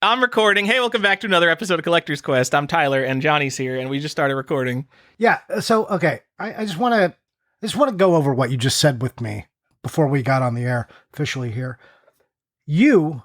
I'm recording. Hey, welcome back to another episode of Collector's Quest. I'm Tyler, and Johnny's here, and we just started recording. Yeah. So, okay, I just want to go over what you just said with me before we got on the air officially here. You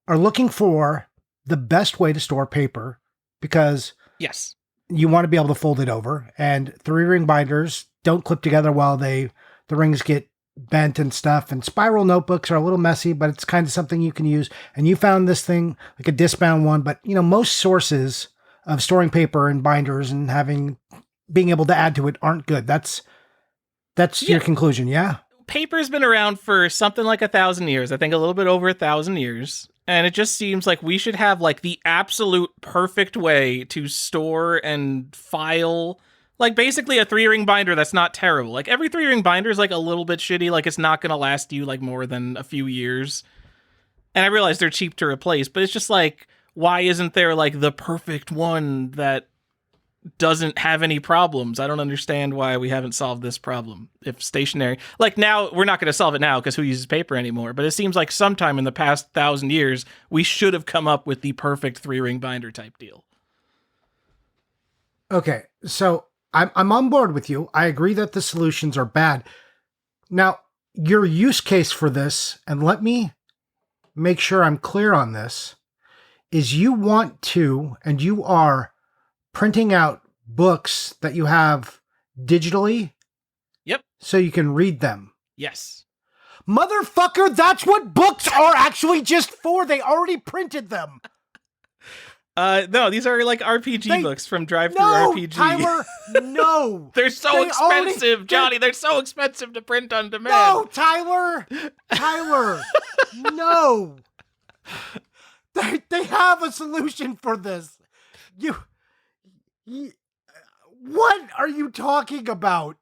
are looking for the best way to store paper because yes, you want to be able to fold it over, and 3-ring binders don't clip together while the rings get bent and stuff, and spiral notebooks are a little messy, but it's kind of something you can use. And you found this thing, like a disc-bound one, but most sources of storing paper and binders and being able to add to it aren't good. That's your conclusion, yeah? Paper's been around for something like 1,000 years. I think a little bit over 1,000 years. And it just seems like we should have like the absolute perfect way to store and file, like basically a 3-ring binder that's not terrible. Like every 3-ring binder is like a little bit shitty. Like it's not going to last you like more than a few years. And I realize they're cheap to replace, but it's just like, why isn't there like the perfect one that doesn't have any problems? I don't understand why we haven't solved this problem. If stationary, like now, we're not going to solve it now because who uses paper anymore? But it seems like sometime in the past 1,000 years, we should have come up with the perfect 3-ring binder type deal. Okay, so I'm on board with you. I agree that the solutions are bad. Now, your use case for this, and let me make sure I'm clear on this, is you want to, and you are printing out books that you have digitally. Yep. So you can read them. Yes. Motherfucker, that's what books are actually just for. They already printed them. No, these are like RPG books from Drive Through RPG. Tyler, no. They're so expensive, Johnny. They're so expensive to print on demand. No, Tyler, no. They have a solution for this. What are you talking about?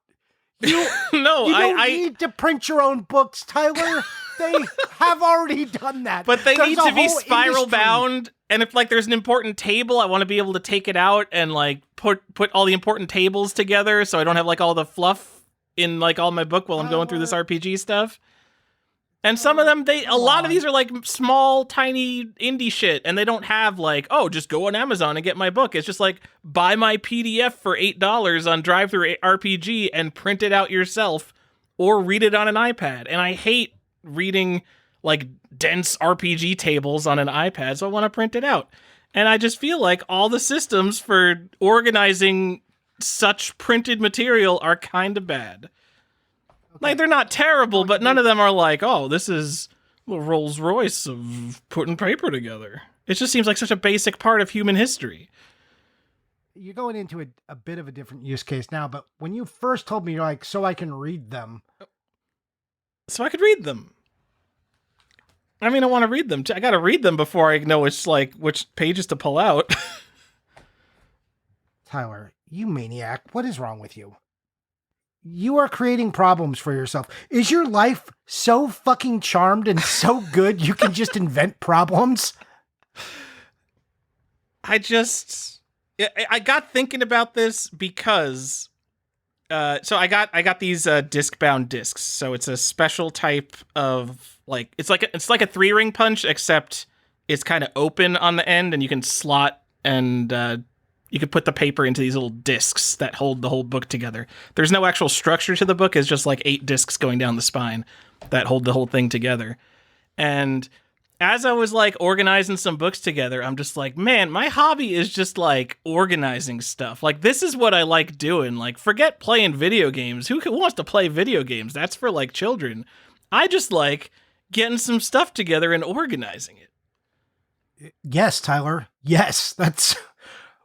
You don't need to print your own books, Tyler. They have already done that. But they need to be spiral bound. And if like there's an important table, I want to be able to take it out and like put all the important tables together, so I don't have like all the fluff in like all my book while I'm going through this RPG stuff. And some of them, a lot of these are like small, tiny indie shit, and they don't have like, oh, just go on Amazon and get my book. It's just like, buy my PDF for $8 on Drive Through RPG and print it out yourself, or read it on an iPad. And I hate reading like dense RPG tables on an iPad, so I want to print it out. And I just feel like all the systems for organizing such printed material are kind of bad. Like, they're not terrible, but none of them are like, oh, this is the Rolls Royce of putting paper together. It just seems like such a basic part of human history. You're going into a bit of a different use case now, but when you first told me, you're like, so I can read them. So I could read them. I mean, I want to read them. I got to read them before I know which pages to pull out. Tyler, you maniac. What is wrong with you? You are creating problems for yourself. Is your life so fucking charmed and so good you can just invent problems? I got thinking about this because so I got these disc-bound discs. So it's a special type of like it's like a 3-ring punch, except it's kind of open on the end, and you can slot and you could put the paper into these little discs that hold the whole book together. There's no actual structure to the book. It's just like 8 discs going down the spine that hold the whole thing together. And as I was like organizing some books together, I'm just like, man, my hobby is just like organizing stuff. Like, this is what I like doing. Like, forget playing video games. Who wants to play video games? That's for like children. I just like getting some stuff together and organizing it. Yes, Tyler. Yes, that's...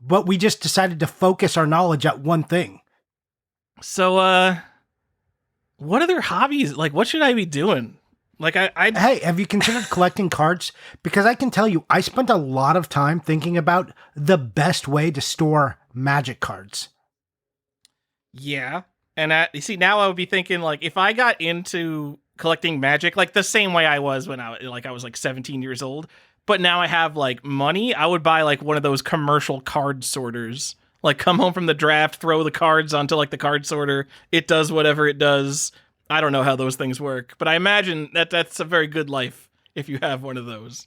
But we just decided to focus our knowledge at one thing. So, what other hobbies? Like, what should I be doing? Like, Hey, have you considered collecting cards? Because I can tell you, I spent a lot of time thinking about the best way to store Magic cards. Yeah. And you see, now I would be thinking, like, if I got into collecting Magic, like the same way I was when I was like 17 years old, but now I have like money, I would buy like one of those commercial card sorters. Like, come home from the draft, throw the cards onto like the card sorter. It does whatever it does. I don't know how those things work, but I imagine that's a very good life if you have one of those.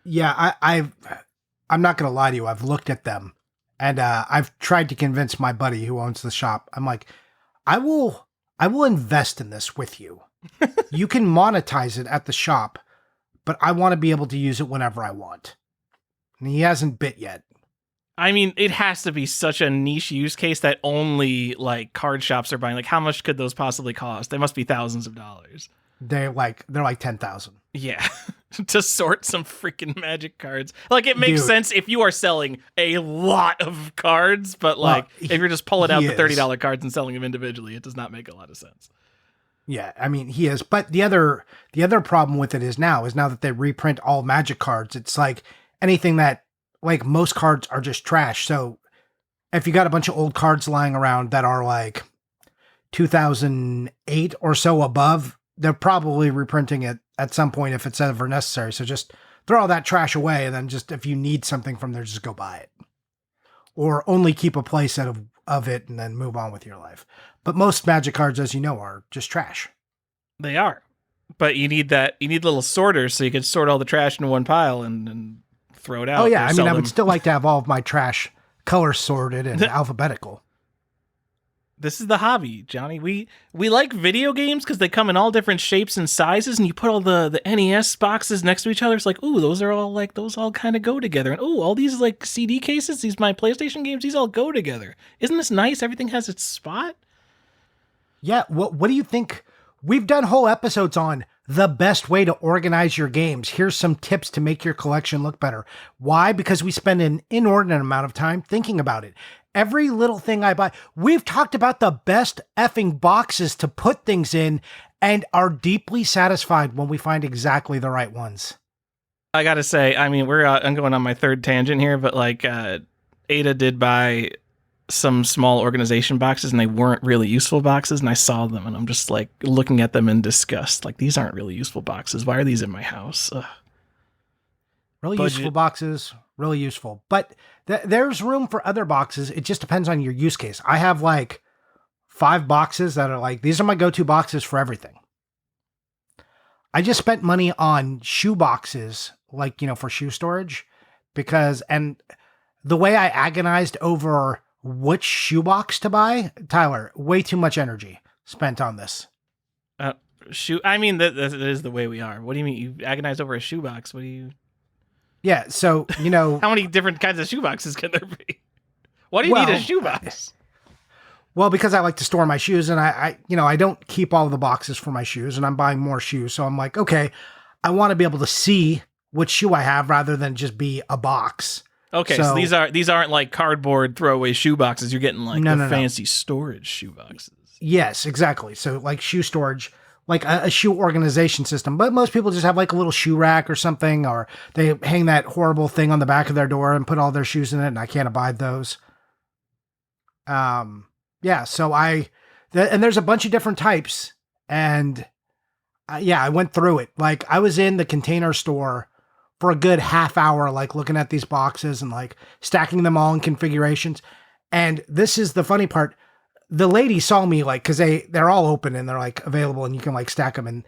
Yeah, I'm not gonna lie to you. I've looked at them, and I've tried to convince my buddy who owns the shop. I'm like, I will invest in this with you. You can monetize it at the shop, but I want to be able to use it whenever I want. And he hasn't bit yet. I mean, it has to be such a niche use case that only like card shops are buying. Like, how much could those possibly cost? They must be thousands of dollars. They're like 10,000. Yeah, to sort some freaking Magic cards. Like, it makes sense if you are selling a lot of cards, but like if you're just pulling out the $30 cards and selling them individually, it does not make a lot of sense. Yeah, I mean, he is. But the other problem with it is now that they reprint all Magic cards, it's like anything that, like, most cards are just trash. So if you got a bunch of old cards lying around that are like 2008 or so above, they're probably reprinting it at some point if it's ever necessary. So just throw all that trash away, and then just if you need something from there, just go buy it. Or only keep a play set of it and then move on with your life. But most Magic cards, as you know, are just trash. They are. But you need little sorters so you can sort all the trash into one pile and throw it out. Oh yeah, I mean, I would still like to have all of my trash color sorted and alphabetical. This is the hobby, Johnny. We like video games because they come in all different shapes and sizes, and you put all the NES boxes next to each other. It's like, ooh, those all kind of go together. And ooh, all these like CD cases, these my PlayStation games, these all go together. Isn't this nice? Everything has its spot. Yeah. What do you think? We've done whole episodes on the best way to organize your games. Here's some tips to make your collection look better. Why? Because we spend an inordinate amount of time thinking about it. Every little thing I buy, we've talked about the best effing boxes to put things in and are deeply satisfied when we find exactly the right ones. I gotta say, I mean, I'm going on my third tangent here, but like Ada did buy some small organization boxes and they weren't really useful boxes, and I saw them and I'm just like looking at them in disgust. Like, these aren't really useful boxes. Why are these in my house? Ugh. Really useful boxes, really useful. But there's room for other boxes. It just depends on your use case. I have like 5 boxes that are like, these are my go-to boxes for everything. I just spent money on shoe boxes, like, for shoe storage, and the way I agonized over which shoebox to buy, Tyler, way too much energy spent on this. I mean, that is the way we are. What do you mean? You agonize over a shoebox? What do you... Yeah, so, how many different kinds of shoeboxes can there be? Why do you need a shoebox? Well, because I like to store my shoes, and I don't keep all the boxes for my shoes, and I'm buying more shoes. So I'm like, okay, I want to be able to see which shoe I have rather than just be a box. Okay, so these aren't like cardboard throwaway shoe boxes. You're getting like fancy storage shoe boxes. Yes, exactly. So like shoe storage, like a shoe organization system. But most people just have like a little shoe rack or something, or they hang that horrible thing on the back of their door and put all their shoes in it, and I can't abide those. Yeah, so and there's a bunch of different types, and I went through it. Like, I was in the Container Store for a good half hour, like looking at these boxes and like stacking them all in configurations. And this is the funny part. The lady saw me, like, cause they're all open and they're like available and you can like stack them. And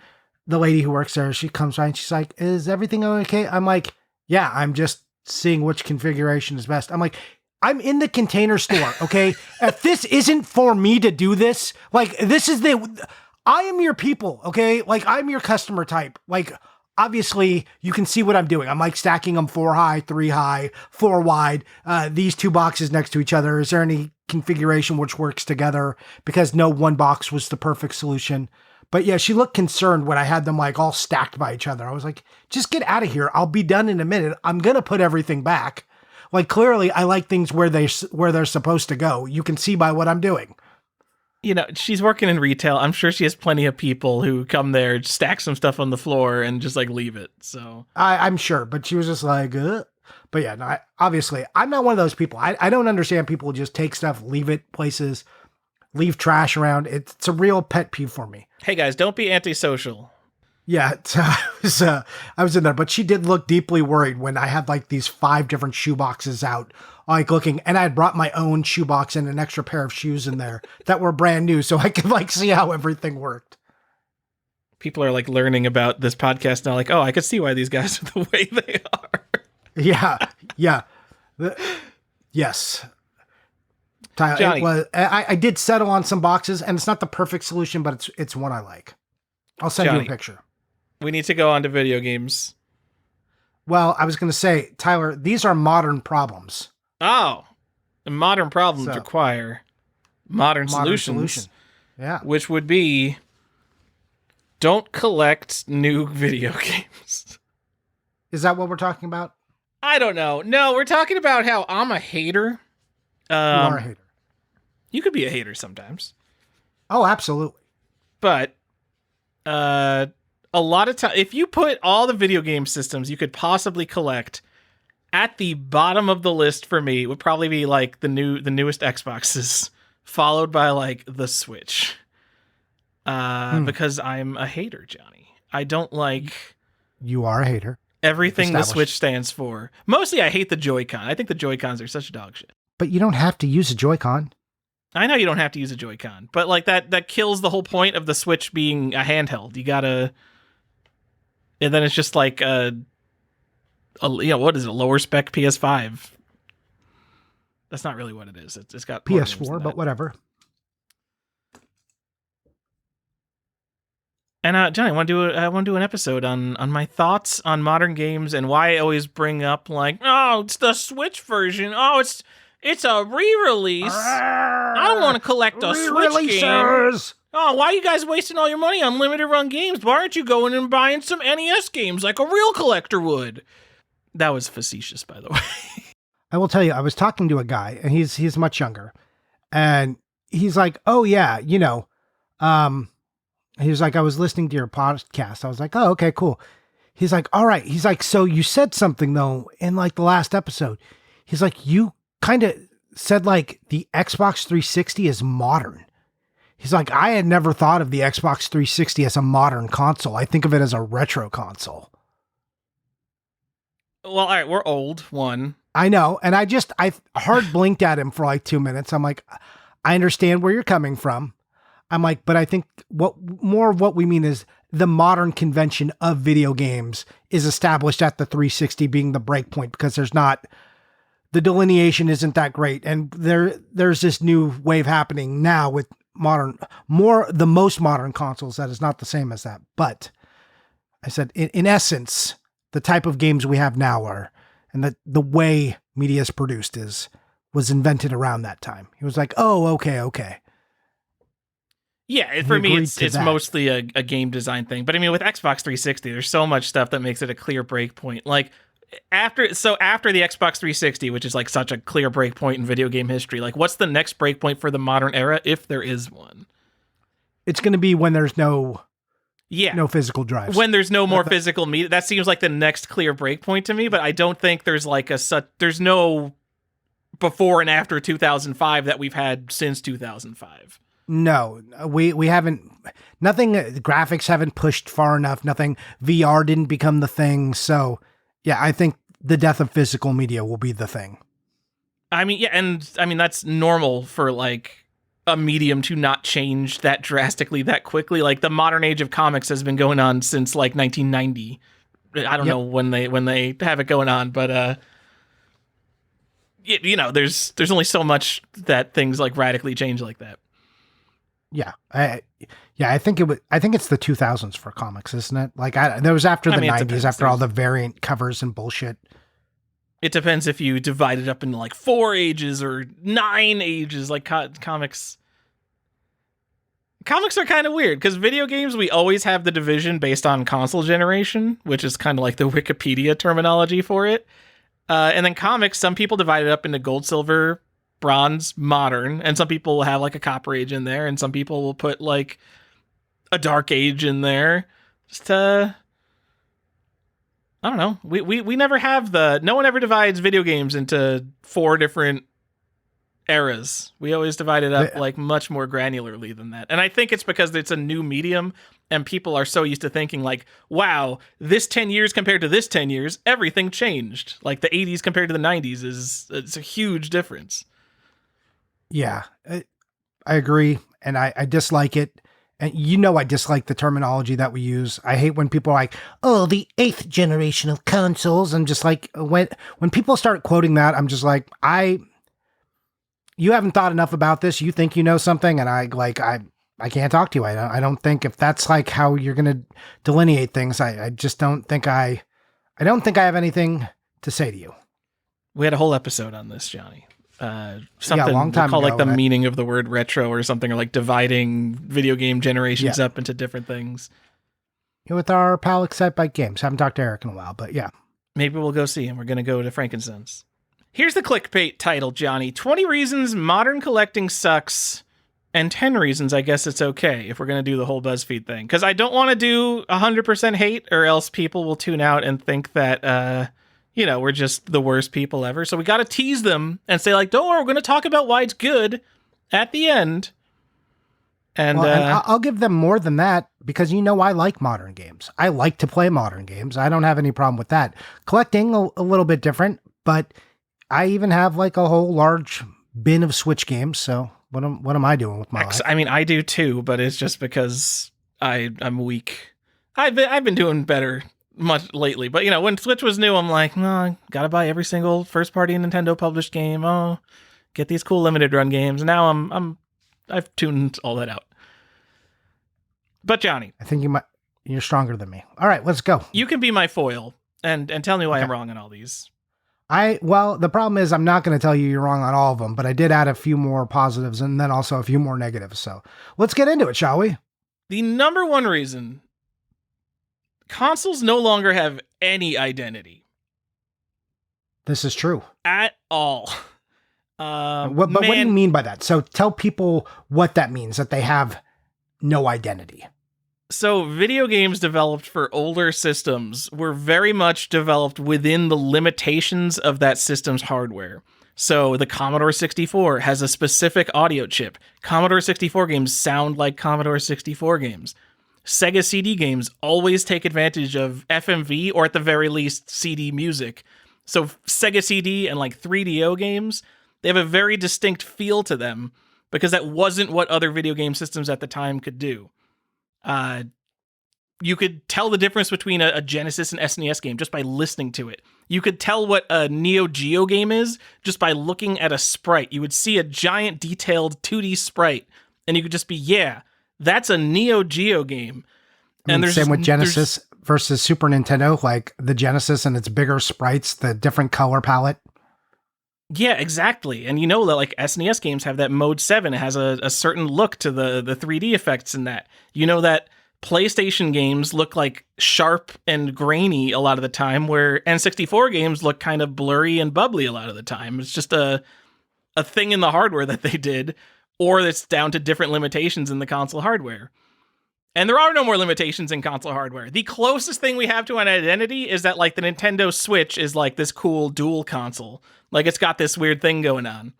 the lady who works there, she comes by and she's like, is everything okay? I'm like, yeah, I'm just seeing which configuration is best. I'm like, I'm in the Container Store. Okay. If this isn't for me to do this, like, I am your people. Okay. Like, I'm your customer type. Like, obviously, you can see what I'm doing. I'm like stacking them 4 high, 3 high, 4 wide, these 2 boxes next to each other. Is there any configuration which works together? Because no one box was the perfect solution. But yeah, she looked concerned when I had them like all stacked by each other. I was like, just get out of here. I'll be done in a minute. I'm going to put everything back. Like, clearly, I like things where they're supposed to go. You can see by what I'm doing. She's working in retail. I'm sure she has plenty of people who come there, stack some stuff on the floor, and just like leave it. So I'm sure, but she was just like, But yeah, no, obviously, I'm not one of those people. I don't understand people who just take stuff, leave it places, leave trash around. It's a real pet peeve for me. Hey guys, don't be antisocial. Yeah, I was in there, but she did look deeply worried when I had like these 5 different shoe boxes out, like looking, and I had brought my own shoe box and an extra pair of shoes in there that were brand new, so I could like see how everything worked. People are like learning about this podcast now, like, oh, I could see why these guys are the way they are. Yeah, yeah. The- yes. Tyler, Johnny. I did settle on some boxes, and it's not the perfect solution, but it's one I like. I'll send you Johnny. a picture. We need to go on to video games. Well, I was going to say, Tyler, these are modern problems. Oh, modern problems So, require modern solutions, solution. Yeah. which would be don't collect new video games. Is that what we're talking about? I don't know. No, we're talking about how I'm a hater. You are a hater. You could be a hater sometimes, Oh, absolutely. but a lot of time, if you put all the video game systems you could possibly collect at the bottom of the list for me, would probably be like the newest Xboxes, followed by like the Switch. Because I'm a hater, Johnny. I don't like You are a hater. everything the Established. Switch stands for. Mostly, I hate the Joy-Con. I think the Joy-Cons are such dog shit. But you don't have to use a Joy-Con. I know you don't have to use a Joy-Con, but like that kills the whole point of the Switch being a handheld. You gotta, and then it's just like what is it? A lower spec PS5. That's not really what it is. It's got more games than PS4, that. but whatever. And Johnny, I want to do an episode on my thoughts on modern games and why I always bring up like, oh, it's the Switch version. Oh, it's a re-release. I don't want to collect a Switch game. Oh, why are you guys wasting all your money on limited run games? Why aren't you going and buying some NES games like a real collector would? That was facetious, by the way. I will tell you, I was talking to a guy, and he's much younger, and he's like, "Oh yeah, he was like, I was listening to your podcast. I was like, oh, okay, cool. He's like, all right. He's like, so you said something though in like the last episode. He's like, you kind of said like the Xbox 360 is modern. He's like, I had never thought of the Xbox 360 as a modern console. I think of it as a retro console. Well, all right, we're old, one. I know. And I hard blinked at him for like 2 minutes. I'm like, I understand where you're coming from. I'm like, but I think what we mean is the modern convention of video games is established at the 360 being the break point, because the delineation isn't that great. And there's this new wave happening now with the most modern consoles that is not the same as that. But I said, in essence, the type of games we have now and the way media is produced was invented around that time. He was like, oh, okay. Yeah, for me, it's mostly a game design thing. But I mean, with Xbox 360, there's so much stuff that makes it a clear break point. Like after the Xbox 360, which is like such a clear break point in video game history, like what's the next break point for the modern era, if there is one? It's going to be when there's no physical drives. When there's no more physical media, that seems like the next clear break point to me. But I don't think there's there's no before and after 2005 that we've had since 2005. No, we haven't, nothing, graphics haven't pushed far enough. Nothing, VR didn't become the thing. So yeah, I think the death of physical media will be the thing. I mean, yeah. And I mean, that's normal for like a medium to not change that drastically that quickly. Like the modern age of comics has been going on since like 1990. I don't know when they have it going on, but, there's only so much that things like radically change like that. Yeah. I think it's the 2000s for comics, isn't it? Like there was after the 90s, after all the variant covers and bullshit. It depends if you divide it up into like 4 ages or 9 ages, like comics. Comics are kind of weird because video games, we always have the division based on console generation, which is kind of like the Wikipedia terminology for it. And then comics, some people divide it up into gold, silver, bronze, modern, and some people will have like a copper age in there, and some people will put like a dark age in there. Just I don't know. We never have no one ever divides video games into 4 different eras. We always divide it up like much more granularly than that. And I think it's because it's a new medium and people are so used to thinking like, wow, this 10 years compared to this 10 years, everything changed. Like the 80s compared to the 90s it's a huge difference. Yeah, I agree. And I dislike it. and you know I dislike the terminology that we use. I hate when people are like, "Oh, the 8th generation of consoles." I'm just like, when people start quoting that, I'm just like, you haven't thought enough about this. You think you know something, and I can't talk to you. I don't think if that's like how you're going to delineate things, I just don't think I have anything to say to you. We had a whole episode on this, Johnny. Something a long time called ago, like the meaning of the word retro or something, or like dividing video game generations up into different things. With our pal Excitebike Games. Haven't talked to Eric in a while, but yeah. Maybe we'll go see him. We're going to go to Frankincense. Here's the clickbait title, Johnny. 20 reasons modern collecting sucks, and 10 reasons I guess it's okay if we're going to do the whole BuzzFeed thing. Because I don't want to do 100% hate, or else people will tune out and think that, we're just the worst people ever. So we got to tease them and say, like, don't worry, we're going to talk about why it's good at the end. And I'll give them more than that, because I like modern games. I like to play modern games. I don't have any problem with that. Collecting, a little bit different, but I even have like a whole large bin of Switch games. So what am I doing with my life? I mean, I do too, but it's just because I'm weak. I've been doing better much lately, but when Switch was new, I'm like, no, I gotta buy every single first party Nintendo published game. Oh, get these cool limited run games. Now I've tuned all that out. But Johnny, I think you're stronger than me. All right, let's go. You can be my foil and tell me why I'm wrong on all these. Well, the problem is I'm not going to tell you you're wrong on all of them, but I did add a few more positives and then also a few more negatives. So let's get into it, shall we? The number one reason consoles no longer have any identity. This is true. At all. What do you mean by that? So tell people what that means, that they have no identity. So video games developed for older systems were very much developed within the limitations of that system's hardware. So the Commodore 64 has a specific audio chip. Commodore 64 games sound like Commodore 64 games. Sega CD games always take advantage of FMV, or at the very least CD music. So Sega CD and like 3DO games, they have a very distinct feel to them because that wasn't what other video game systems at the time could do. You could tell the difference between a Genesis and SNES game just by listening to it. You could tell what a Neo Geo game is just by looking at a sprite. You would see a giant detailed 2D sprite, and you could just be, yeah, that's a Neo Geo game. And same with Genesis versus Super Nintendo, like the Genesis and its bigger sprites, the different color palette. Yeah, exactly. And that like SNES games have that Mode 7. It has a certain look to the 3D effects in that. That PlayStation games look like sharp and grainy a lot of the time, where N64 games look kind of blurry and bubbly a lot of the time. It's just a thing in the hardware that they did, or it's down to different limitations in the console hardware. And there are no more limitations in console hardware. The closest thing we have to an identity is that like the Nintendo Switch is like this cool dual console. Like it's got this weird thing going on.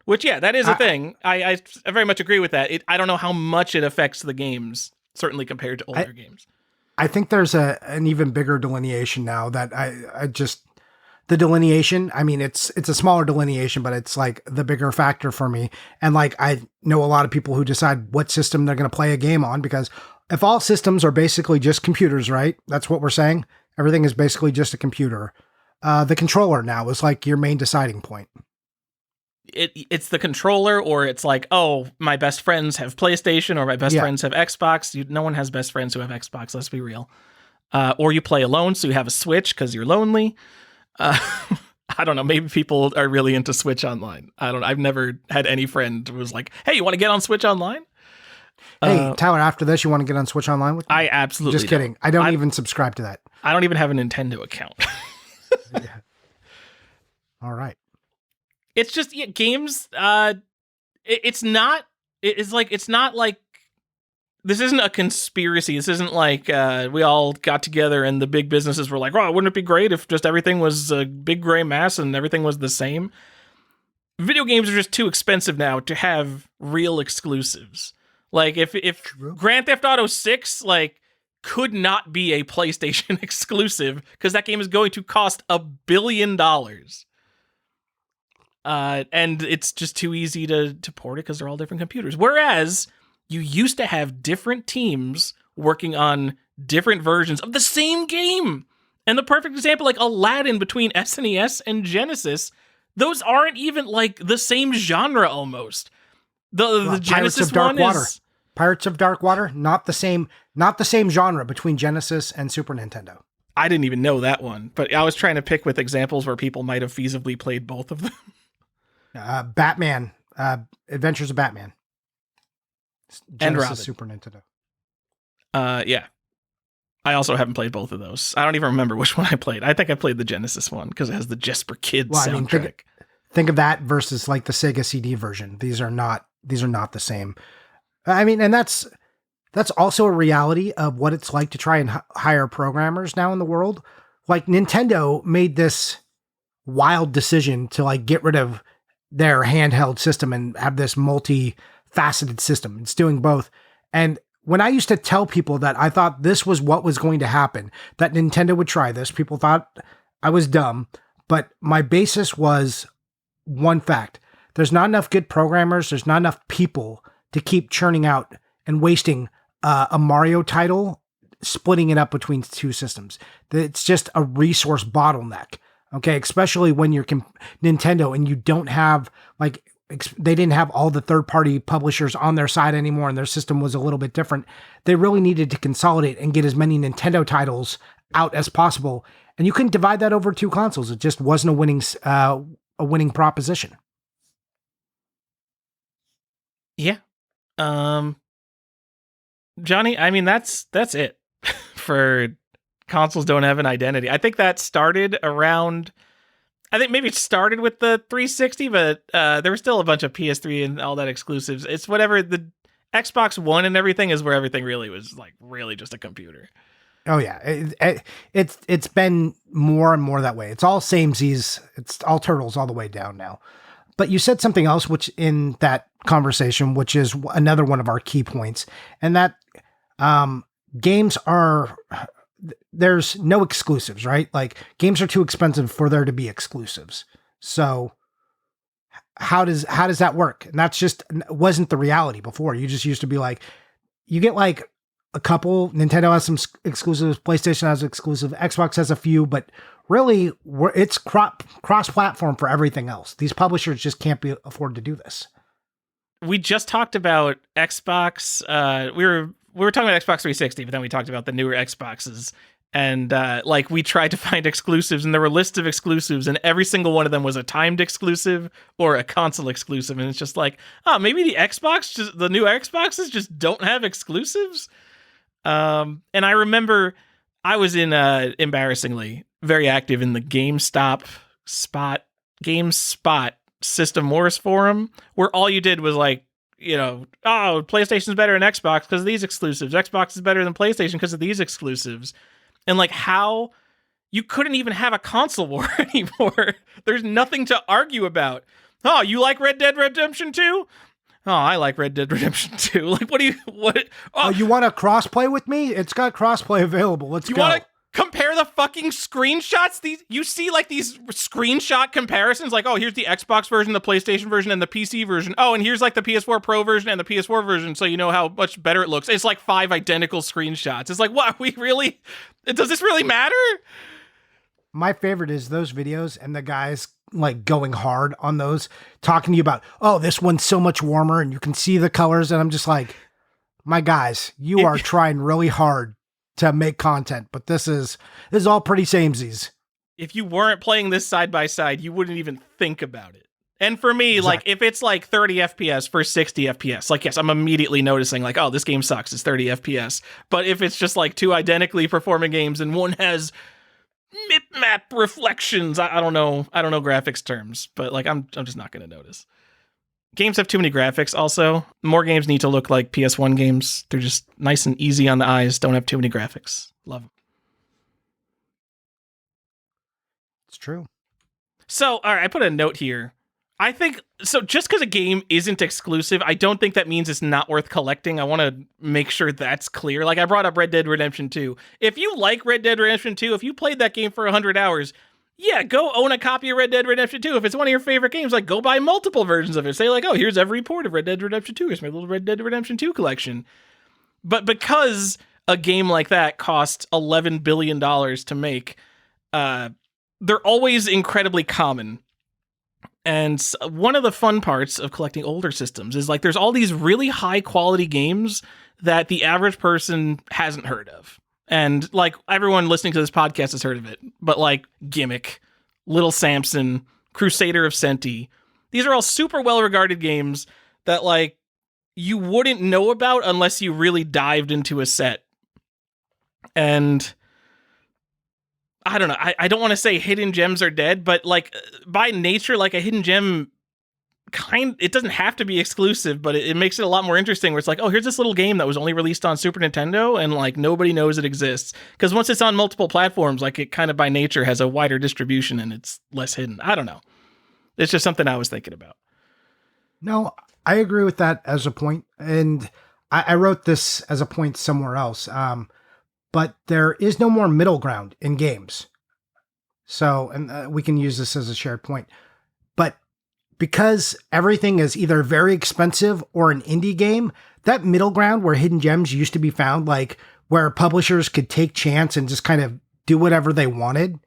Which, yeah, that is a thing. I very much agree with that. I don't know how much it affects the games, certainly compared to older games. I think there's an even bigger delineation now that the delineation, I mean, it's a smaller delineation, but it's like the bigger factor for me. And like, I know a lot of people who decide what system they're going to play a game on, because if all systems are basically just computers, right? That's what we're saying. Everything is basically just a computer. The controller now is like your main deciding point. It's the controller, or it's like, oh, my best friends have PlayStation, or my best friends have Xbox. No one has best friends who have Xbox, let's be real. Or you play alone, so you have a Switch because you're lonely. I don't know. Maybe people are really into Switch Online. I don't know. I've never had any friend who was like, hey, you want to get on Switch Online? Hey, Tyler, after this, you want to get on Switch Online with me? I absolutely Just kidding. I don't even subscribe to that. I don't even have a Nintendo account. Yeah. All right. It's just games. It's not like this isn't a conspiracy. This isn't like we all got together and the big businesses were like, oh, wouldn't it be great if just everything was a big gray mass and everything was the same? Video games are just too expensive now to have real exclusives. Like if Grand Theft Auto 6 like could not be a PlayStation exclusive because that game is going to cost $1 billion. And it's just too easy to port it because they're all different computers. Whereas you used to have different teams working on different versions of the same game. And the perfect example, like Aladdin between SNES and Genesis, those aren't even like the same genre almost. The Genesis one is Pirates of Dark Water, not the same genre between Genesis and Super Nintendo. I didn't even know that one, but I was trying to pick with examples where people might have feasibly played both of them. Batman, Adventures of Batman. Genesis, and Robin. Super Nintendo. Yeah. I also haven't played both of those. I don't even remember which one I played. I think I played the Genesis one because it has the Jesper Kids soundtrack. I mean, think of that versus like the Sega CD version. These are not the same. I mean, and that's also a reality of what it's like to try and hire programmers now in the world. Like Nintendo made this wild decision to like get rid of their handheld system and have this multi-faceted system. It's doing both. And when I used to tell people that I thought this was what was going to happen, that Nintendo would try this, people thought I was dumb, but my basis was one fact. There's not enough good programmers. There's not enough people to keep churning out and wasting a Mario title, splitting it up between two systems. It's just a resource bottleneck. Okay. Especially when you're Nintendo and you don't have like, they didn't have all the third-party publishers on their side anymore, and their system was a little bit different. They really needed to consolidate and get as many Nintendo titles out as possible, and you couldn't divide that over two consoles. It just wasn't a winning proposition. Yeah, Johnny. I mean, that's it for consoles don't have an identity. I think that started around. I think maybe it started with the 360, but there was still a bunch of PS3 and all that exclusives. It's whatever the Xbox One and everything is where everything really was like really just a computer. Oh yeah, it's been more and more that way. It's all samesies. It's all turtles all the way down now. But you said something else, which in that conversation, which is another one of our key points, and that games are. There's no exclusives, right? Like games are too expensive for there to be exclusives. So how does that work? And that's just wasn't the reality before. You just used to be like, you get like a couple. Nintendo has some exclusives. PlayStation has exclusive. Xbox has a few, but really it's cross-platform for everything else. These publishers just can't afford to do this. We just talked about Xbox. We were talking about Xbox 360, but then we talked about the newer Xboxes. And like we tried to find exclusives, and there were lists of exclusives, and every single one of them was a timed exclusive or a console exclusive. And it's just like, oh, maybe the new Xboxes just don't have exclusives. And I remember I was embarrassingly very active in the GameSpot System Wars forum, where all you did was like, you know, oh, PlayStation's better than Xbox because of these exclusives. Xbox is better than PlayStation because of these exclusives. And like how you couldn't even have a console war anymore. There's nothing to argue about. Oh, you like Red Dead Redemption 2? Oh, I like Red Dead Redemption 2. Like, Oh, you want to crossplay with me? It's got crossplay available. Let's go. You want to compare the fucking screenshots? You see like these screenshot comparisons, like, oh, here's the Xbox version, the PlayStation version, and the PC version. Oh, and here's like the PS4 Pro version and the PS4 version, so you know how much better it looks. It's like 5 identical screenshots. It's like, what? Does this really matter? My favorite is those videos and the guys like going hard on those, talking to you about, oh, this one's so much warmer and you can see the colors. And I'm just like, my guys, you are trying really hard to make content, but this is all pretty samesies. If you weren't playing this side by side, you wouldn't even think about it. And for me, Exactly. like if it's like 30 FPS for 60 FPS, like yes, I'm immediately noticing like, oh, this game sucks. It's 30 FPS. But if it's just like two identically performing games and one has map reflections, I don't know graphics terms, but like I'm just not going to notice. Games have too many graphics also. More games need to look like PS1 games. They're just nice and easy on the eyes. Don't have too many graphics. Love them. It's true. So, all right, I put a note here. I think, so just because a game isn't exclusive, I don't think that means it's not worth collecting. I want to make sure that's clear. Like I brought up Red Dead Redemption 2. If you like Red Dead Redemption 2, if you played that game for 100 hours, Yeah, go own a copy of Red Dead Redemption 2. If it's one of your favorite games, like, go buy multiple versions of it. Say, like, oh, here's every port of Red Dead Redemption 2. Here's my little Red Dead Redemption 2 collection. But because a game like that costs $11 billion to make, they're always incredibly common. And one of the fun parts of collecting older systems is, like, there's all these really high-quality games that the average person hasn't heard of. And, like, everyone listening to this podcast has heard of it. But, like, Gimmick, Little Samson, Crusader of Senti. These are all super well-regarded games that, like, you wouldn't know about unless you really dived into a set. And I don't know. I don't want to say hidden gems are dead, but, like, by nature, like, a hidden gem it doesn't have to be exclusive, but it makes it a lot more interesting where it's like, oh, here's this little game that was only released on Super Nintendo and, like, nobody knows it exists. Because once it's on multiple platforms, like, it kind of by nature has a wider distribution and it's less hidden. I don't know. It's just something I was thinking about. No, I agree with that as a point. And I wrote this as a point somewhere else. But there is no more middle ground in games. So, and we can use this as a shared point. But because everything is either very expensive or an indie game, that middle ground where hidden gems used to be found, like where publishers could take chance and just kind of do whatever they wanted,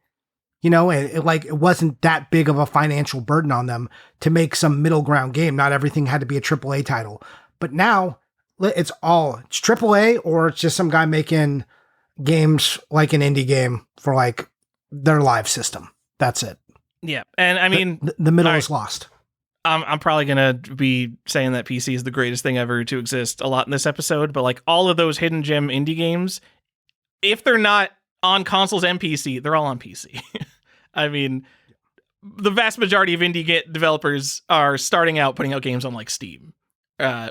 you know, it wasn't that big of a financial burden on them to make some middle ground game. Not everything had to be a AAA title. But now it's AAA, or it's just some guy making games like an indie game for, like, their live system. That's it. Yeah. And I mean, the middle is lost. I'm probably going to be saying that PC is the greatest thing ever to exist a lot in this episode, but, like, all of those hidden gem indie games, if they're not on consoles and PC, they're all on PC. I mean, the vast majority of indie developers are starting out putting out games on, like, Steam,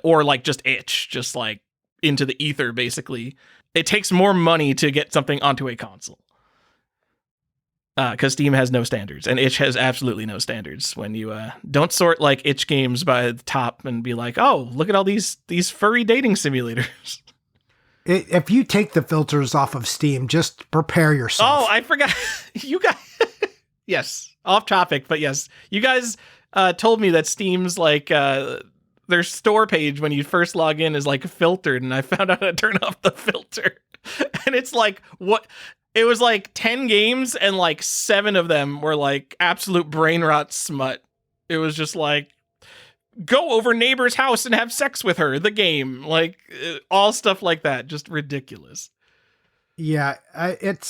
or, like, just itch, just, like, into the ether, basically. It takes more money to get something onto a console. Because Steam has no standards, and itch has absolutely no standards. When you don't sort, like, itch games by the top and be like, oh, look at all these furry dating simulators. If you take the filters off of Steam, just prepare yourself. Oh, I forgot. You guys, yes, off topic, but yes, you guys told me that Steam's, like, their store page when you first log in is, like, filtered, and I found out how to turn off the filter. And it's like, what? It was like 10 games, and, like, 7 of them were, like, absolute brain rot smut. It was just like, go over neighbor's house and have sex with her, the game. Like, all stuff like that. Just ridiculous. Yeah, it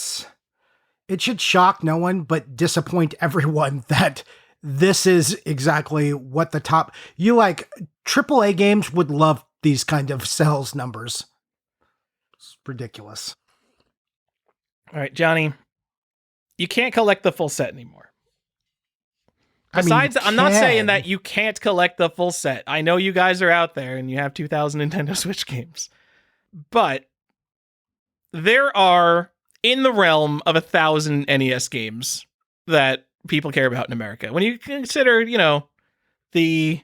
should shock no one, but disappoint everyone that this is exactly what the top... AAA games would love these kind of sales numbers. It's ridiculous. All right, Johnny, you can't collect the full set anymore. Besides, I'm not saying that you can't collect the full set. I know you guys are out there and you have 2,000 Nintendo Switch games. But there are in the realm of 1,000 NES games that people care about in America. When you consider, you know, the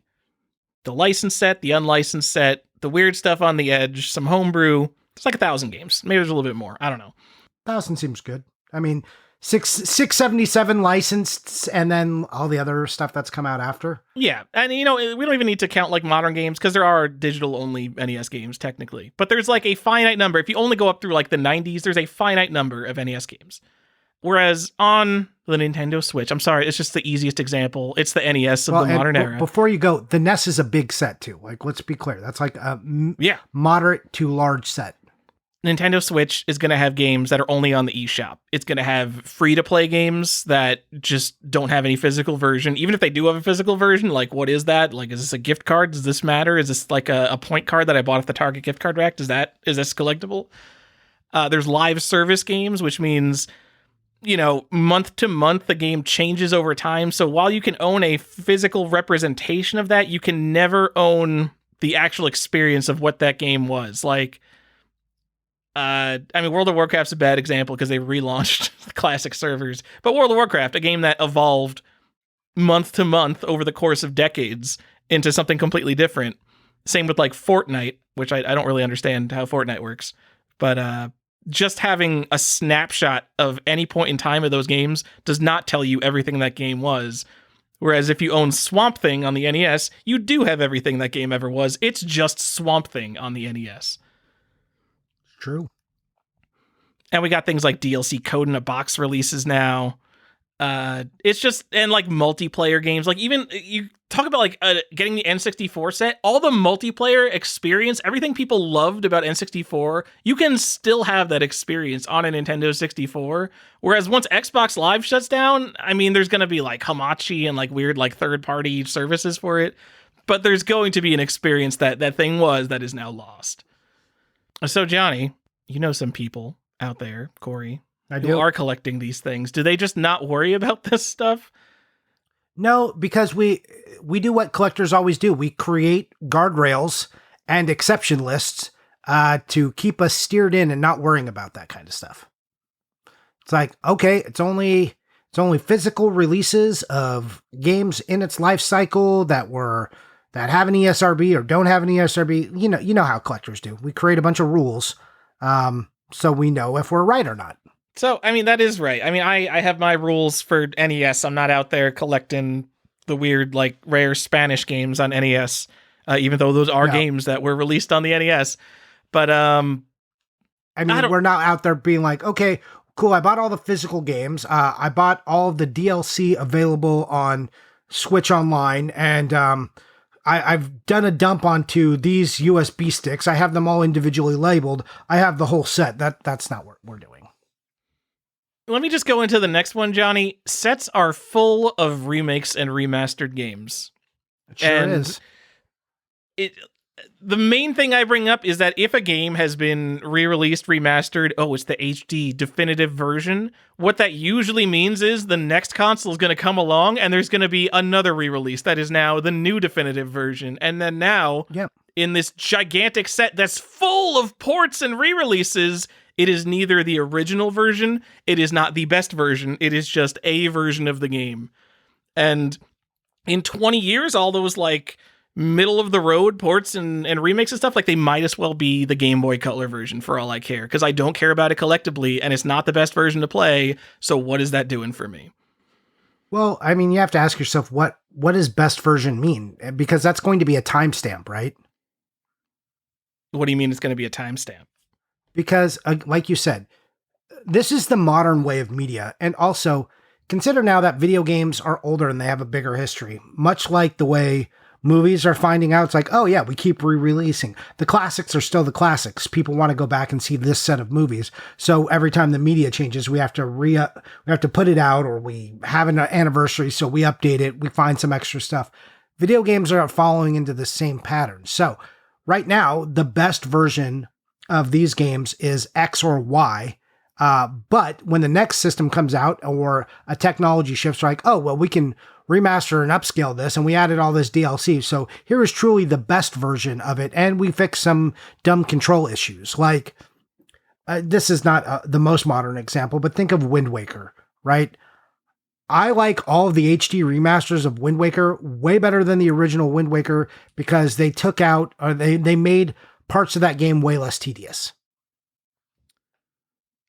licensed set, the unlicensed set, the weird stuff on the edge, some homebrew, it's like 1,000 games. Maybe there's a little bit more. I don't know. 1,000 seems good. I mean, 677 licensed, and then all the other stuff that's come out after. Yeah, and, you know, we don't even need to count, like, modern games, because there are digital-only NES games, technically. But there's, like, a finite number. If you only go up through, like, the 90s, there's a finite number of NES games. Whereas on the Nintendo Switch, I'm sorry, it's just the easiest example. It's the NES of the modern era. Before you go, the NES is a big set, too. Like, let's be clear. That's like a moderate to large set. Nintendo Switch is going to have games that are only on the eShop. It's going to have free-to-play games that just don't have any physical version. Even if they do have a physical version, like, what is that? Like, is this a gift card? Does this matter? Is this like a point card that I bought at the Target gift card rack? Is this collectible? There's live service games, which means, you know, month to month, the game changes over time. So while you can own a physical representation of that, you can never own the actual experience of what that game was. Like, I mean, World of Warcraft's a bad example because they relaunched the classic servers. But World of Warcraft, a game that evolved month to month over the course of decades into something completely different. Same with, like, Fortnite, which I don't really understand how Fortnite works. But just having a snapshot of any point in time of those games does not tell you everything that game was. Whereas if you own Swamp Thing on the NES, you do have everything that game ever was. It's just Swamp Thing on the NES. True. And we got things like DLC Code in a Box releases now. It's just, and like multiplayer games, like even you talk about like getting the N64 set, all the multiplayer experience, everything people loved about N64, you can still have that experience on a Nintendo 64. Whereas once Xbox Live shuts down, I mean, there's going to be like Hamachi and like weird like third-party services for it, but there's going to be an experience that thing was that is now lost. So Johnny, you know some people out there, Corey, who are collecting these things. Do they just not worry about this stuff? No, because we do what collectors always do. We create guardrails and exception lists to keep us steered in and not worrying about that kind of stuff. It's like, okay, it's only physical releases of games in its life cycle that have an ESRB or don't have an ESRB. You know how collectors do. We create a bunch of rules, so we know if we're right or not. So, I mean, that is right. I mean, I have my rules for NES. I'm not out there collecting the weird, like, rare Spanish games on NES, even though those are games that were released on the NES. But, I mean, we're not out there being like, okay, cool, I bought all the physical games. I bought all of the DLC available on Switch Online, and I've done a dump onto these USB sticks. I have them all individually labeled. I have the whole set. That's not what we're doing. Let me just go into the next one, Johnny. Sets are full of remakes and remastered games. It sure is. The main thing I bring up is that if a game has been re-released, remastered, it's the HD definitive version, what that usually means is the next console is going to come along and there's going to be another re-release that is now the new definitive version. And then now, in this gigantic set that's full of ports and re-releases, it is neither the original version, it is not the best version, it is just a version of the game. And in 20 years, all those like middle of the road ports and remakes and stuff, like they might as well be the Game Boy Color version for all I care, because I don't care about it collectively and it's not the best version to play. So what is that doing for me? Well, I mean, you have to ask yourself, what does best version mean? Because that's going to be a timestamp, right? What do you mean it's going to be a timestamp? Because, like you said, this is the modern way of media. And also, consider now that video games are older and they have a bigger history. Much like the way movies are finding out, it's like, oh yeah, we keep re-releasing. The classics are still the classics. People want to go back and see this set of movies. So every time the media changes, we have to put it out, or we have an anniversary, so we update it, we find some extra stuff. Video games are following into the same pattern. So right now, the best version of these games is X or Y. But when the next system comes out or a technology shifts, like, oh, well, we can remaster and upscale this, and we added all this DLC. So here is truly the best version of it. And we fix some dumb control issues. Like, this is not the most modern example, but think of Wind Waker, right? I like all of the HD remasters of Wind Waker way better than the original Wind Waker, because they took out, or they made parts of that game way less tedious.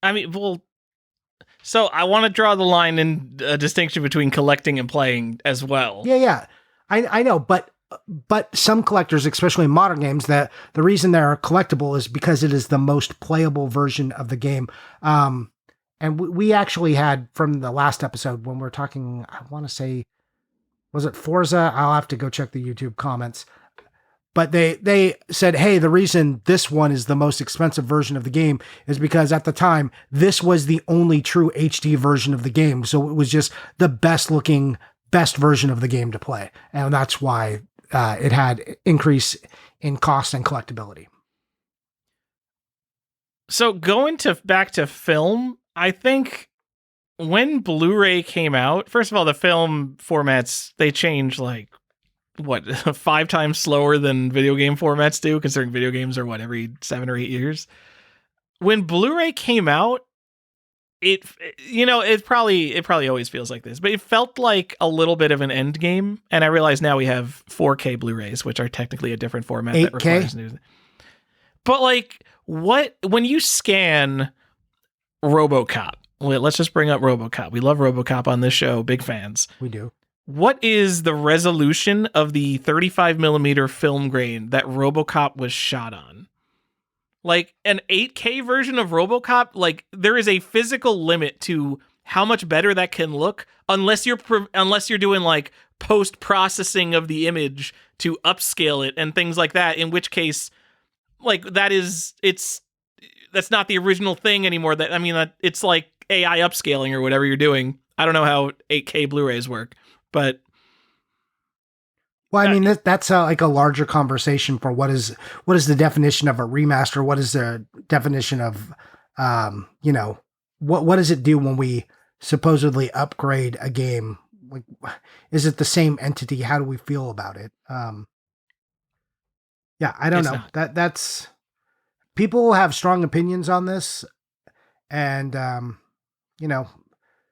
I mean, well, so I want to draw the line in a distinction between collecting and playing as well. Yeah. I know, but some collectors, especially in modern games, that the reason they're collectible is because it is the most playable version of the game. And we actually had, from the last episode when we're talking, I want to say, was it Forza? I'll have to go check the YouTube comments. But they said, hey, the reason this one is the most expensive version of the game is because at the time, this was the only true HD version of the game. So it was just the best version of the game to play. And that's why it had increase in cost and collectability. So going back to film, I think when Blu-ray came out, first of all, the film formats, they changed like, 5 times slower than video game formats do, considering video games are every 7 or 8 years. When Blu-ray came out, it probably always feels like this, but it felt like a little bit of an end game. And I realize now we have 4K Blu-rays, which are technically a different format 8K? that requires news. But like, when you scan RoboCop. Let's just bring up RoboCop. We love RoboCop on this show. Big fans. We do. What is the resolution of the 35 millimeter film grain that RoboCop was shot on? Like an 8K version of RoboCop, like there is a physical limit to how much better that can look unless you're doing like post processing of the image to upscale it and things like that, in which case like that's not the original thing anymore. It's like AI upscaling or whatever you're doing. I don't know how 8K Blu-rays work, but well, I mean, that's like a larger conversation for what is the definition of a remaster? What is the definition of, what does it do when we supposedly upgrade a game? Like, is it the same entity? How do we feel about it? Yeah, I don't know. That's people have strong opinions on this, and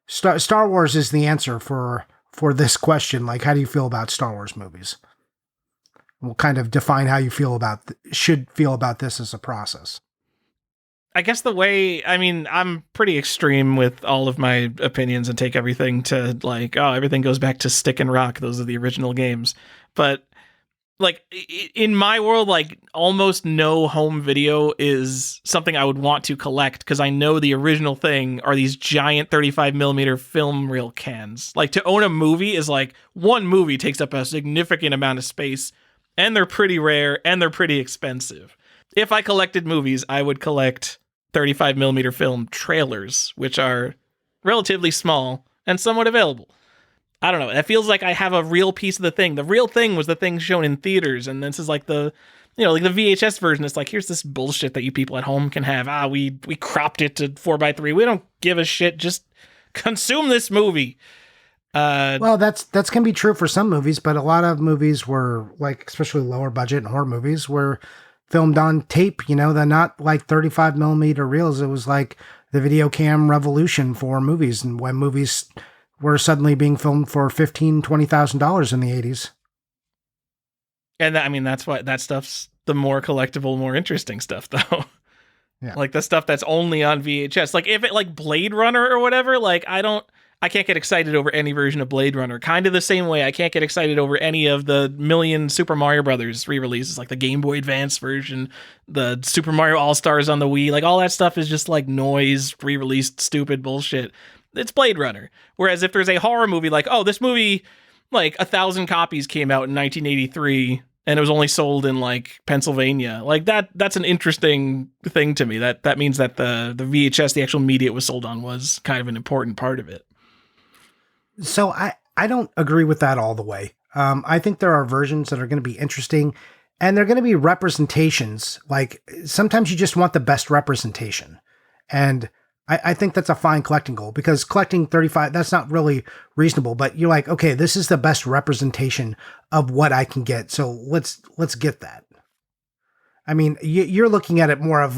Star Wars is the answer for this question. Like, how do you feel about Star Wars movies? We'll kind of define how you should feel about this as a process. I guess I'm pretty extreme with all of my opinions and take everything to like, oh, everything goes back to stick and rock. Those are the original games. But like in my world, like almost no home video is something I would want to collect because I know the original thing are these giant 35 millimeter film reel cans. Like to own a movie is like one movie takes up a significant amount of space and they're pretty rare and they're pretty expensive. If I collected movies, I would collect 35 millimeter film trailers, which are relatively small and somewhat available. I don't know. It feels like I have a real piece of the thing. The real thing was the thing shown in theaters, and this is like the VHS version. It's like, here's this bullshit that you people at home can have. We cropped it to 4:3. We don't give a shit. Just consume this movie. Well, that's gonna be true for some movies, but a lot of movies were like, especially lower budget horror movies, were filmed on tape. They're not like 35 millimeter reels. It was like the video cam revolution for movies, and when movies were suddenly being filmed for $15,000-$20,000 in the 80s. And that's why that stuff's the more collectible, more interesting stuff, though. Yeah. Like the stuff that's only on VHS. Like if it like Blade Runner or whatever, like I can't get excited over any version of Blade Runner. Kind of the same way I can't get excited over any of the million Super Mario Brothers re-releases, like the Game Boy Advance version, the Super Mario All-Stars on the Wii. Like all that stuff is just like noise, re-released stupid bullshit. It's Blade Runner. Whereas if there's a horror movie like, oh, this movie, like 1,000 copies came out in 1983 and it was only sold in like Pennsylvania, like that's an interesting thing to me. That means that the VHS, the actual media it was sold on, was kind of an important part of it. So I don't agree with that all the way. I think there are versions that are going to be interesting, and they're going to be representations. Like sometimes you just want the best representation. And I think that's a fine collecting goal, because collecting 35, that's not really reasonable, but you're like, okay, this is the best representation of what I can get. So let's get that. I mean, you're looking at it more of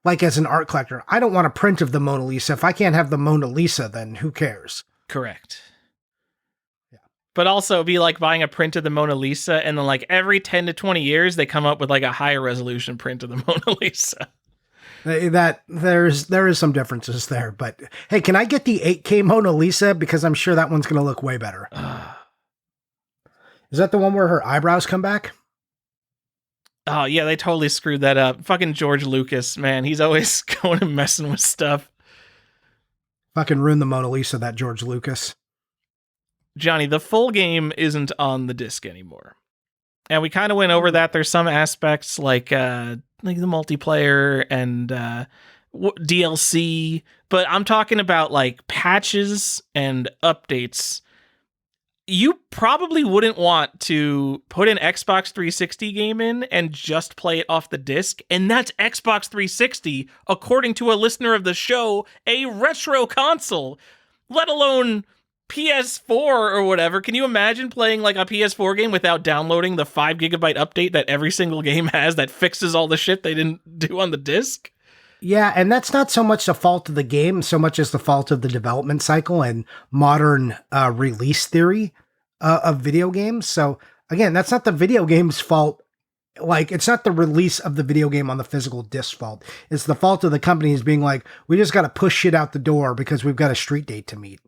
like as an art collector. I don't want a print of the Mona Lisa. If I can't have the Mona Lisa, then who cares? Correct. Yeah. But also it'd be like buying a print of the Mona Lisa, and then like every 10 to 20 years, they come up with like a higher resolution print of the Mona Lisa. That there is some differences there, but hey, can I get the 8K Mona Lisa? Because I'm sure that one's going to look way better. Is that the one where her eyebrows come back? Oh yeah, they totally screwed that up. Fucking George Lucas, man. He's always going and messing with stuff. Fucking ruined the Mona Lisa, that George Lucas. Johnny, the full game isn't on the disc anymore. And we kind of went over that. There's some aspects like the multiplayer and DLC, but I'm talking about like patches and updates. You probably wouldn't want to put an Xbox 360 game in and just play it off the disc. And that's Xbox 360, according to a listener of the show, a retro console, let alone PS4 or whatever. Can you imagine playing like a PS4 game without downloading the 5 gigabyte update that every single game has that fixes all the shit they didn't do on the disc? Yeah, and that's not so much the fault of the game, so much as the fault of the development cycle and modern release theory of video games. So again, that's not the video game's fault Like, it's not the release of the video game on the physical disc fault. It's the fault of the companies being like, we just got to push shit out the door because we've got a street date to meet.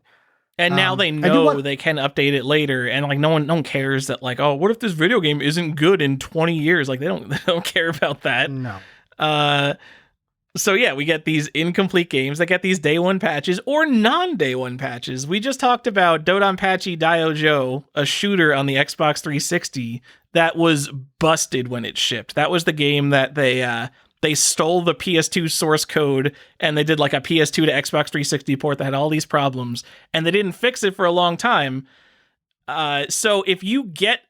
And now they know they can update it later, and like no one cares that like, oh, what if this video game isn't good in 20 years? Like they don't care about that. No. So yeah, we get these incomplete games that get these day one patches or non-day one patches. We just talked about Dodonpachi Daiojo, a shooter on the Xbox 360 that was busted when it shipped. That was the game that they stole the PS2 source code and they did like a PS2 to Xbox 360 port that had all these problems, and they didn't fix it for a long time. So if you get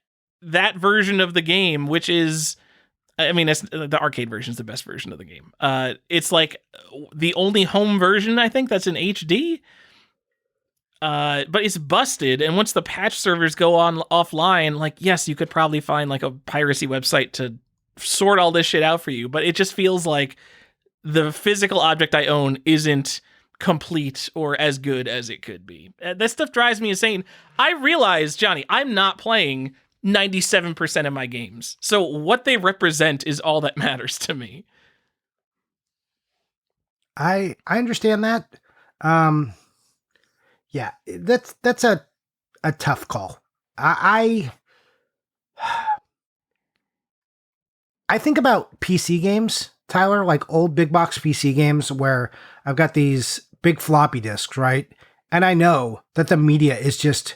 that version of the game, which is, I mean, the arcade version is the best version of the game. It's like the only home version, I think, that's in HD. But it's busted, and once the patch servers go on offline, like, yes, you could probably find like a piracy website to sort all this shit out for you, but it just feels like the physical object I own isn't complete or as good as it could be. This stuff drives me insane. I realize, Johnny, I'm not playing 97% of my games, so what they represent is all that matters to me. I understand that. Yeah, that's a tough call. I think about PC games, Tyler, like old big box PC games where I've got these big floppy disks, right? And I know that the media is just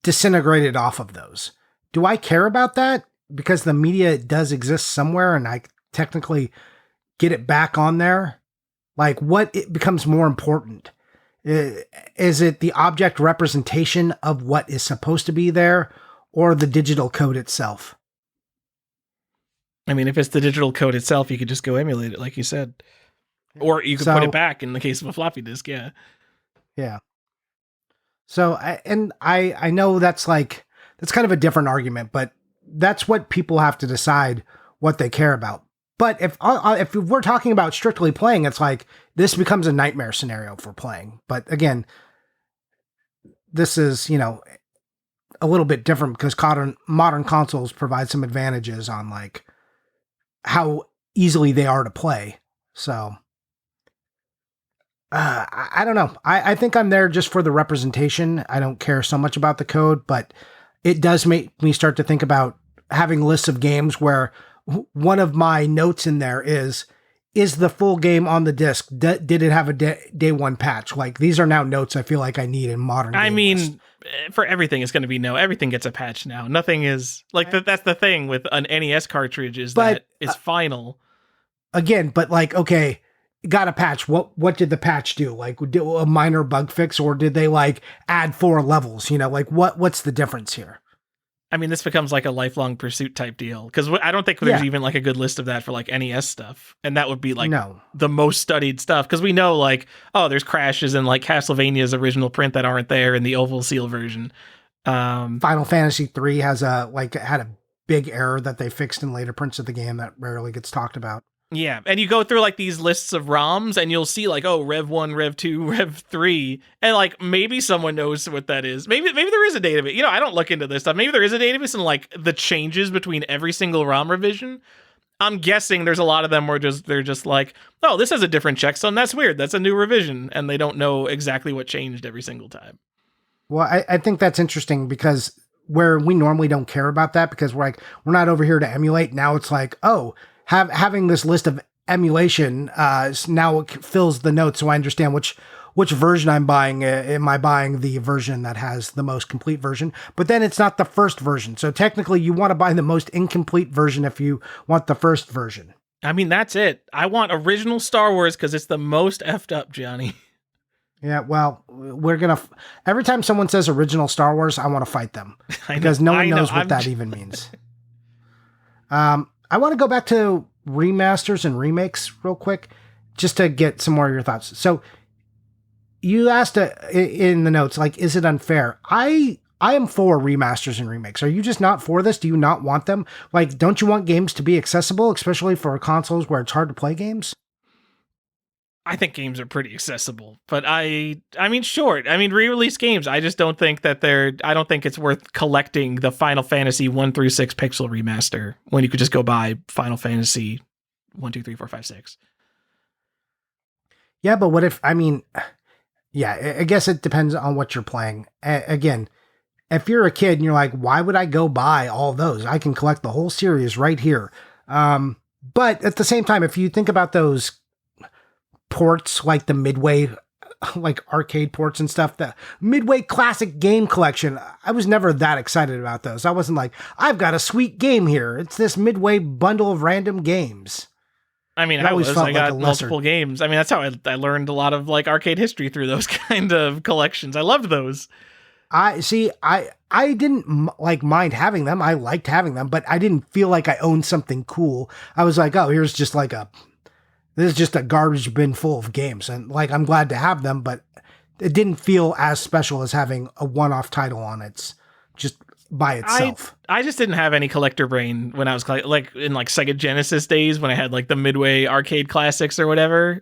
disintegrated off of those. Do I care about that? Because the media does exist somewhere and I technically get it back on there. Like, what it becomes more important? Is it the object representation of what is supposed to be there or the digital code itself? I mean, if it's the digital code itself, you could just go emulate it, like you said. Or you could put it back in the case of a floppy disk, yeah. Yeah. So, I know that's kind of a different argument, but that's what people have to decide what they care about. But if we're talking about strictly playing, it's like this becomes a nightmare scenario for playing. But again, this is, a little bit different because modern consoles provide some advantages on like how easily they are to play. So I don't know. I think I'm there just for the representation. I don't care so much about the code, but it does make me start to think about having lists of games where one of my notes in there is the full game on the disc? Did it have a day one patch? Like, these are now notes I feel like I need in modern game lists. For everything, it's going to be no. Everything gets a patch now. Nothing is like that's the thing with an NES cartridge is that it's final. Again, but like, okay, got a patch. What did the patch do? Like, a minor bug fix, or did they like add 4 levels? Like what's the difference here? I mean, this becomes like a lifelong pursuit type deal because I don't think there's even like a good list of that for like NES stuff, and that would be like the most studied stuff because we know like, oh, there's crashes in like Castlevania's original print that aren't there in the Oval Seal version. Final Fantasy III had a big error that they fixed in later prints of the game that rarely gets talked about. Yeah, and you go through like these lists of ROMs and you'll see like, oh, Rev 1, Rev 2, Rev 3, and like maybe someone knows what that is. Maybe there is a database. I don't look into this stuff. Maybe there is a database and like the changes between every single ROM revision. I'm guessing there's a lot of them where they're just like, oh, this has a different checksum. That's weird. That's a new revision, and they don't know exactly what changed every single time. Well, I think that's interesting because where we normally don't care about that because we're not over here to emulate. Now it's like, oh, having this list of emulation now fills the notes, so I understand which version I'm buying. Am I buying the version that has the most complete version? But then it's not the first version, so technically you want to buy the most incomplete version if you want the first version. I mean, that's it. I want original Star Wars because it's the most effed up, Johnny. Yeah, well, every time someone says original Star Wars, I want to fight them because no one knows what that even means. I want to go back to remasters and remakes real quick, just to get some more of your thoughts. So you asked in the notes, like, is it unfair? I am for remasters and remakes. Are you just not for this? Do you not want them? Like, don't you want games to be accessible, especially for consoles where it's hard to play games? I think games are pretty accessible, but I mean, sure. I mean, re-release games. I just don't think that I don't think it's worth collecting the Final Fantasy 1 through 6 pixel remaster when you could just go buy Final Fantasy 1, 2, 3, 4, 5, 6. Yeah, but what if, I mean, yeah, I guess it depends on what you're playing. Again, if you're a kid and you're like, why would I go buy all those? I can collect the whole series right here. But at the same time, if you think about those ports, like the Midway, like arcade ports and stuff, the Midway Classic Game Collection, I was never that excited about those. I wasn't like, I've got a sweet game here. It's this Midway bundle of random games. I mean, I got multiple games. I mean, that's how I learned a lot of like arcade history through those kind of collections. I loved those. I didn't like mind having them. I liked having them, but I didn't feel like I owned something cool. I was like, oh, here's just like this is just a garbage bin full of games. And like, I'm glad to have them, but it didn't feel as special as having a one-off title on it just by itself. I just didn't have any collector brain when I was like in like Sega Genesis days when I had like the Midway arcade classics or whatever,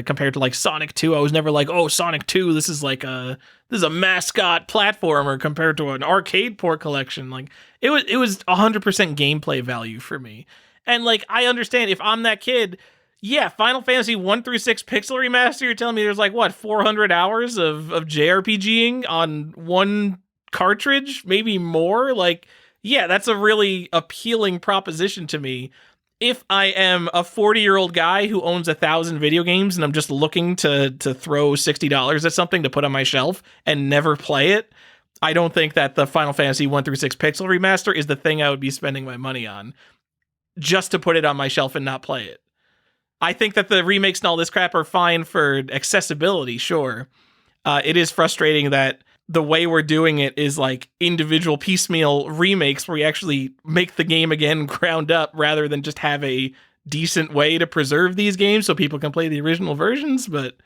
compared to like Sonic 2. I was never like, oh, Sonic 2, this is a mascot platformer compared to an arcade port collection. Like it was 100% gameplay value for me. And like, I understand if I'm that kid, yeah, Final Fantasy 1 through 6 pixel remaster, you're telling me there's like, what, 400 hours of JRPGing on one cartridge? Maybe more? Like, yeah, that's a really appealing proposition to me. If I am a 40-year-old guy who owns 1,000 video games and I'm just looking to throw $60 at something to put on my shelf and never play it, I don't think that the Final Fantasy 1 through 6 pixel remaster is the thing I would be spending my money on just to put it on my shelf and not play it. I think that the remakes and all this crap are fine for accessibility, sure. It is frustrating that the way we're doing it is like individual piecemeal remakes where we actually make the game again ground up rather than just have a decent way to preserve these games so people can play the original versions. But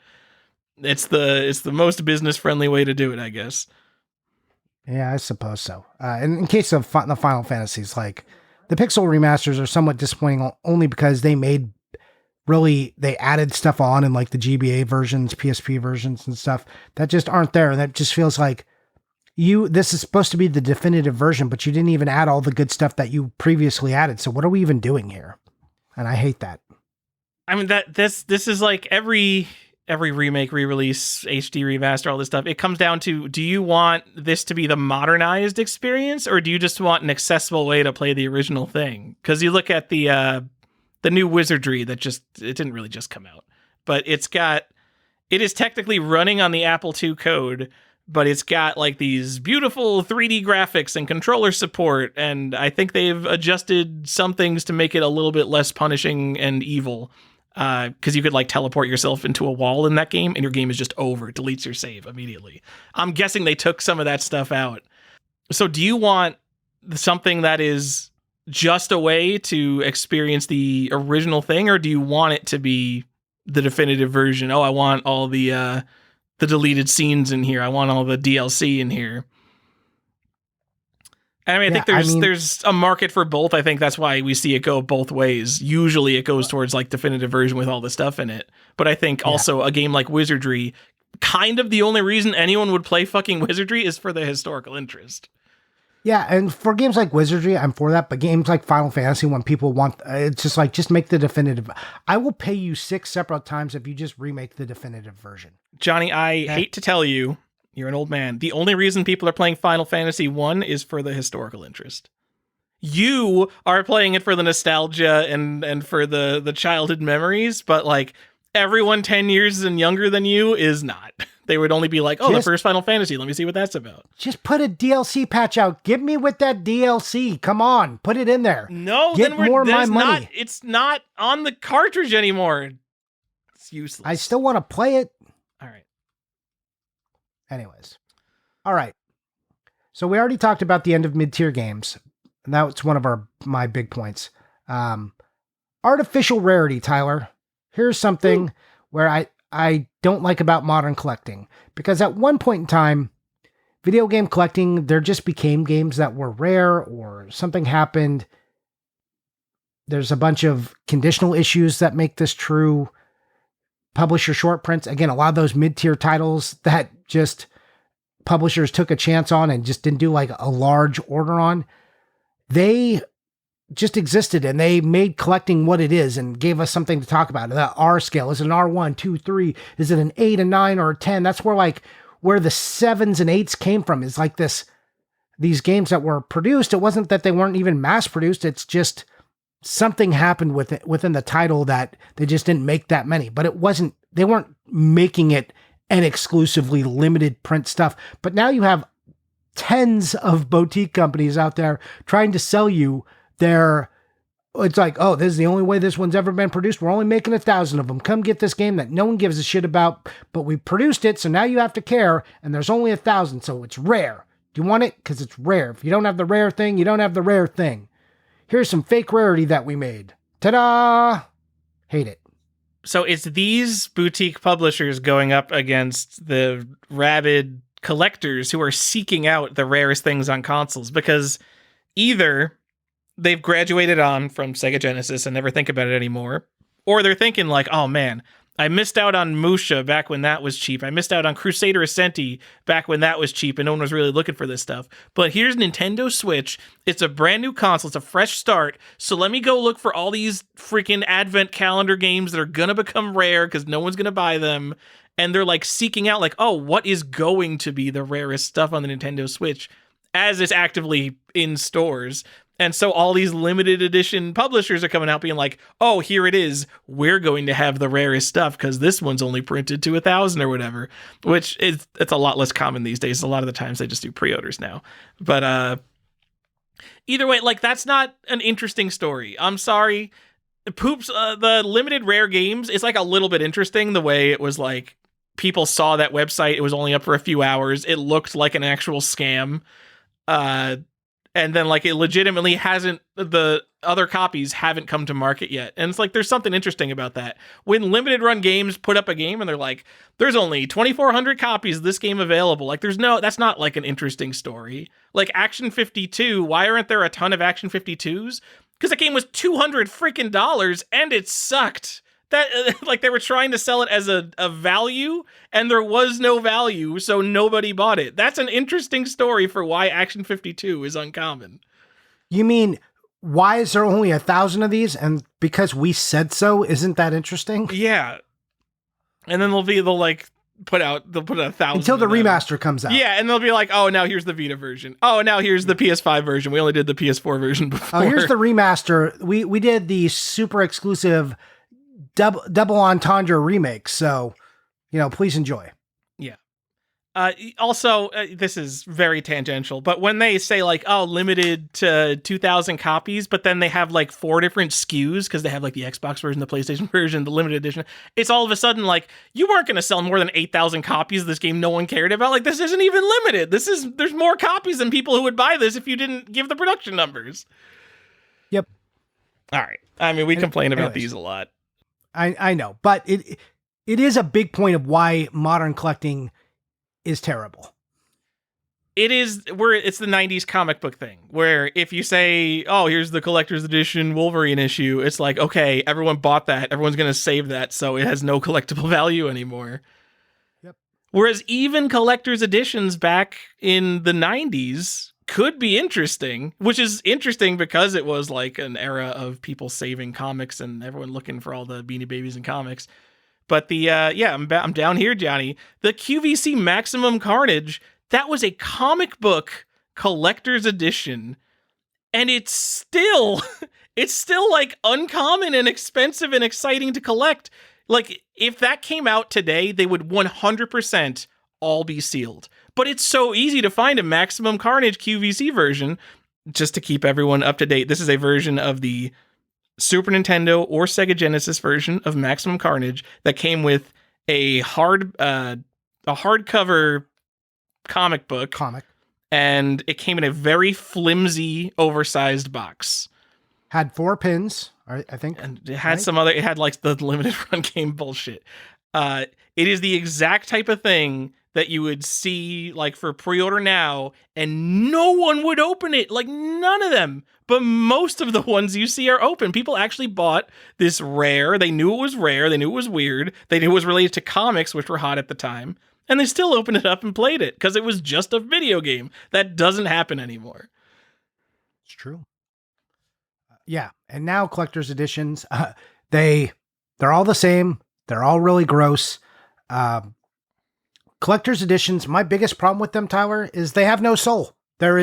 it's the most business friendly way to do it, I guess. Yeah, I suppose so. In case of the Final Fantasies, like the pixel remasters are somewhat disappointing only because they added stuff on in like the GBA versions, PSP versions and stuff that just aren't there. And that just feels like this is supposed to be the definitive version, but you didn't even add all the good stuff that you previously added. So what are we even doing here? And I hate that. I mean, this is like every remake, re-release, HD remaster, all this stuff. It comes down to, do you want this to be the modernized experience or do you just want an accessible way to play the original thing? Because you look at the new Wizardry that it didn't really just come out, but it is technically running on the Apple II code, but it's got like these beautiful 3D graphics and controller support. And I think they've adjusted some things to make it a little bit less punishing and evil. Cause you could like teleport yourself into a wall in that game and your game is just over. It deletes your save immediately. I'm guessing they took some of that stuff out. So do you want something that is just a way to experience the original thing, or do you want it to be the definitive version? Oh, I want all the deleted scenes in here. I want all the DLC in here. I mean, I think there's a market for both. I think that's why we see it go both ways. Usually it goes towards like definitive version with all the stuff in it. But I think also a game like Wizardry, kind of the only reason anyone would play fucking Wizardry is for the historical interest. Yeah, and for games like Wizardry, I'm for that. But games like Final Fantasy, when people want, it's just like, just make the definitive. I will pay you 6 separate times if you just remake the definitive version. Johnny, I hate to tell you, you're an old man. The only reason people are playing Final Fantasy 1 is for the historical interest. You are playing it for the nostalgia and for the childhood memories, but like everyone 10 years and younger than you is not. They would only be like, oh, the first Final Fantasy. Let me see what that's about. Just put a DLC patch out. Give me with that DLC. Come on. Put it in there. No, get more of my money. It's not on the cartridge anymore. It's useless. I still want to play it. All right. Anyways. All right. So we already talked about the end of mid-tier games. And that's one of my big points. Artificial rarity, Tyler. Here's something where I don't like about modern collecting, because at one point in time, video game collecting, there just became games that were rare or something happened. There's a bunch of conditional issues that make this true. publisher short prints. Again, a lot of those mid-tier titles that just publishers took a chance on and just didn't do like a large order on. They just existed and they made collecting what it is and gave us something to talk about. The R scale, is it an R1, 2, 3? Is it an 8, a 9, or a 10? That's where the 7s and 8s came from, is like these games that were produced. It wasn't that they weren't even mass produced. It's just something happened with it within the title that they just didn't make that many, but they weren't making it an exclusively limited print stuff. But now you have tens of boutique companies out there trying to sell you it's like, oh, this is the only way this one's ever been produced. We're only making 1,000 of them. Come get this game that no one gives a shit about, but we produced it, so now you have to care, and there's only 1,000, so it's rare. Do you want it? Because it's rare. If you don't have the rare thing, you don't have the rare thing. Here's some fake rarity that we made. Ta-da! Hate it. So it's these boutique publishers going up against the rabid collectors who are seeking out the rarest things on consoles, because either they've graduated on from Sega Genesis and never think about it anymore, or they're thinking like, oh man, I missed out on Musha back when that was cheap. I missed out on Crusader Ascenti back when that was cheap and no one was really looking for this stuff. But here's Nintendo Switch. It's a brand new console. It's a fresh start. So let me go look for all these freaking advent calendar games that are going to become rare because no one's going to buy them. And they're like seeking out like, oh, what is going to be the rarest stuff on the Nintendo Switch as it's actively in stores. And so all these limited edition publishers are coming out being like, oh, here it is. We're going to have the rarest stuff because this one's only printed to 1,000 or whatever, which it's a lot less common these days. A lot of the times they just do pre-orders now. But either way, like, that's not an interesting story. I'm sorry. Poops, the limited rare games, it's like a little bit interesting the way it was like people saw that website. It was only up for a few hours. It looked like an actual scam. And then, like, it legitimately the other copies haven't come to market yet. And it's like, there's something interesting about that. When limited run games put up a game and they're like, there's only 2,400 copies of this game available. Like, that's not like an interesting story. Like Action 52, why aren't there a ton of Action 52s? Because the game was $200 freaking dollars and it sucked. That like they were trying to sell it as a value and there was no value, so nobody bought it. That's an interesting story for why Action 52 is uncommon. You mean, why is there only 1,000 of these? And because we said so, isn't that interesting? Yeah. And then they'll put 1,000 until the remaster comes out. Yeah, and they'll be like, oh, now here's the Vita version. Oh, now here's the PS5 version. We only did the PS4 version before. Oh, here's the remaster. We did the super exclusive double entendre remake, so please enjoy. Yeah. Also, this is very tangential, but when they say like, oh, limited to 2,000 copies, but then they have like 4 different SKUs because they have like the Xbox version, the PlayStation version, the limited edition, it's all of a sudden like, you weren't going to sell more than 8,000 copies of this game no one cared about. Like, this isn't even limited. There's more copies than people who would buy this if you didn't give the production numbers. Yep. All right. I mean, we complain about these a lot. I know, but it is a big point of why modern collecting is terrible. It's the 90s comic book thing, where if you say, oh, here's the collector's edition Wolverine issue, it's like, okay, everyone bought that, everyone's going to save that, so it has no collectible value anymore. Yep. Whereas even collector's editions back in the 90s could be interesting, which is interesting because it was like an era of people saving comics and everyone looking for all the Beanie Babies and comics. But I'm down here, Johnny. The QVC Maximum Carnage, that was a comic book collector's edition, and it's still like uncommon and expensive and exciting to collect. Like, if that came out today, they would 100% all be sealed. But it's so easy to find a Maximum Carnage QVC version. Just to keep everyone up to date, this is a version of the Super Nintendo or Sega Genesis version of Maximum Carnage that came with a hardcover comic book. And it came in a very flimsy, oversized box. Had 4 pins, I think. And it had it had like the limited run game bullshit. It is the exact type of thing that you would see like for pre-order now, and no one would open it. Like none of them. But most of the ones you see are open. People actually bought this rare. They knew it was rare. They knew it was weird. They knew it was related to comics, which were hot at the time. And they still opened it up and played it because it was just a video game. That doesn't happen anymore. It's true. Yeah. And now collector's editions, they're all the same. They're all really gross. Collector's editions, my biggest problem with them, Tyler, is they have no soul. They're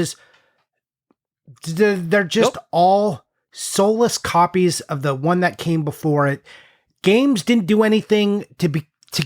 just all soulless copies of the one that came before it. Games didn't do anything to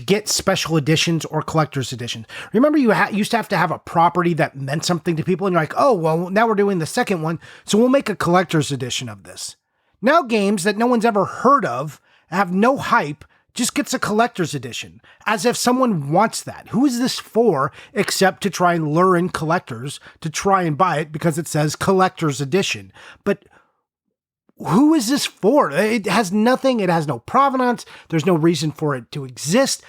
get special editions or collector's editions. Remember, you used to have a property that meant something to people, and you're like, oh, well, now we're doing the second one, so we'll make a collector's edition of this. Now games that no one's ever heard of, have no hype, just gets a collector's edition, as if someone wants that. Who is this for except to try and lure in collectors to try and buy it because it says collector's edition? But who is this for? It has nothing. It has no provenance. There's no reason for it to exist.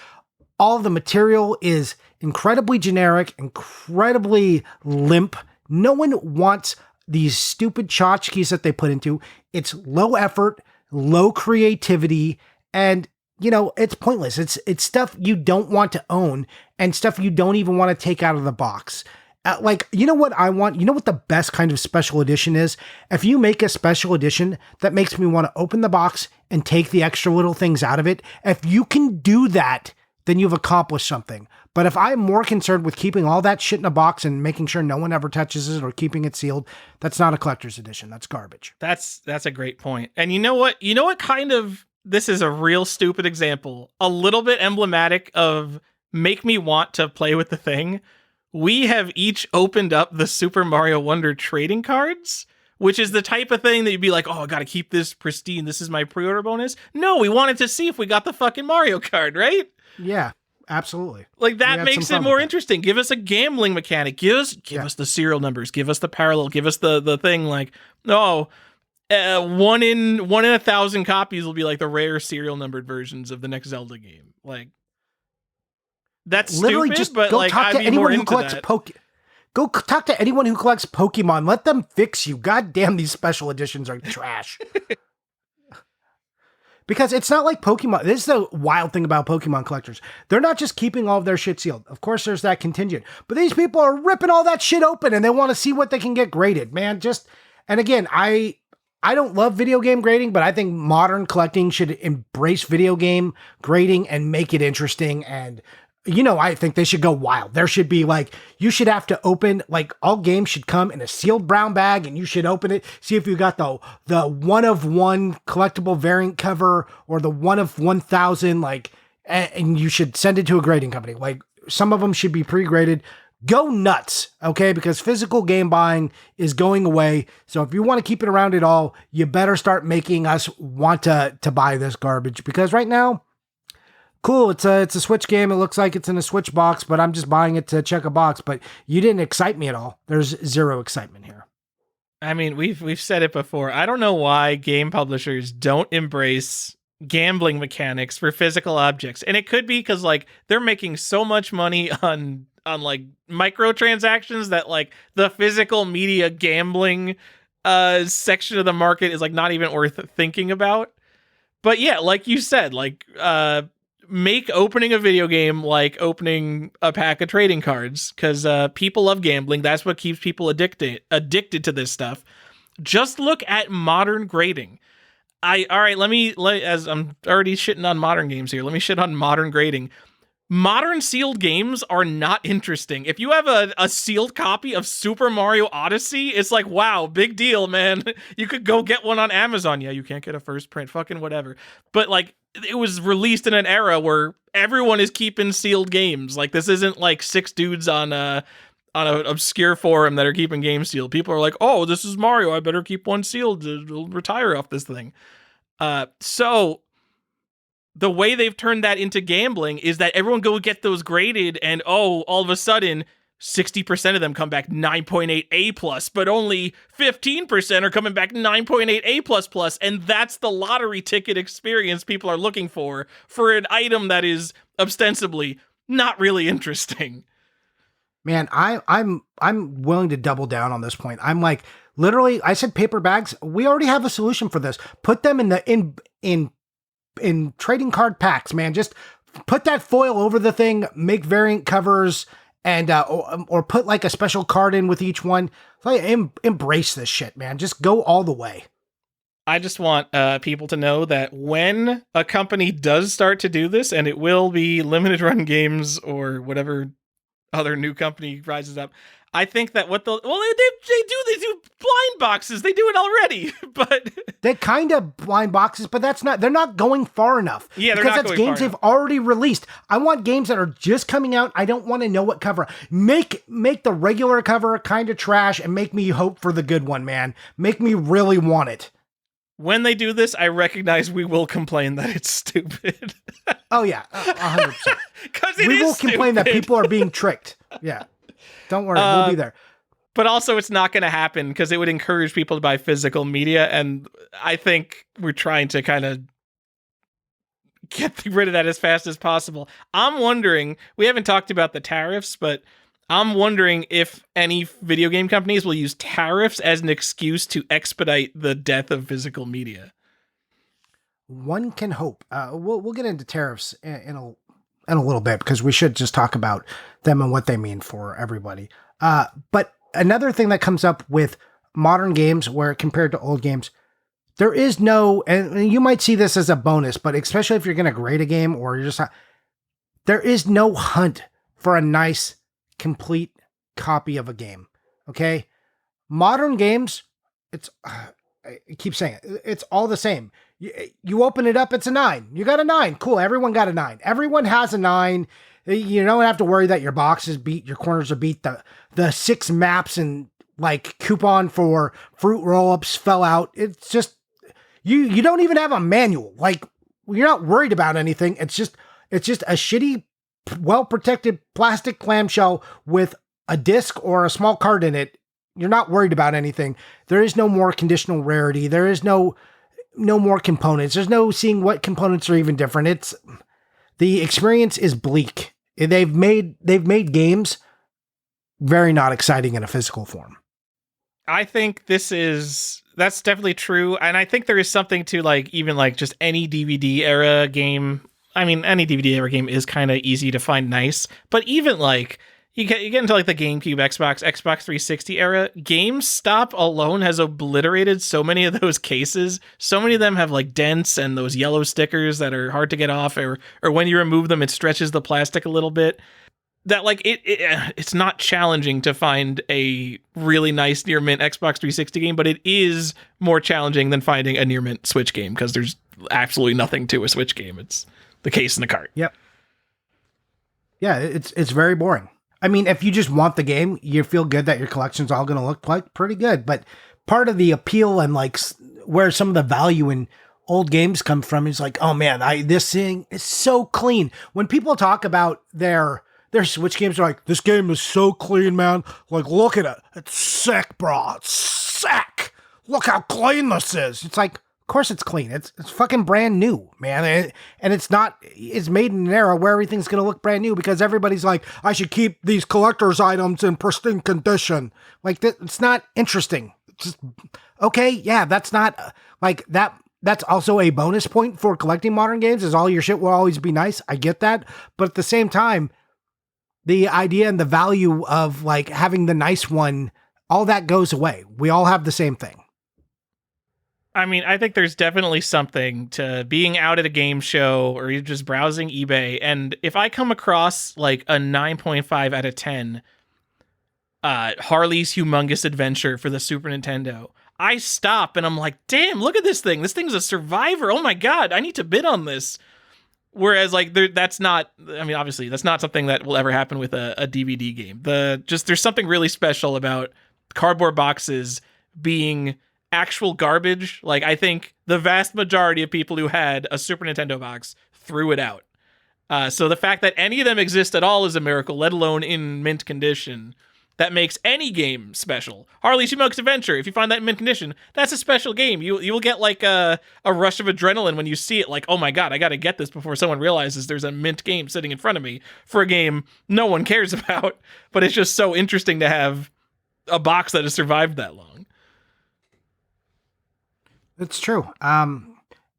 All of the material is incredibly generic, incredibly limp. No one wants these stupid tchotchkes that they put into. It's low effort, low creativity, and it's pointless. It's stuff you don't want to own and stuff you don't even want to take out of the box. What I want? You know what the best kind of special edition is? If you make a special edition that makes me want to open the box and take the extra little things out of it, if you can do that, then you've accomplished something. But if I'm more concerned with keeping all that shit in a box and making sure no one ever touches it or keeping it sealed, that's not a collector's edition. That's garbage. That's a great point. And you know what kind of... This is a real stupid example, a little bit emblematic of make me want to play with the thing. We have each opened up the Super Mario Wonder trading cards, which is the type of thing that you'd be like, oh, I got to keep this pristine. This is my pre-order bonus. No, we wanted to see if we got the fucking Mario card, right? Yeah, absolutely. Like that makes it more interesting. Give us a gambling mechanic. Give us the serial numbers. Give us the parallel. Give us the thing like, one in 1,000 copies will be like the rare serial numbered versions of the next Zelda game. Like that's literally stupid, just but go like talk to I'd be anyone more who into collects that. Go talk to anyone who collects Pokemon. Let them fix you. God damn, these special editions are trash. Because it's not like Pokemon. This is the wild thing about Pokemon collectors. They're not just keeping all of their shit sealed. Of course, there's that contingent. But these people are ripping all that shit open and they want to see what they can get graded, man. And again, I don't love video game grading, but I think modern collecting should embrace video game grading and make it interesting. And, I think they should go wild. There should be you should have to open, all games should come in a sealed brown bag and you should open it, see if you got the one of one collectible variant cover or the one of 1,000, and you should send it to a grading company. Some of them should be pre-graded. Go nuts, okay? Because physical game buying is going away. So if you want to keep it around at all, you better start making us want to buy this garbage. Because right now, cool, it's a Switch game. It looks like it's in a Switch box, but I'm just buying it to check a box. But you didn't excite me at all. There's zero excitement here. I mean, we've said it before. I don't know why game publishers don't embrace gambling mechanics for physical objects. And it could be because they're making so much money on microtransactions that the physical media gambling section of the market is not even worth thinking about. But yeah, like you said, make opening a video game like opening a pack of trading cards, because people love gambling. That's what keeps people addicted to this stuff. Just look at modern grading. As I'm already shitting on modern games here, let me shit on modern grading. Modern sealed games are not interesting. If you have a sealed copy of Super Mario Odyssey, it's wow, big deal, man. You could go get one on Amazon. Yeah, you can't get a first print, fucking whatever. But it was released in an era where everyone is keeping sealed games. This isn't six dudes on an obscure forum that are keeping games sealed. People are oh, this is Mario, I better keep one sealed to retire off this thing. So the way they've turned that into gambling is that everyone go get those graded, and all of a sudden 60% of them come back 9.8 A+, but only 15% are coming back 9.8 A++, and that's the lottery ticket experience people are looking for an item that is ostensibly not really interesting. Man, I'm willing to double down on this point. I'm like, literally, I said paper bags. We already have a solution for this. Put them in trading card packs, man. Just put that foil over the thing, make variant covers, and or put like a special card in with each one. Like, embrace this shit, man. Just go all the way. I just want people to know that when a company does start to do this, and it will be limited run games or whatever other new company rises up, I think that they do blind boxes. They do it already, but they kind of blind boxes, but they're not going far enough. Yeah, because that's games they've already released. I want games that are just coming out. I don't want to know what cover. Make the regular cover kind of trash and make me hope for the good one, man. Make me really want it. When they do this, I recognize we will complain that it's stupid. Oh yeah, 100%. Because we will complain that people are being tricked. Yeah, don't worry, we'll be there. But also, it's not going to happen because it would encourage people to buy physical media, and I think we're trying to kind of get rid of that as fast as possible. I'm wondering, we haven't talked about the tariffs, but I'm wondering if any video game companies will use tariffs as an excuse to expedite the death of physical media. One can hope. We'll get into tariffs in a little bit because we should just talk about them and what they mean for everybody. But another thing that comes up with modern games, where compared to old games, there is no, and you might see this as a bonus, but especially if you're going to grade a game or you're just not, there is no hunt for a nice, complete copy of a game. Okay. Modern games, I keep saying it, it's all the same. You open it up, it's a 9. You got a 9. Cool. Everyone got a 9. Everyone has a 9. You don't have to worry that your box is beat, your corners are beat. The 6 maps and like coupon for fruit roll-ups fell out. It's just, you don't even have a manual. Like, you're not worried about anything. It's just a shitty, well-protected plastic clamshell with a disc or a small card in it. You're not worried about anything. There is no more conditional rarity. There is no more components. There's no seeing what components are even different. The experience is bleak. They've made games very not exciting in a physical form. I think that's definitely true. And I think there is something to like, even like just any DVD era game. I mean, any DVD era game is kind of easy to find nice, but even like you get into like the GameCube, Xbox 360 era, GameStop alone has obliterated so many of those cases. So many of them have like dents and those yellow stickers that are hard to get off, or when you remove them, it stretches the plastic a little bit. That like it's not challenging to find a really nice near mint Xbox 360 game, but it is more challenging than finding a near mint Switch game because there's absolutely nothing to a Switch game. It's the case in the cart. Yep. Yeah, it's very boring. I mean, if you just want the game, you feel good that your collection's all going to look like pretty good. But part of the appeal and like where some of the value in old games come from is like, oh man, this thing is so clean. When people talk about their Switch games, are like, this game is so clean, man. Like, look at it. It's sick, bro. It's sick. Look how clean this is. It's like, of course it's clean. It's fucking brand new, man. And it's made in an era where everything's going to look brand new because everybody's like, I should keep these collector's items in pristine condition. Like, it's not interesting. It's just, okay, yeah, that's not, like, that's also a bonus point for collecting modern games, is all your shit will always be nice. I get that. But at the same time, the idea and the value of, like, having the nice one, all that goes away. We all have the same thing. I mean, I think there's definitely something to being out at a game show or you're just browsing eBay. And if I come across like a 9.5 out of 10 Harley's Humongous Adventure for the Super Nintendo, I stop and I'm like, damn, look at this thing. This thing's a survivor. Oh my God, I need to bid on this. Whereas like that's not, I mean, obviously that's not something that will ever happen with a DVD game. There's something really special about cardboard boxes being actual garbage. Like, I think the vast majority of people who had a Super Nintendo box threw it out. So the fact that any of them exist at all is a miracle, let alone in mint condition. that makes any game special. Harley's Humongous Adventure, if you find that in mint condition, that's a special game. You will get like a rush of adrenaline when you see it, like, oh my god, I gotta get this before someone realizes there's a mint game sitting in front of me for a game no one cares about, but it's just so interesting to have a box that has survived that long. It's true.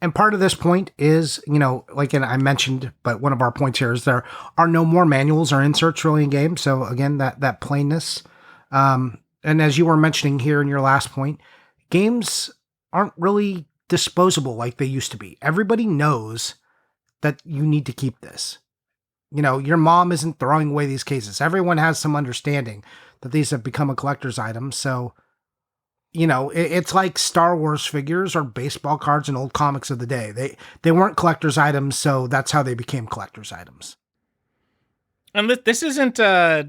And part of this point is, like I mentioned, but one of our points here is there are no more manuals or inserts really in games. So again, that plainness. And as you were mentioning here in your last point, games aren't really disposable like they used to be. Everybody knows that you need to keep this. Your mom isn't throwing away these cases. Everyone has some understanding that these have become a collector's item. So, it's like Star Wars figures or baseball cards and old comics of the day. They weren't collector's items, so that's how they became collector's items. And this isn't, I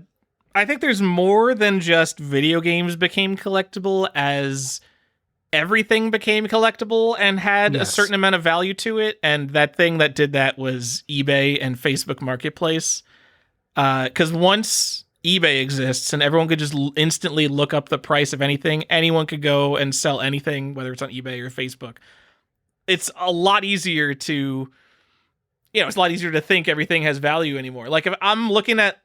think there's more than just video games became collectible, as everything became collectible and had a certain amount of value to it. And that thing that did that was eBay and Facebook Marketplace. Because once eBay exists and everyone could just instantly look up the price of anything, anyone could go and sell anything, whether it's on eBay or Facebook. It's a lot easier to, think everything has value anymore. Like if I'm looking at,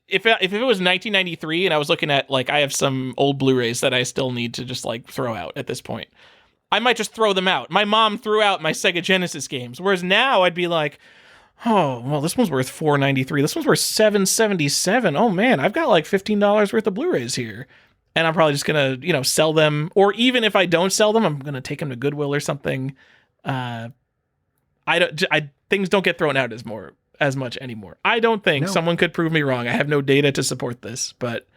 if it was 1993 and I was looking at, like, I have some old Blu-rays that I still need to just like throw out at this point, I might just throw them out. My mom threw out my Sega Genesis games. Whereas now I'd be like, oh, well, this one's worth $4.93. This one's worth $7.77. Oh man, I've got like $15 worth of Blu-rays here. And I'm probably just going to, sell them. Or even if I don't sell them, I'm going to take them to Goodwill or something. Things don't get thrown out as much anymore. I don't think. Someone could prove me wrong. I have no data to support this, but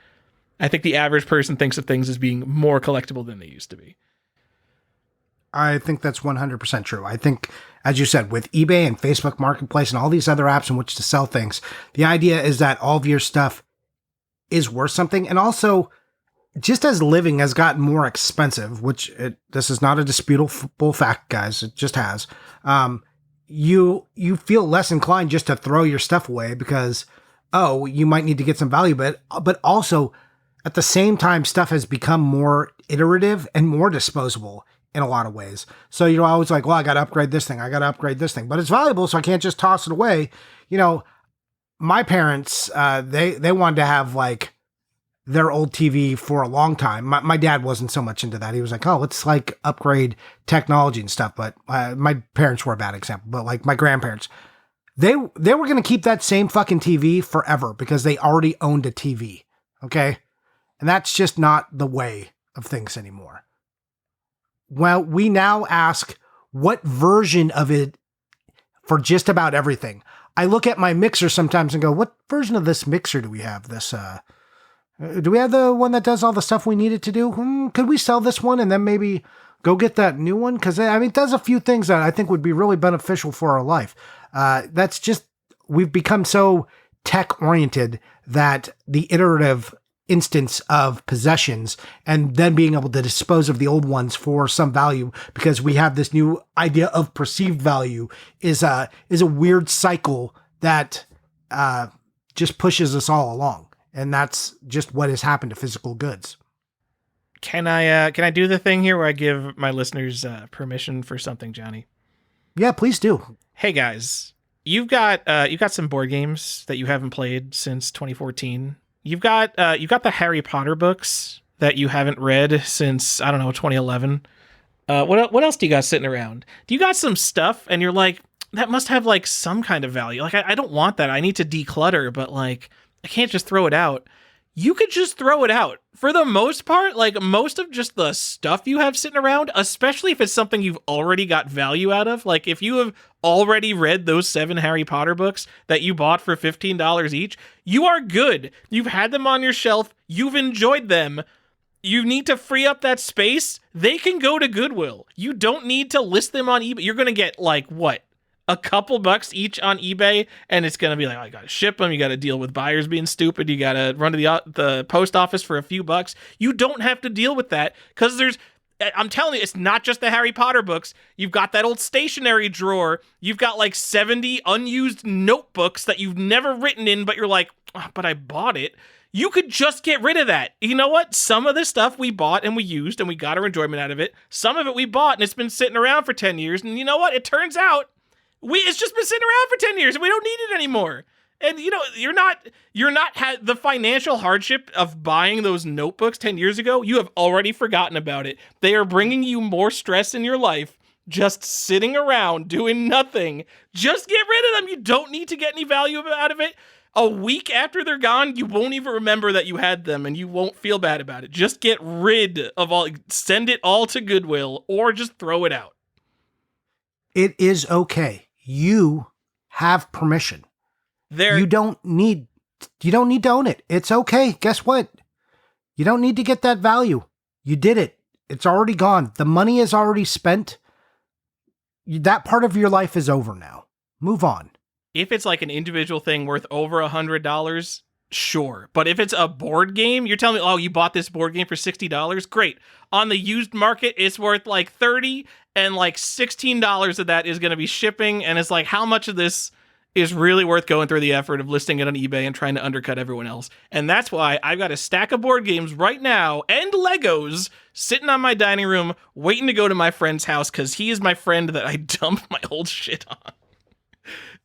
I think the average person thinks of things as being more collectible than they used to be. I think that's 100% true. I think, as you said, with eBay and Facebook Marketplace and all these other apps in which to sell things, the idea is that all of your stuff is worth something. And also, just as living has gotten more expensive, this is not a disputable fact, guys, it just has, you feel less inclined just to throw your stuff away because, you might need to get some value, but also at the same time, stuff has become more iterative and more disposable in a lot of ways. So you're always like, well, I got to upgrade this thing. But it's valuable, so I can't just toss it away. My parents, they wanted to have like their old TV for a long time. My dad wasn't so much into that. He was like, oh, let's like upgrade technology and stuff. But my parents were a bad example. But like my grandparents, they were going to keep that same fucking TV forever because they already owned a TV. Okay. And that's just not the way of things anymore. Well, we now ask what version of it for just about everything. I look at my mixer sometimes and go, what version of this mixer do we have? Do we have the one that does all the stuff we need it to do? Could we sell this one and then maybe go get that new one? Because it does a few things that I think would be really beneficial for our life. That's just, we've become so tech oriented that the iterative instance of possessions and then being able to dispose of the old ones for some value because we have this new idea of perceived value is a weird cycle that just pushes us all along. And that's just what has happened to physical goods. Can I do the thing here where I give my listeners permission for something, Johnny? Yeah, please do. Hey guys, you've got some board games that you haven't played since 2014. You've got the Harry Potter books that you haven't read since, I don't know, 2011. What else do you got sitting around? Do you got some stuff and you're like, that must have like some kind of value. Like I don't want that. I need to declutter, but like I can't just throw it out. You could just throw it out. For the most part, like most of just the stuff you have sitting around, especially if it's something you've already got value out of, like if you have already read those 7 Harry Potter books that you bought for $15 each, you are good. You've had them on your shelf. You've enjoyed them. You need to free up that space. They can go to Goodwill. You don't need to list them on eBay. You're going to get like what? A couple bucks each on eBay, and it's going to be like, oh, you got to ship them. You got to deal with buyers being stupid. You got to run to the post office for a few bucks. You don't have to deal with that because I'm telling you, it's not just the Harry Potter books. You've got that old stationery drawer. You've got like 70 unused notebooks that you've never written in, but you're like, oh, but I bought it. You could just get rid of that. You know what? Some of the stuff we bought and we used and we got our enjoyment out of it. Some of it we bought and it's been sitting around for 10 years. And you know what? It turns out it's just been sitting around for 10 years and we don't need it anymore. And you're not had the financial hardship of buying those notebooks 10 years ago. You have already forgotten about it. They are bringing you more stress in your life just sitting around doing nothing. Just get rid of them. You don't need to get any value out of it. A week after they're gone, you won't even remember that you had them and you won't feel bad about it. Just get rid of all, send it all to Goodwill or just throw it out. It is okay. You have permission. You don't need to own it. It's okay. Guess what? You don't need to get that value. You did it. It's already gone. The money is already spent. That part of your life is over now. Move on. If it's like an individual thing worth over $100, sure. But if it's a board game, you're telling me, oh, you bought this board game for $60? Great. On the used market, it's worth like $30 and like $16 of that is going to be shipping. And it's like, how much of this is really worth going through the effort of listing it on eBay and trying to undercut everyone else? And that's why I've got a stack of board games right now and Legos sitting on my dining room waiting to go to my friend's house because he is my friend that I dumped my old shit on.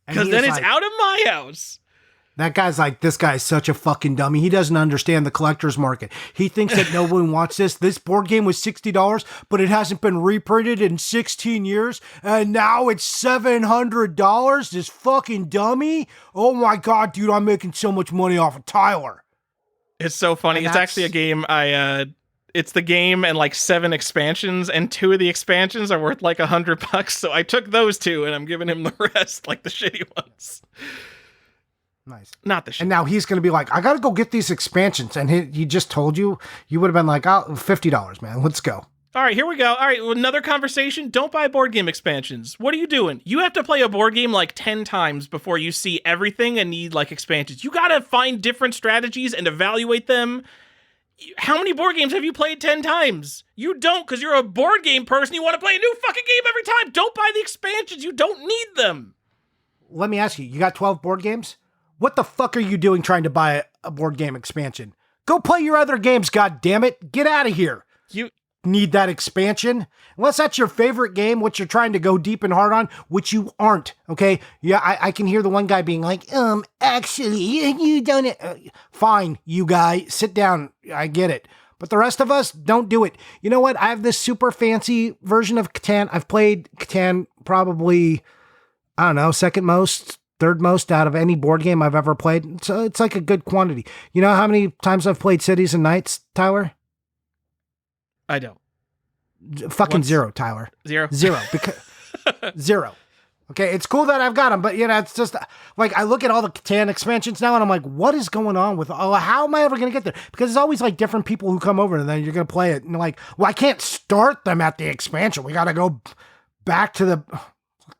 Because then it's like, out of my house. That guy's like, this guy's such a fucking dummy. He doesn't understand the collector's market. He thinks that no one wants this. This board game was $60, but it hasn't been reprinted in 16 years. And now it's $700. This fucking dummy. Oh my God, dude, I'm making so much money off of Tyler. It's so funny. It's actually a game it's the game and like 7 expansions, and 2 of the expansions are worth like $100. So I took those 2 and I'm giving him the rest, like the shitty ones. Nice. Not the shit. And now he's going to be like, I got to go get these expansions. And he just told you, you would have been like, oh, $50, man. Let's go. All right, here we go. All right, another conversation. Don't buy board game expansions. What are you doing? You have to play a board game like 10 times before you see everything and need like expansions. You got to find different strategies and evaluate them. How many board games have you played 10 times? You don't, because you're a board game person. You want to play a new fucking game every time. Don't buy the expansions. You don't need them. Let me ask you, you got 12 board games? What the fuck are you doing trying to buy a board game expansion? Go play your other games, God damn it! Get out of here. You need that expansion? Unless that's your favorite game, which you're trying to go deep and hard on, which you aren't, okay? Yeah, I can hear the one guy being like, actually, you don't... Fine, you guy, sit down. I get it. But the rest of us, don't do it. You know what? I have this super fancy version of Catan. I've played Catan probably, I don't know, second most, third most out of any board game I've ever played. So it's like a good quantity. You know how many times I've played Cities and Nights, Tyler? I don't. Fucking zero, Tyler. Zero? Zero. Because zero. Okay, it's cool that I've got them, but it's just like I look at all the Catan expansions now and I'm like, what is going on with how am I ever going to get there? Because it's always like different people who come over and then you're going to play it and you're like, well, I can't start them at the expansion. We got to go back to the...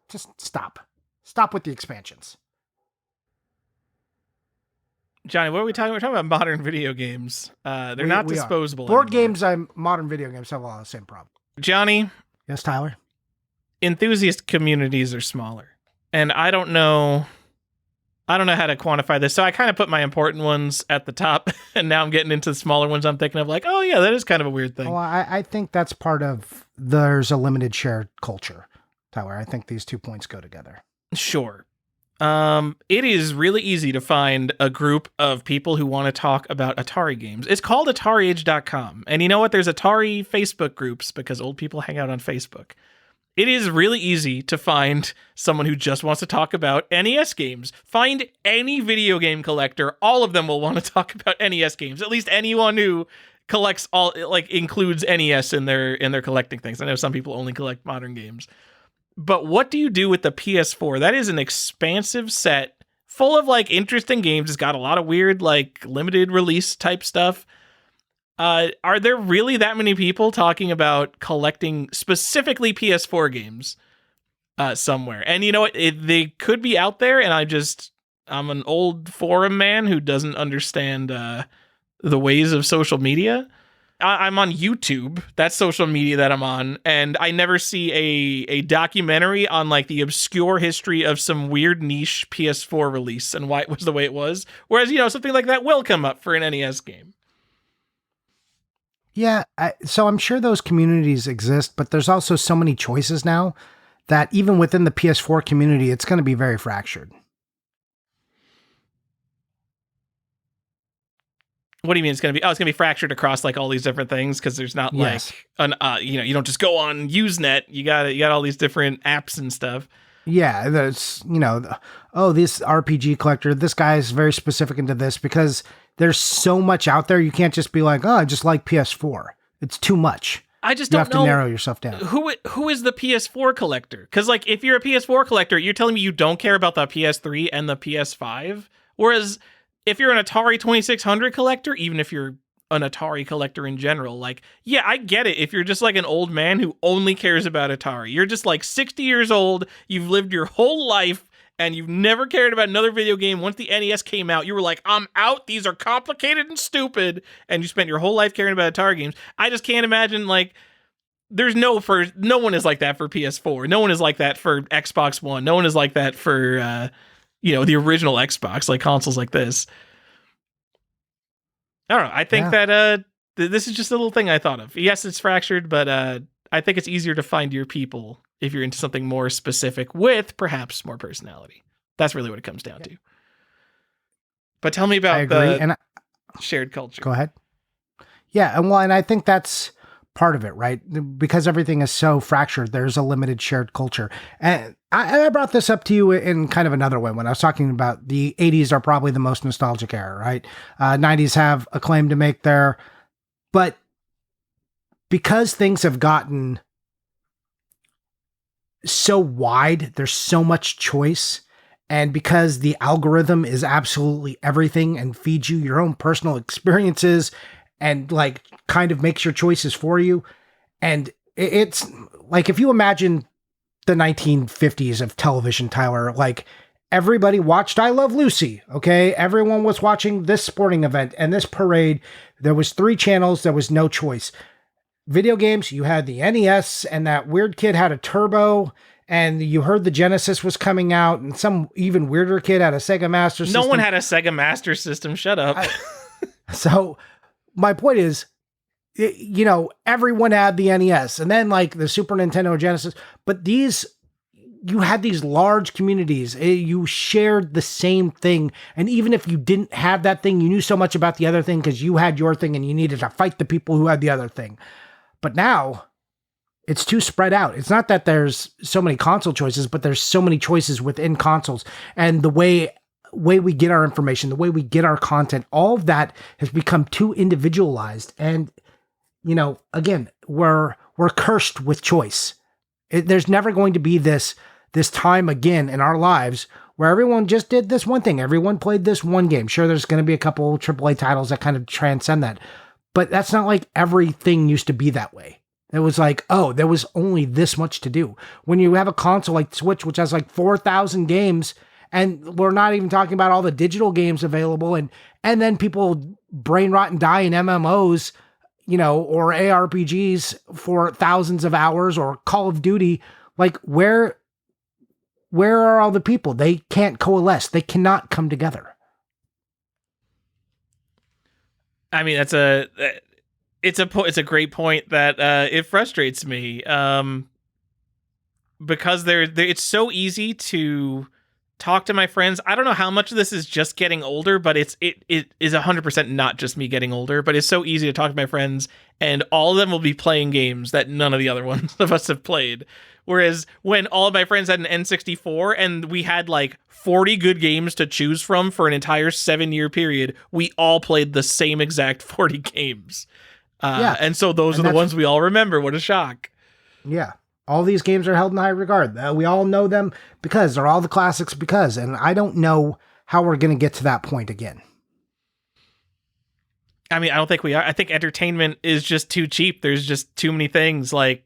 Just stop. Stop with the expansions. Johnny, what are we talking about? We're talking about modern video games. They're not disposable. Board games and modern video games have a lot of the same problem. Johnny? Yes, Tyler? Enthusiast communities are smaller. And I don't know how to quantify this. So I kind of put my important ones at the top, and now I'm getting into the smaller ones. I'm thinking of like, oh yeah, that is kind of a weird thing. Well, I think that's part of there's a limited shared culture, Tyler. I think these 2 points go together. Sure. It is really easy to find a group of people who want to talk about Atari games. It's called AtariAge.com. And you know what? There's Atari Facebook groups because old people hang out on Facebook. It is really easy to find someone who just wants to talk about NES games. Find any video game collector. All of them will want to talk about NES games. At least anyone who collects includes NES in their collecting things. I know some people only collect modern games. But what do you do with the PS4? That is an expansive set full of interesting games. It's got a lot of weird limited release type stuff. Are there really that many people talking about collecting specifically PS4 games somewhere? And you know what? They could be out there, and I'm an old forum man who doesn't understand the ways of social media. I'm on YouTube. That's social media that I'm on, and I never see a documentary on like the obscure history of some weird niche PS4 release and why it was the way it was. Whereas, something like that will come up for an NES game. Yeah, so I'm sure those communities exist, but there's also so many choices now that even within the PS4 community, it's going to be very fractured. What do you mean it's going to be? Oh, it's going to be fractured across like all these different things because there's not Yes. like you don't just go on Usenet. You got all these different apps and stuff. Yeah, there's, this RPG collector, this guy is very specific into this because there's so much out there. You can't just be like, oh, I just like PS4. It's too much. I just you don't have know to narrow yourself down. Who is the PS4 collector? Because like if you're a PS4 collector, you're telling me you don't care about the PS3 and the PS5. Whereas if you're an Atari 2600 collector, even if you're an Atari collector in general, like, yeah, I get it. If you're just like an old man who only cares about Atari, you're just like 60 years old, you've lived your whole life, and you've never cared about another video game. Once the NES came out, you were like, I'm out. These are complicated and stupid. And you spent your whole life caring about Atari games. I just can't imagine, like, no one is like that for PS4. No one is like that for Xbox One. No one is like that for, the original Xbox, like consoles like this. I don't know. I think that this is just a little thing I thought of. Yes, it's fractured, but I think it's easier to find your people if you're into something more specific with perhaps more personality. That's really what it comes down to. But tell me about the shared culture. Go ahead. Yeah, and I think that's part of it, right? Because everything is so fractured, there's a limited shared culture. And I brought this up to you in kind of another way when I was talking about the 80s are probably the most nostalgic era, right? 90s have a claim to make there. But because things have gotten so wide, there's so much choice, and because the algorithm is absolutely everything and feeds you your own personal experiences and like kind of makes your choices for you. And it's like, if you imagine the 1950s of television, Tyler, like everybody watched I Love Lucy. Okay. Everyone was watching this sporting event and this parade. There was 3 channels. There was no choice. Video games, you had the NES, and that weird kid had a turbo, and you heard the Genesis was coming out, and some even weirder kid had a Sega Master System. No one had a Sega Master System. Shut up. So my point is, everyone had the NES, and then like the Super Nintendo Genesis, but you had these large communities. You shared the same thing. And even if you didn't have that thing, you knew so much about the other thing because you had your thing and you needed to fight the people who had the other thing. But now it's too spread out. It's not that there's so many console choices, but there's so many choices within consoles. And the way we get our information, the way we get our content, all of that has become too individualized. And, again, we're cursed with choice. There's never going to be this time again in our lives where everyone just did this one thing. Everyone played this one game. Sure, there's going to be a couple AAA titles that kind of transcend that. But that's not like everything used to be that way. It was like, oh, there was only this much to do. When you have a console like Switch, which has like 4,000 games, and we're not even talking about all the digital games available, and then people brain rot and die in MMOs, or ARPGs for thousands of hours, or Call of Duty, like where are all the people? They can't coalesce. They cannot come together. I mean, it's a great point that it frustrates me because it's so easy to talk to my friends. I don't know how much of this is just getting older, but it is 100% not just me getting older, but it's so easy to talk to my friends and all of them will be playing games that none of the other ones of us have played. Whereas when all of my friends had an N64 and we had like 40 good games to choose from for an entire 7-year period, we all played the same exact 40 games. And so those are the ones we all remember. What a shock. Yeah. All these games are held in high regard. We all know them because they're all the classics and I don't know how we're going to get to that point again. I mean, I don't think we are. I think entertainment is just too cheap. There's just too many things. Like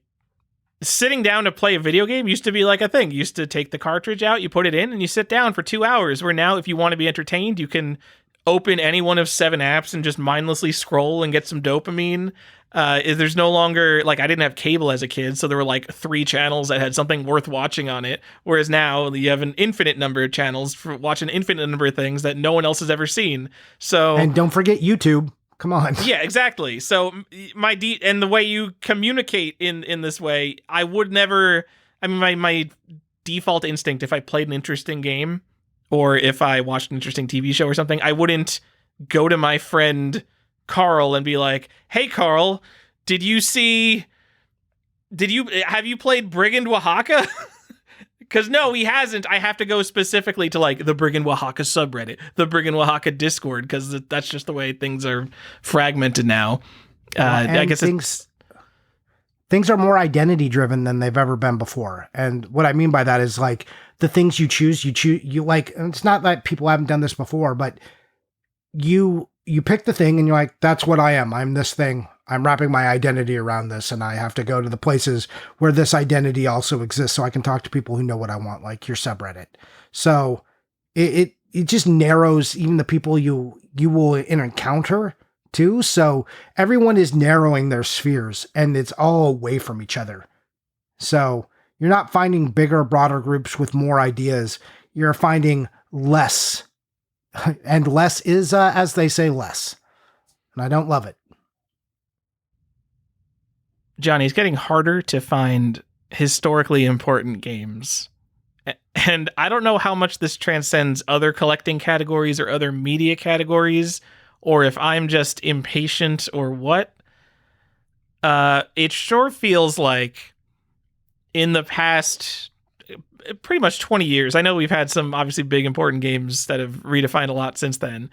sitting down to play a video game used to be like a thing. You used to take the cartridge out, you put it in, and you sit down for 2 hours. Where now, if you want to be entertained, you can open any one of 7 apps and just mindlessly scroll and get some dopamine. Is there's no longer like I didn't have cable as a kid, so there were like 3 channels that had something worth watching on it. Whereas now you have an infinite number of channels for watching an infinite number of things that no one else has ever seen. So And don't forget YouTube. Come on. yeah, exactly. So and the way you communicate in this way, I would never. I mean, my default instinct, if I played an interesting game or if I watched an interesting TV show or something, I wouldn't go to my friend Carl and be like, "Hey, Carl, have you played Brigand Oaxaca?" Because no, he hasn't. I have to go specifically to like the Brigand Oaxaca subreddit, the Brigand Oaxaca Discord, because that's just the way things are fragmented now. I guess things are more identity driven than they've ever been before. And what I mean by that is like the things you choose, you like, and it's not that people haven't done this before, but you pick the thing and you're like, that's what I am. I'm this thing. I'm wrapping my identity around this, and I have to go to the places where this identity also exists so I can talk to people who know what I want, like your subreddit. So it just narrows even the people you will encounter too. So everyone is narrowing their spheres and it's all away from each other. So you're not finding bigger, broader groups with more ideas. You're finding less. And less is, as they say, less. And I don't love it. Johnny, it's getting harder to find historically important games. And I don't know how much this transcends other collecting categories or other media categories, or if I'm just impatient or what. It sure feels like in the past pretty much 20 years, I know we've had some obviously big important games that have redefined a lot since then.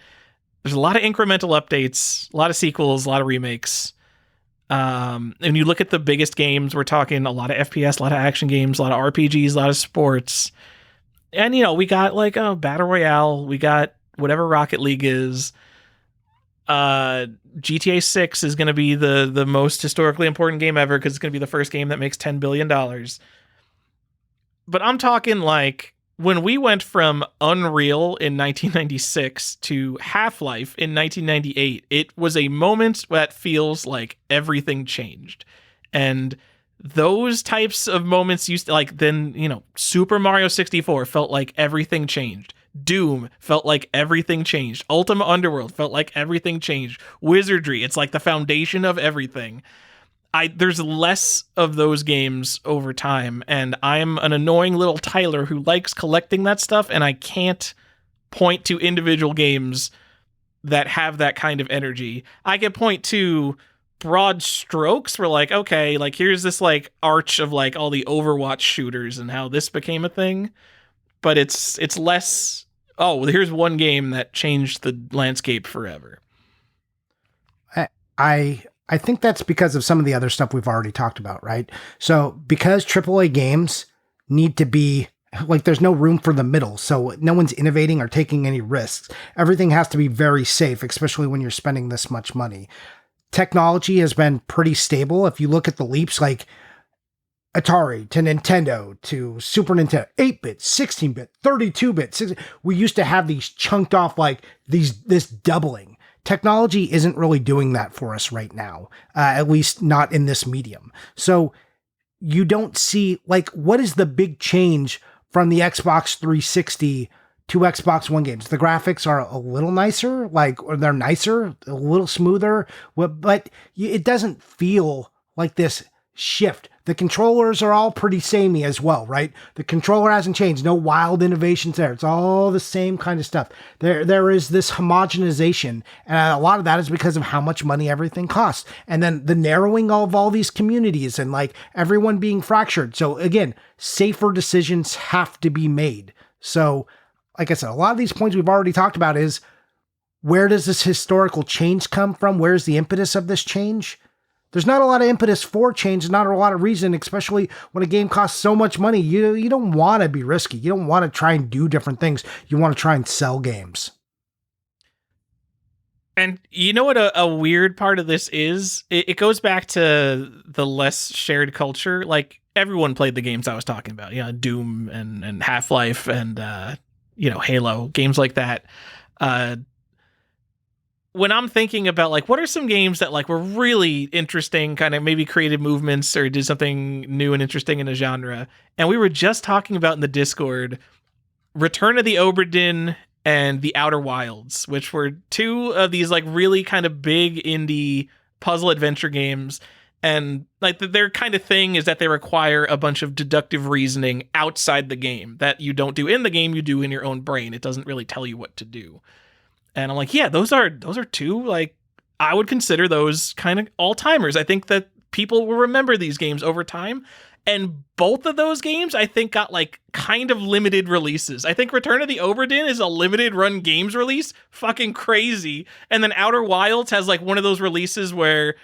There's a lot of incremental updates, a lot of sequels, a lot of remakes. And you look at the biggest games, we're talking a lot of FPS, a lot of action games, a lot of RPGs, a lot of sports. And, you know, we got like a Battle Royale, we got whatever Rocket League is. GTA 6 is going to be the most historically important game ever because it's going to be the first game that makes $10 billion. But I'm talking like when we went from Unreal in 1996 to Half-Life in 1998, it was a moment that feels like everything changed. And those types of moments used to, like, then, you know, Super Mario 64 felt like everything changed. Doom felt like everything changed. Ultima Underworld felt like everything changed. Wizardry, it's like the foundation of everything. There's less of those games over time, and I'm an annoying little Tyler who likes collecting that stuff, and I can't point to individual games that have that kind of energy. I can point to broad strokes where like, okay, like here's this like arch of like all the Overwatch shooters and how this became a thing, but it's less, oh, here's one game that changed the landscape forever. I think that's because of some of the other stuff we've already talked about, right? So because AAA games need to be like, there's no room for the middle. So no one's innovating or taking any risks. Everything has to be very safe, especially when you're spending this much money. Technology has been pretty stable. If you look at the leaps, like Atari to Nintendo to Super Nintendo, 8-bit, 16-bit, 32-bit. We used to have these chunked off, like this doubling. Technology isn't really doing that for us right now, at least not in this medium. So you don't see, like, what is the big change from the Xbox 360 to Xbox One games? The graphics are a little nicer, like, or they're nicer, a little smoother, but it doesn't feel like this shift. The controllers are all pretty samey as well, right? The controller hasn't changed. No wild innovations there. It's all the same kind of stuff. There is this homogenization, and a lot of that is because of how much money everything costs. And then the narrowing of all these communities and like everyone being fractured. So again, safer decisions have to be made. So like I said, a lot of these points we've already talked about is, where does this historical change come from? Where's the impetus of this change? There's not a lot of impetus for change, not a lot of reason, especially when a game costs so much money. You don't want to be risky. You don't want to try and do different things. You want to try and sell games. And you know what a weird part of this is? It goes back to the less shared culture. Like, everyone played the games I was talking about. You know, Doom and Half-Life and, Halo, games like that. when I'm thinking about like what are some games that like were really interesting, kind of maybe created movements or did something new and interesting in a genre, and we were just talking about in the Discord, Return of the Obra and The Outer Wilds, which were two of these like really kind of big indie puzzle adventure games. And like their kind of thing is that they require a bunch of deductive reasoning outside the game that you don't do in the game, you do in your own brain. It doesn't really tell you what to do. And I'm like, yeah, those are two, like, I would consider those kind of all-timers. I think that people will remember these games over time. And both of those games, I think, got, like, kind of limited releases. I think Return of the Obra Dinn is a limited run games release. Fucking crazy. And then Outer Wilds has, like, one of those releases where,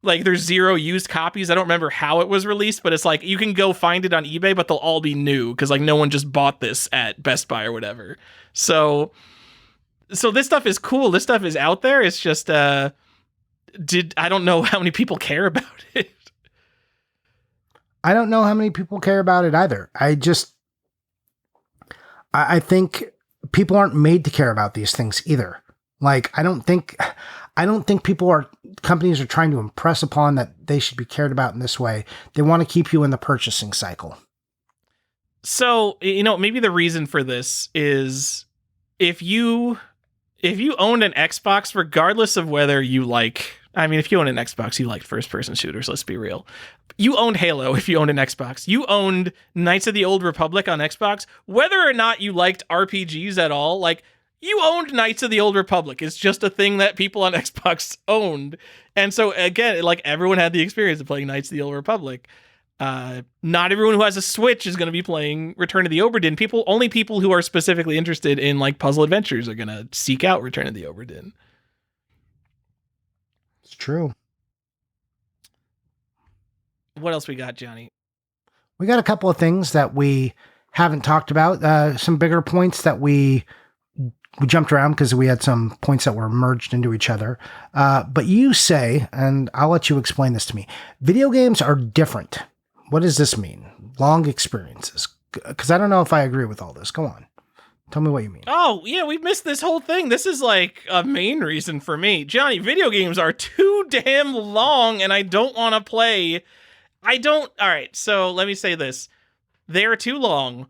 like, there's 0 used copies. I don't remember how it was released, but it's like, you can go find it on eBay, but they'll all be new, because, like, no one just bought this at Best Buy or whatever. So this stuff is cool. This stuff is out there. It's just, I don't know how many people care about it. I don't know how many people care about it either. I think people aren't made to care about these things either. Like, I don't think companies are trying to impress upon that they should be cared about in this way. They want to keep you in the purchasing cycle. So, maybe the reason for this is if you owned an Xbox, regardless of whether you if you own an Xbox, you liked first-person shooters, let's be real. You owned Halo if you owned an Xbox. You owned Knights of the Old Republic on Xbox. Whether or not you liked RPGs at all, like, you owned Knights of the Old Republic. It's just a thing that people on Xbox owned. And so, again, like, everyone had the experience of playing Knights of the Old Republic. Not everyone who has a Switch is going to be playing Return of the Obra Dinn. Only people who are specifically interested in like puzzle adventures are going to seek out Return of the Obra Dinn. It's true. What else we got, Johnny? We got a couple of things that we haven't talked about. Some bigger points that we jumped around because we had some points that were merged into each other. But you say, and I'll let you explain this to me, video games are different. What does this mean? Long experiences. Because I don't know if I agree with all this. Go on. Tell me what you mean. Oh, yeah, we missed this whole thing. This is like a main reason for me. Johnny, video games are too damn long and I don't want to play. All right, so let me say this. They are too long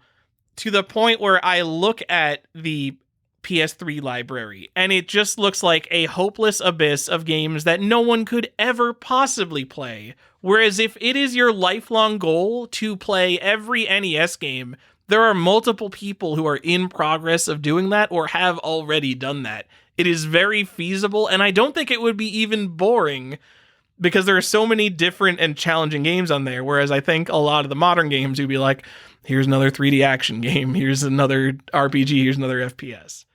to the point where I look at the PS3 library and it just looks like a hopeless abyss of games that no one could ever possibly play. Whereas if it is your lifelong goal to play every NES game, there are multiple people who are in progress of doing that or have already done that. It is very feasible, and I don't think it would be even boring because there are so many different and challenging games on there, whereas I think a lot of the modern games would be like, here's another 3D action game, here's another RPG, here's another FPS.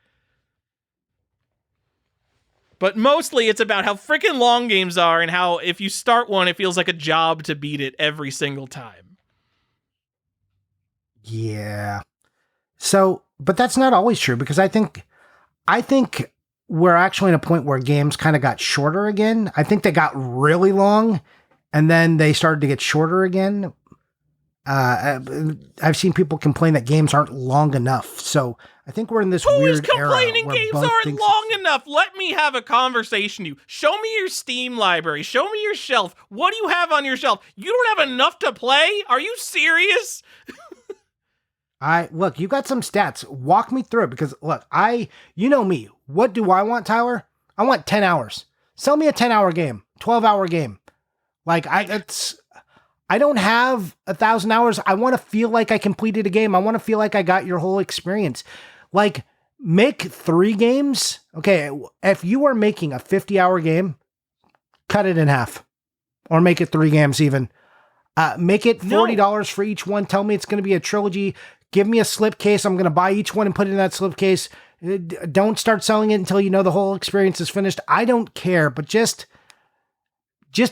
But mostly it's about how freaking long games are and how if you start one, it feels like a job to beat it every single time. Yeah. So, but that's not always true because I think we're actually at a point where games kind of got shorter again. I think they got really long and then they started to get shorter again. I've seen people complain that games aren't long enough. So I think we're in this weird era. Who is complaining games aren't long enough? Let me have a conversation with you. Show me your Steam library. Show me your shelf. What do you have on your shelf? You don't have enough to play? Are you serious? Look, you got some stats. Walk me through it because look, you know me. What do I want, Tyler? I want 10 hours. Sell me a 10-hour game, 12-hour game. Like I don't have 1,000 hours. I want to feel like I completed a game. I want to feel like I got your whole experience. Like, make 3 games. Okay, if you are making a 50-hour game, cut it in half. Or make it 3 games even. Make it $40 for each one. Tell me it's going to be a trilogy. Give me a slipcase. I'm going to buy each one and put it in that slipcase. Don't start selling it until you know the whole experience is finished. I don't care, but just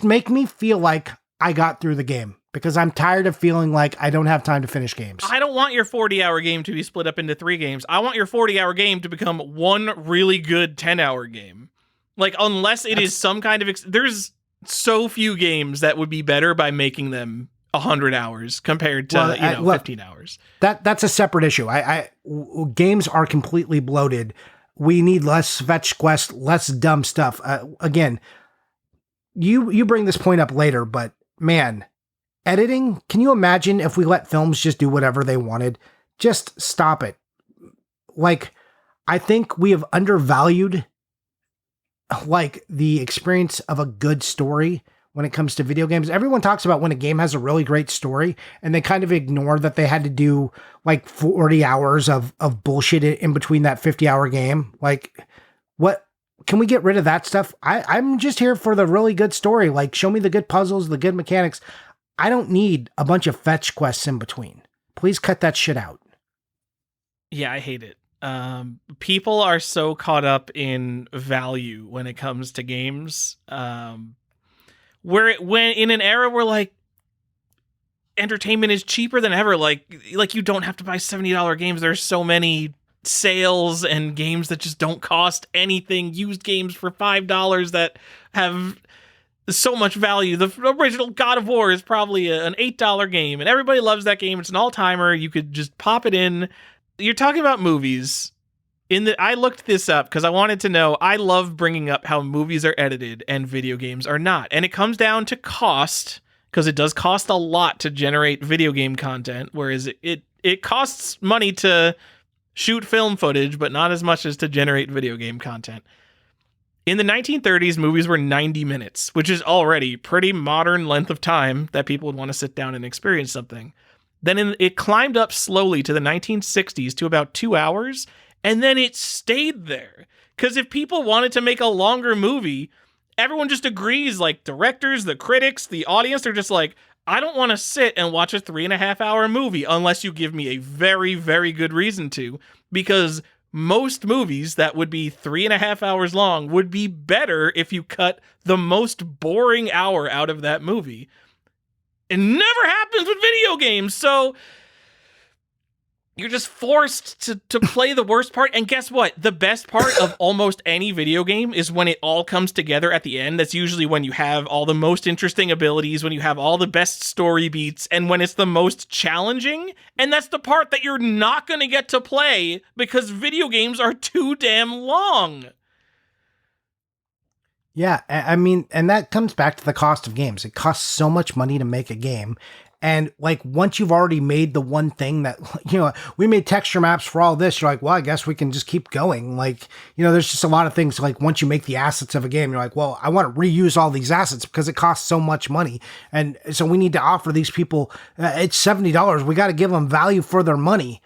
make me feel like I got through the game because I'm tired of feeling like I don't have time to finish games. I don't want your 40-hour game to be split up into 3 games. I want your 40-hour game to become one really good 10-hour game. Like, unless it is some kind of... there's so few games that would be better by making them 100 hours compared to, 15 hours. That's a separate issue. Games are completely bloated We need less fetch quest, less dumb stuff. Again, you bring this point up later, but man, editing, can you imagine if we let films just do whatever they wanted? Just stop it. Like, I think we have undervalued like the experience of a good story when it comes to video games. Everyone talks about when a game has a really great story, and they kind of ignore that they had to do like 40 hours of bullshit in between that 50-hour game. Like, what can we get rid of that stuff? I'm just here for the really good story. Like, show me the good puzzles, the good mechanics. I don't need a bunch of fetch quests in between. Please cut that shit out. Yeah, I hate it. People are so caught up in value when it comes to games. When in an era where like entertainment is cheaper than ever, like you don't have to buy $70 games. There's so many sales and games that just don't cost anything. Used games for $5 that have so much value. The original God of War is probably an $8 game, and everybody loves that game. It's an all-timer. You could just pop it in. You're talking about movies. I looked this up because I wanted to know. I love bringing up how movies are edited and video games are not. And it comes down to cost, because it does cost a lot to generate video game content, whereas it costs money to shoot film footage, but not as much as to generate video game content. In the 1930s, movies were 90 minutes, which is already pretty modern length of time that people would want to sit down and experience something. Then it climbed up slowly to the 1960s to about 2 hours, and then it stayed there. Because if people wanted to make a longer movie, everyone just agrees, like directors, the critics, the audience, they're just like, I don't want to sit and watch a 3.5 hour movie unless you give me a very, very good reason to, because most movies that would be 3.5 hours long would be better if you cut the most boring hour out of that movie. It never happens with video games, so you're just forced to play the worst part. And guess what? The best part of almost any video game is when it all comes together at the end. That's usually when you have all the most interesting abilities, when you have all the best story beats, and when it's the most challenging. And that's the part that you're not going to get to play because video games are too damn long. Yeah, I mean, and that comes back to the cost of games. It costs so much money to make a game. And like, once you've already made the one thing that, you know, we made texture maps for all this, you're like, well, I guess we can just keep going. Like, you know, there's just a lot of things. Like, once you make the assets of a game, you're like, well, I want to reuse all these assets because it costs so much money. And so we need to offer these people, it's $70. We got to give them value for their money.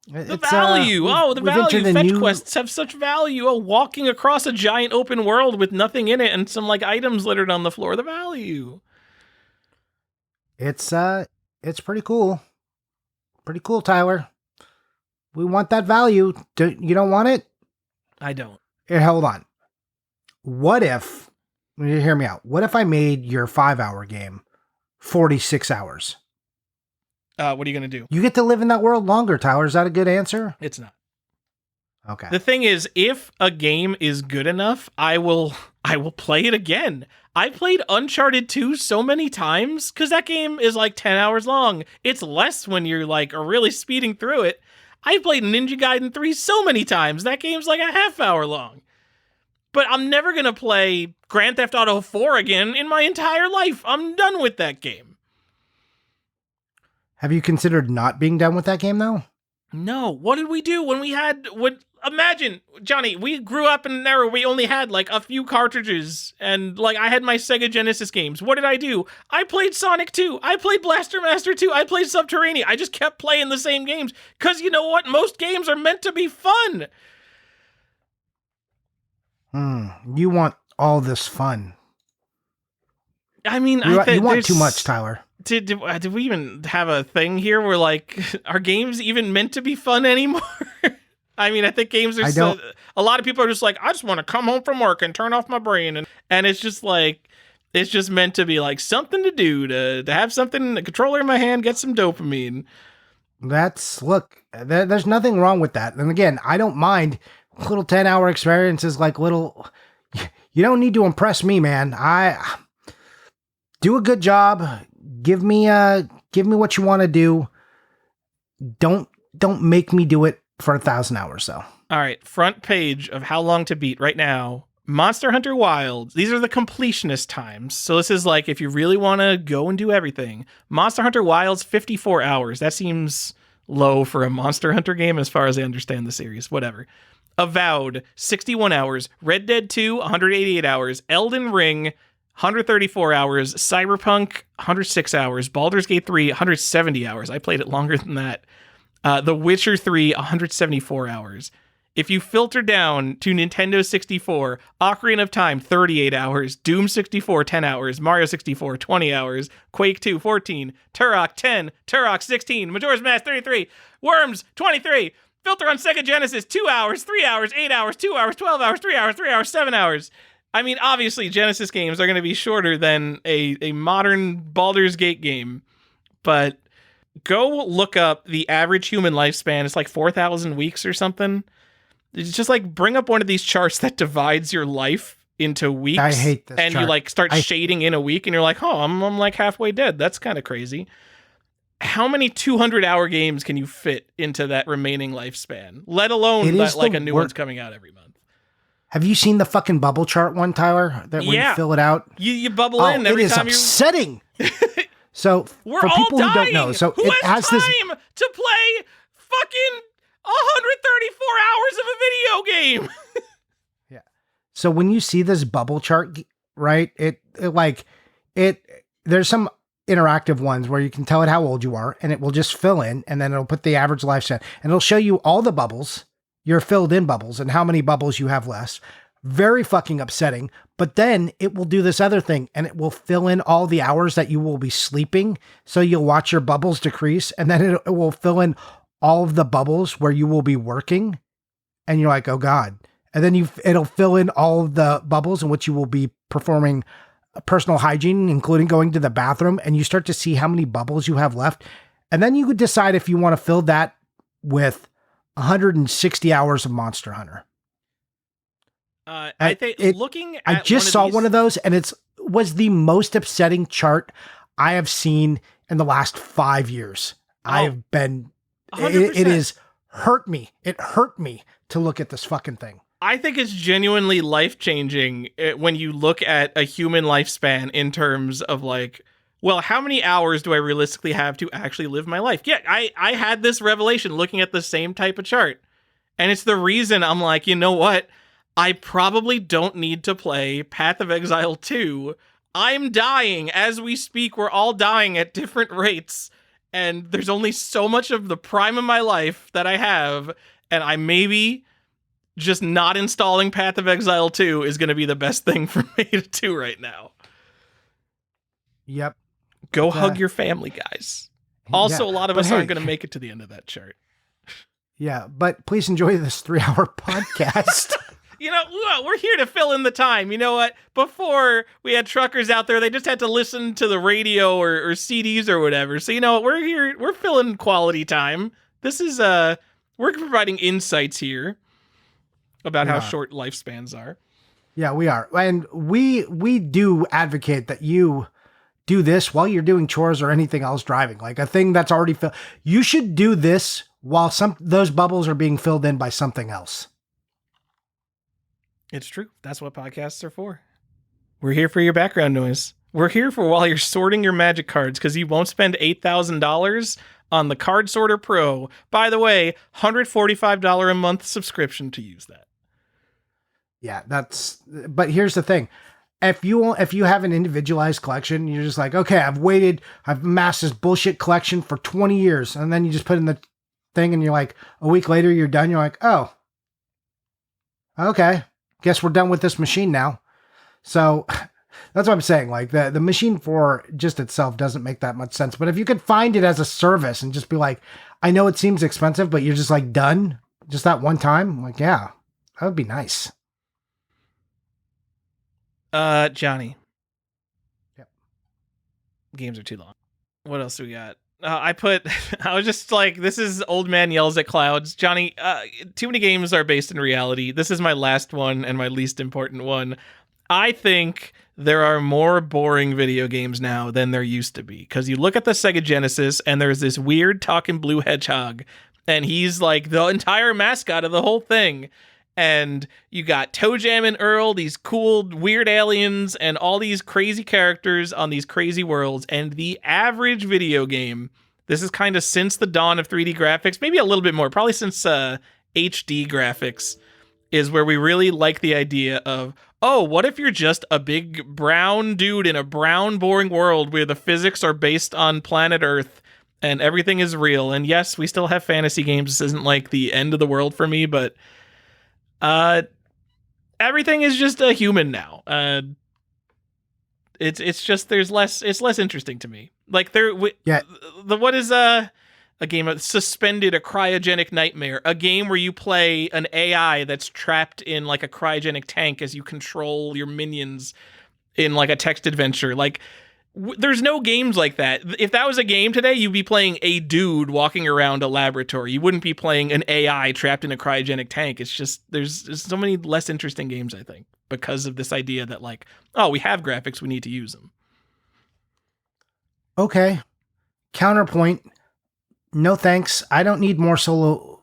The value. The value. Fetch quests have such value. Walking across a giant open world with nothing in it and some like items littered on the floor. The value. It's pretty cool. Pretty cool, Tyler. We want that value. You don't want it? I don't. Here, hold on. What if, hear me out. What if I made your 5-hour game 46 hours? What are you going to do? You get to live in that world longer, Tyler. Is that a good answer? It's not. Okay. The thing is, if a game is good enough, I will play it again. I played Uncharted 2 so many times because that game is like 10 hours long. It's less when you're like really speeding through it. I played Ninja Gaiden 3 so many times. That game's like a half hour long. But I'm never going to play Grand Theft Auto 4 again in my entire life. I'm done with that game. Have you considered not being done with that game, though? No. What did we do imagine, Johnny, we grew up in an era where we only had like a few cartridges, and like I had my Sega Genesis games. What did I do? I played Sonic 2. I played Blaster Master 2. I played Subterranean. I just kept playing the same games because you know what? Most games are meant to be fun. You want all this fun. I mean, you want too much, Tyler. Did we even have a thing here where like, are games even meant to be fun anymore? I mean, I think games are a lot of people are just like, I just want to come home from work and turn off my brain. And it's just like, it's just meant to be like something to do, to have something, a controller in my hand, get some dopamine. There's nothing wrong with that. And again, I don't mind little 10-hour experiences, like little, you don't need to impress me, man. I do a good job. Give me what you want to do. Don't make me do it for 1,000 hours though. All right, front page of how long to beat right now. Monster Hunter Wilds. These are the completionist times. So this is like if you really want to go and do everything. Monster Hunter Wilds, 54 hours. That seems low for a Monster Hunter game as far as I understand the series. Whatever. Avowed, 61 hours. Red Dead 2, 188 hours. Elden Ring, 134 hours. Cyberpunk, 106 hours. Baldur's Gate 3, 170 hours. I played it longer than that. The Witcher 3, 174 hours. If you filter down to Nintendo 64, Ocarina of Time, 38 hours, Doom 64, 10 hours, Mario 64, 20 hours, Quake 2, 14, Turok, 10, Turok, 16, Majora's Mask, 33, Worms, 23, filter on Sega Genesis, 2 hours, 3 hours, 8 hours, 2 hours, 12 hours, 3 hours, 3 hours, 7 hours. I mean, obviously, Genesis games are going to be shorter than a modern Baldur's Gate game, but go look up the average human lifespan. It's like 4,000 weeks or something. It's just like bring up one of these charts that divides your life into weeks. I hate this and chart. You like start shading in a week and you're like, oh, I'm like halfway dead. That's kind of crazy. How many 200-hour games can you fit into that remaining lifespan? Let alone that like a new one's coming out every month. Have you seen the fucking bubble chart one, Tyler? That when you fill it out? You bubble in every time you... It is upsetting. So We're for all people dying. who don't know, so who it has has time this to play fucking 134 hours of a video game. Yeah. So when you see this bubble chart, right? There's some interactive ones where you can tell it how old you are and it will just fill in and then it'll put the average lifespan and it'll show you all the bubbles, your filled in bubbles and how many bubbles you have left. Very fucking upsetting. But then it will do this other thing and it will fill in all the hours that you will be sleeping. So you'll watch your bubbles decrease and then it will fill in all of the bubbles where you will be working. And you're like, oh God. And then it'll fill in all of the bubbles in which you will be performing personal hygiene, including going to the bathroom. And you start to see how many bubbles you have left. And then you could decide if you want to fill that with 160 hours of Monster Hunter. I think looking at I just saw one of those and it was the most upsetting chart I have seen in the last 5 years. I have been, it is hurt me. It hurt me to look at this fucking thing. I think it's genuinely life-changing when you look at a human lifespan in terms of like, well, how many hours do I realistically have to actually live my life? Yeah, I had this revelation looking at the same type of chart. And it's the reason I'm like, you know what? I probably don't need to play Path of Exile 2. I'm dying as we speak. We're all dying at different rates. And there's only so much of the prime of my life that I have. And I maybe just not installing Path of Exile 2 is going to be the best thing for me to do right now. Yep. Go hug your family, guys. Also, a lot of us aren't going to make it to the end of that chart. Yeah, but please enjoy this 3-hour podcast. You know, we're here to fill in the time. You know what? Before we had truckers out there, they just had to listen to the radio or CDs or whatever. So, you know what? We're here. We're filling quality time. This is, we're providing insights here about how short lifespans are. Yeah, we are. And we do advocate that you do this while you're doing chores or anything else driving. Like a thing that's already filled. You should do this while those bubbles are being filled in by something else. It's true. That's what podcasts are for. We're here for your background noise. We're here for while you're sorting your magic cards because you won't spend $8,000 on the Card Sorter Pro. By the way, $145 a month subscription to use that. Yeah, but here's the thing. If you have an individualized collection, you're just like, okay, I've amassed this bullshit collection for 20 years. And then you just put in the thing and you're like, a week later, you're done. You're like, oh, okay. Guess we're done with this machine now. So that's what I'm saying. Like the machine for just itself doesn't make that much sense. But if you could find it as a service and just be like, I know it seems expensive, but you're just like done just that one time. I'm like, yeah, that would be nice. Johnny. Yep. Games are too long. What else do we got? I was just like, this is Old Man Yells at Clouds. Johnny, too many games are based in reality. This is my last one and my least important one. I think there are more boring video games now than there used to be. Because you look at the Sega Genesis and there's this weird talking blue hedgehog and he's like the entire mascot of the whole thing. And you got Toe Jam and Earl, these cool, weird aliens, and all these crazy characters on these crazy worlds. And the average video game, this is kind of since the dawn of 3D graphics, maybe a little bit more, probably since HD graphics, is where we really like the idea of, oh, what if you're just a big brown dude in a brown, boring world where the physics are based on planet Earth and everything is real? And yes, we still have fantasy games. This isn't like the end of the world for me, but everything is just a human now. It's just it's less interesting to me. Like what is a game of Suspended, a cryogenic nightmare, a game where you play an AI that's trapped in like a cryogenic tank as you control your minions in like a text adventure. Like there's no games like that. If that was a game today, you'd be playing a dude walking around a laboratory. You wouldn't be playing an AI trapped in a cryogenic tank. It's just there's so many less interesting games, I think, because of this idea that like, oh, we have graphics, we need to use them. Okay. Counterpoint. No thanks. I don't need more Solo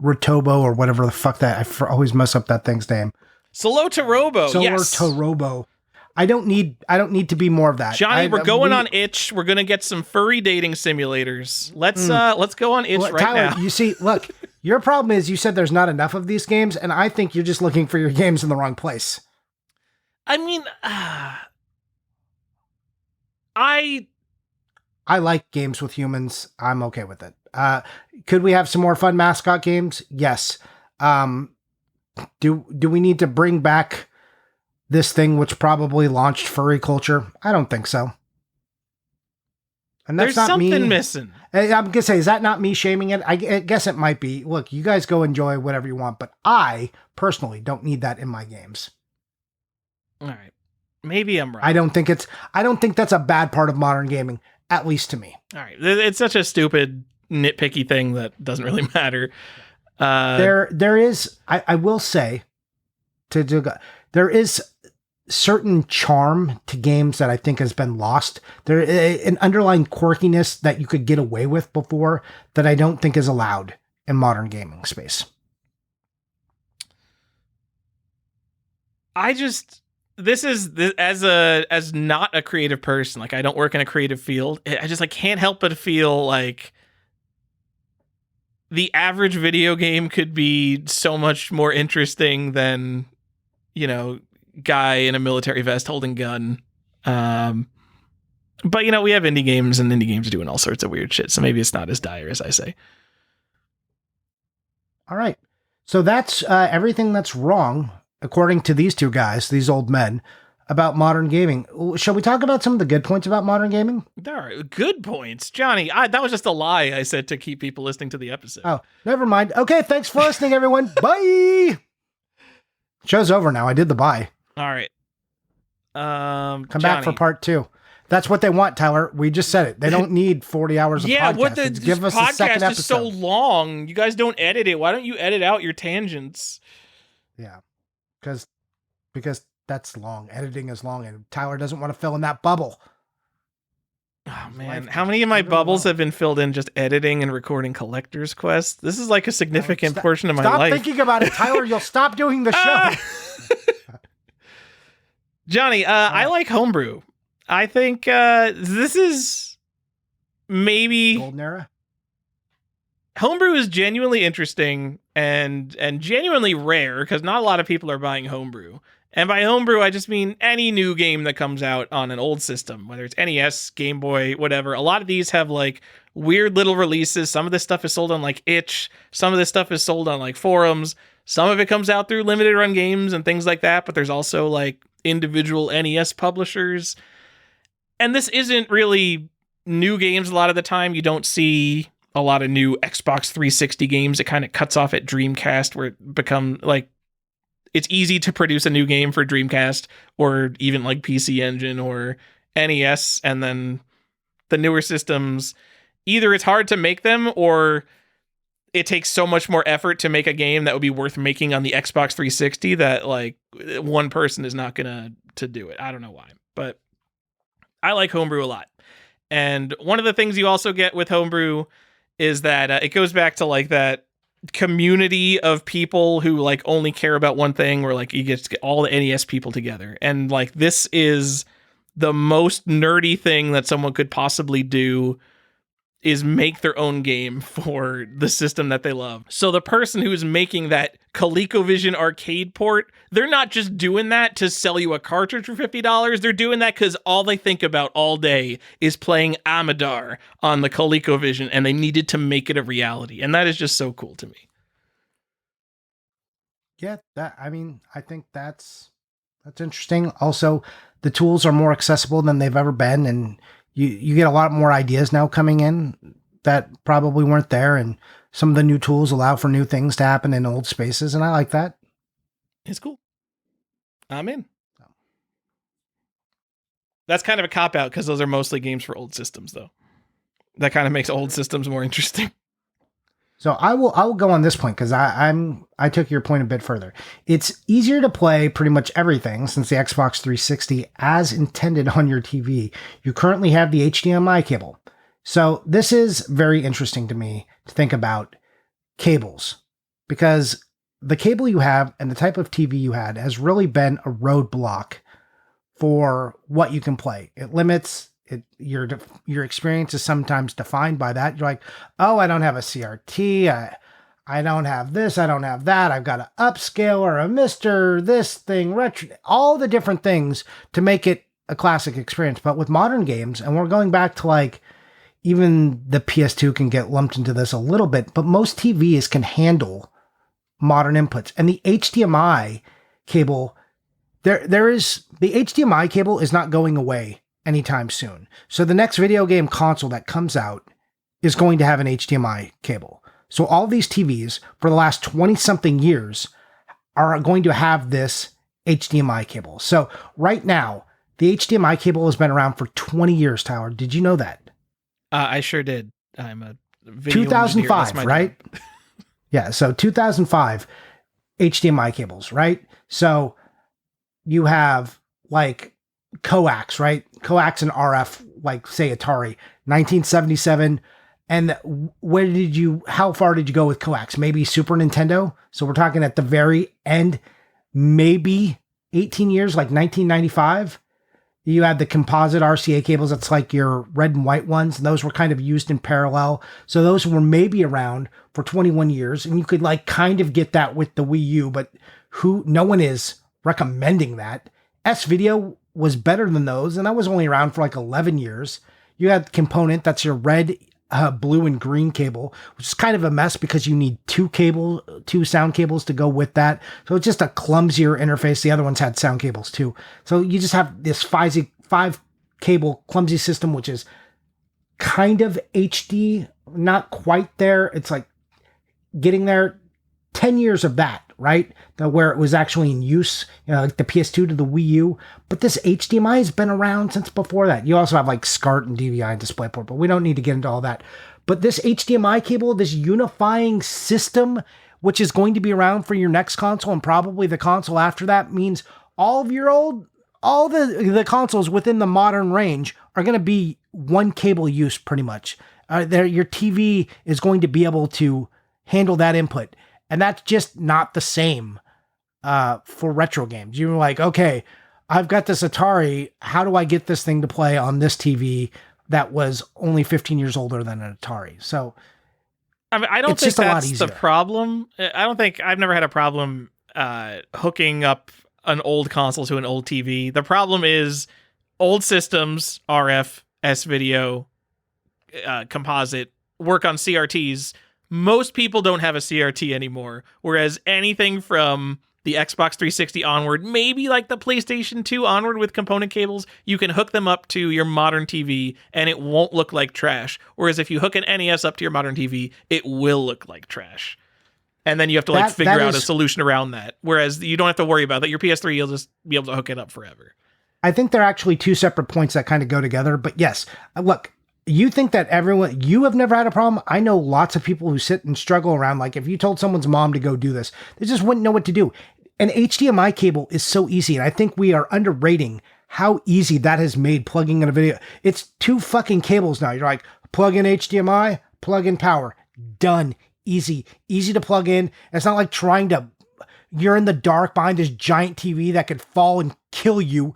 Rotobo or whatever the fuck that I always mess up that thing's name. Solo Torobo. Solo Yes. Torobo. I don't need to be more of that. Johnny, we're going on itch. We're gonna get some furry dating simulators. Let's go on itch right Tyler, now. You see, look, your problem is you said there's not enough of these games, and I think you're just looking for your games in the wrong place. I mean, I like games with humans. I'm okay with it. Could we have some more fun mascot games? Yes. Do we need to bring back this thing which probably launched furry culture? I don't think so. And that's there's not something me. missing. I'm gonna say, is that not me shaming it? I guess it might be. Look, you guys go enjoy whatever you want, but I personally don't need that in my games. All right, maybe I'm right. I don't think that's a bad part of modern gaming, at least to me. All right, it's such a stupid, nitpicky thing that doesn't really matter. There is, I will say, there is certain charm to games that I think has been lost. There an underlying quirkiness that you could get away with before that I don't think is allowed in modern gaming space. As not a creative person, like I don't work in a creative field, I just like can't help but feel like the average video game could be so much more interesting than, guy in a military vest holding a gun. But we have indie games, and indie games are doing all sorts of weird shit, so maybe it's not as dire as I say. All right. So that's everything that's wrong, according to these two guys, these old men, about modern gaming. Shall we talk about some of the good points about modern gaming? There are good points. Johnny, that was just a lie I said to keep people listening to the episode. Oh, never mind. Okay, thanks for listening, everyone. Bye! Show's over now. I did the bye. All right. Come Johnny. back for part 2. That's what they want, Tyler. We just said it. They don't need 40 hours of podcast. Give us a second episode. Is so long. You guys don't edit it. Why don't you edit out your tangents? Yeah, because that's long. Editing is long, and Tyler doesn't want to fill in that bubble. Oh man, how many of my bubbles have been filled in just editing and recording Collector's Quest? This is like a significant portion of my life. Stop thinking about it, Tyler. You'll stop doing the show. Johnny, I like homebrew. I think this is maybe Golden era. Homebrew is genuinely interesting and genuinely rare because not a lot of people are buying homebrew. And by homebrew, I just mean any new game that comes out on an old system, whether it's NES, Game Boy, whatever. A lot of these have like weird little releases. Some of this stuff is sold on like itch. Some of this stuff is sold on like forums. Some of it comes out through limited run games and things like that. But there's also like individual NES publishers. And this isn't really new games a lot of the time. You don't see a lot of new Xbox 360 games. It kind of cuts off at Dreamcast, where it become like it's easy to produce a new game for Dreamcast or even like PC Engine or NES. And then the newer systems, either it's hard to make them or it takes so much more effort to make a game that would be worth making on the Xbox 360 that like one person is not gonna to do it. I don't know why, but I like homebrew a lot. And one of the things you also get with homebrew is that it goes back to like that community of people who like only care about one thing, where like you get to get all the NES people together. And like this is the most nerdy thing that someone could possibly do, is make their own game for the system that they love. So the person who's making that ColecoVision arcade port, they're not just doing that to sell you a cartridge for $50. They're doing that because all they think about all day is playing Amadar on the ColecoVision, and they needed to make it a reality. And that is just so cool to me. Yeah, I think that's interesting. Also, the tools are more accessible than they've ever been, and you get a lot more ideas now coming in that probably weren't there, and some of the new tools allow for new things to happen in old spaces, and I like that. It's cool. I'm in. That's kind of a cop-out because those are mostly games for old systems, though. That kind of makes old systems more interesting. So I will go on this point because I took your point a bit further. It's easier to play pretty much everything since the Xbox 360 as intended on your TV. You currently have the HDMI cable. So this is very interesting to me to think about cables, because the cable you have and the type of TV you had has really been a roadblock for what you can play. It limits your experience is sometimes defined by that. You're like, oh, I don't have a CRT. I don't have this. I don't have that. I've got an upscale or a Mr. this thing, retro, all the different things to make it a classic experience. But with modern games, and we're going back to like, even the PS2 can get lumped into this a little bit, but most TVs can handle modern inputs. And the HDMI cable, the HDMI cable is not going away anytime soon. So the next video game console that comes out is going to have an HDMI cable. So all these TVs for the last 20 something years are going to have this HDMI cable. So right now, the HDMI cable has been around for 20 years, Tyler. Did you know that? I sure did. I'm a video 2005, right? Yeah. So 2005 HDMI cables, right? So you have like coax, right? Coax and RF, like say Atari, 1977. And how far did you go with coax? Maybe Super Nintendo. So we're talking at the very end, maybe 18 years, like 1995. You had the composite RCA cables. That's like your red and white ones. And those were kind of used in parallel. So those were maybe around for 21 years. And you could like kind of get that with the Wii U, but no one is recommending that. S-Video was better than those, and that was only around for like 11 years. You had component, that's your red, blue, and green cable, which is kind of a mess because you need two sound cables to go with that. So it's just a clumsier interface. The other ones had sound cables too. So you just have this five cable clumsy system, which is kind of HD, not quite there. It's like getting there. 10 years of that, right? Where it was actually in use, like the PS2 to the Wii U. But this HDMI has been around since before that. You also have like SCART and DVI and DisplayPort, but we don't need to get into all that. But this HDMI cable, this unifying system, which is going to be around for your next console and probably the console after that, means all the consoles within the modern range are going to be one cable use pretty much. Your TV is going to be able to handle that input. And that's just not the same for retro games. You're like, okay, I've got this Atari. How do I get this thing to play on this TV that was only 15 years older than an Atari? So I mean, I don't think that's the problem. I've never had a problem hooking up an old console to an old TV. The problem is old systems, RF, S-Video, composite, work on CRTs. Most people don't have a CRT anymore, whereas anything from the Xbox 360 onward, maybe like the PlayStation 2 onward with component cables, you can hook them up to your modern TV and it won't look like trash. Whereas if you hook an NES up to your modern TV, it will look like trash. And then you have to figure out a solution around that. Whereas you don't have to worry about that. Your PS3, you'll just be able to hook it up forever. I think they're actually two separate points that kind of go together. But yes, look, you think that you have never had a problem. I know lots of people who sit and struggle around. Like if you told someone's mom to go do this, they just wouldn't know what to do. An HDMI cable is so easy. And I think we are underrating how easy that has made plugging in a video. It's two fucking cables now. You're like, plug in HDMI, plug in power. Done. Easy to plug in. It's not like you're in the dark behind this giant TV that could fall and kill you,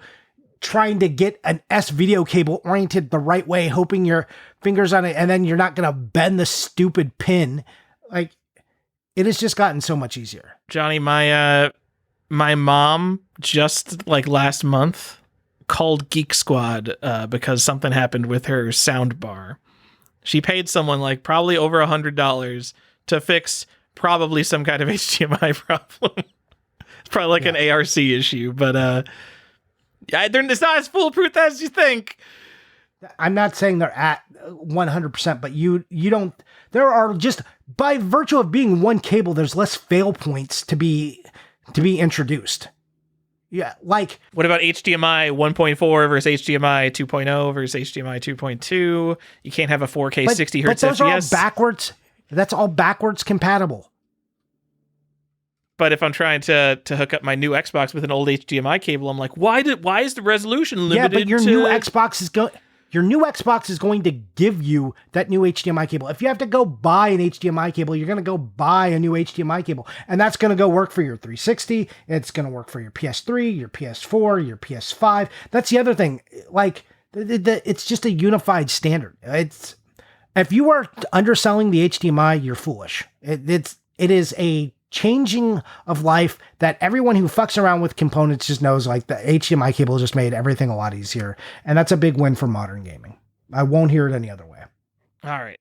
trying to get an S video cable oriented the right way, hoping your fingers on it, and then you're not going to bend the stupid pin. Like, it has just gotten so much easier. Johnny, my mom just like last month called Geek Squad because something happened with her sound bar. She paid someone like probably over $100 to fix probably some kind of HDMI problem. It's probably like an ARC issue, but it's not as foolproof as you think. I'm not saying they're at 100%, but you don't. There are just, by virtue of being one cable, there's less fail points to be introduced. Yeah, like, what about HDMI 1.4 versus HDMI 2.0 versus HDMI 2.2? You can't have a 4K 60 hertz but those FPS. are all backwards. That's all backwards compatible. But if I'm trying to hook up my new Xbox with an old HDMI cable, I'm like, why is the resolution limited? Yeah, but your new Xbox is going to give you that new HDMI cable. If you have to go buy an HDMI cable, you're going to go buy a new HDMI cable, and that's going to go work for your 360. It's going to work for your PS3, your PS4, your PS5. That's the other thing. Like, it's just a unified standard. If you are underselling the HDMI, you're foolish. It is a changing of life that everyone who fucks around with components just knows, like, the HDMI cable just made everything a lot easier. And that's a big win for modern gaming. I won't hear it any other way. All right.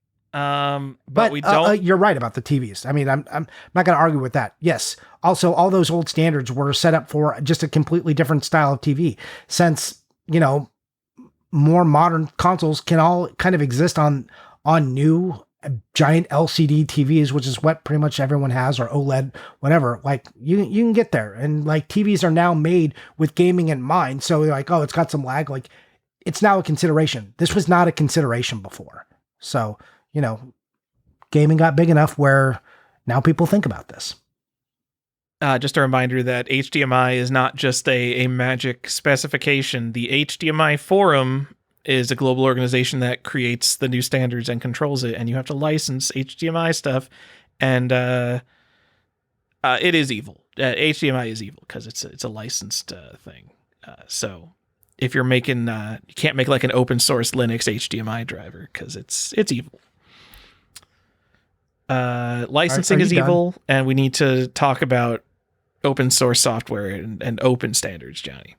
But we don't. You're right about the TVs. I mean, I'm not going to argue with that. Yes. Also, all those old standards were set up for just a completely different style of TV. Since, more modern consoles can all kind of exist on new giant LCD TVs, which is what pretty much everyone has, or OLED, whatever. Like, you can get there, and like, TVs are now made with gaming in mind. So you're like, oh, it's got some lag. Like, it's now a consideration. This was not a consideration before. So, gaming got big enough where now people think about this. Just a reminder that HDMI is not just a magic specification. The HDMI Forum is a global organization that creates the new standards and controls it, and you have to license HDMI stuff, and it is evil. HDMI is evil because it's a licensed thing. So if you're making, you can't make like an open source Linux HDMI driver because it's evil. Licensing is evil, and we need to talk about open source software and open standards, Johnny.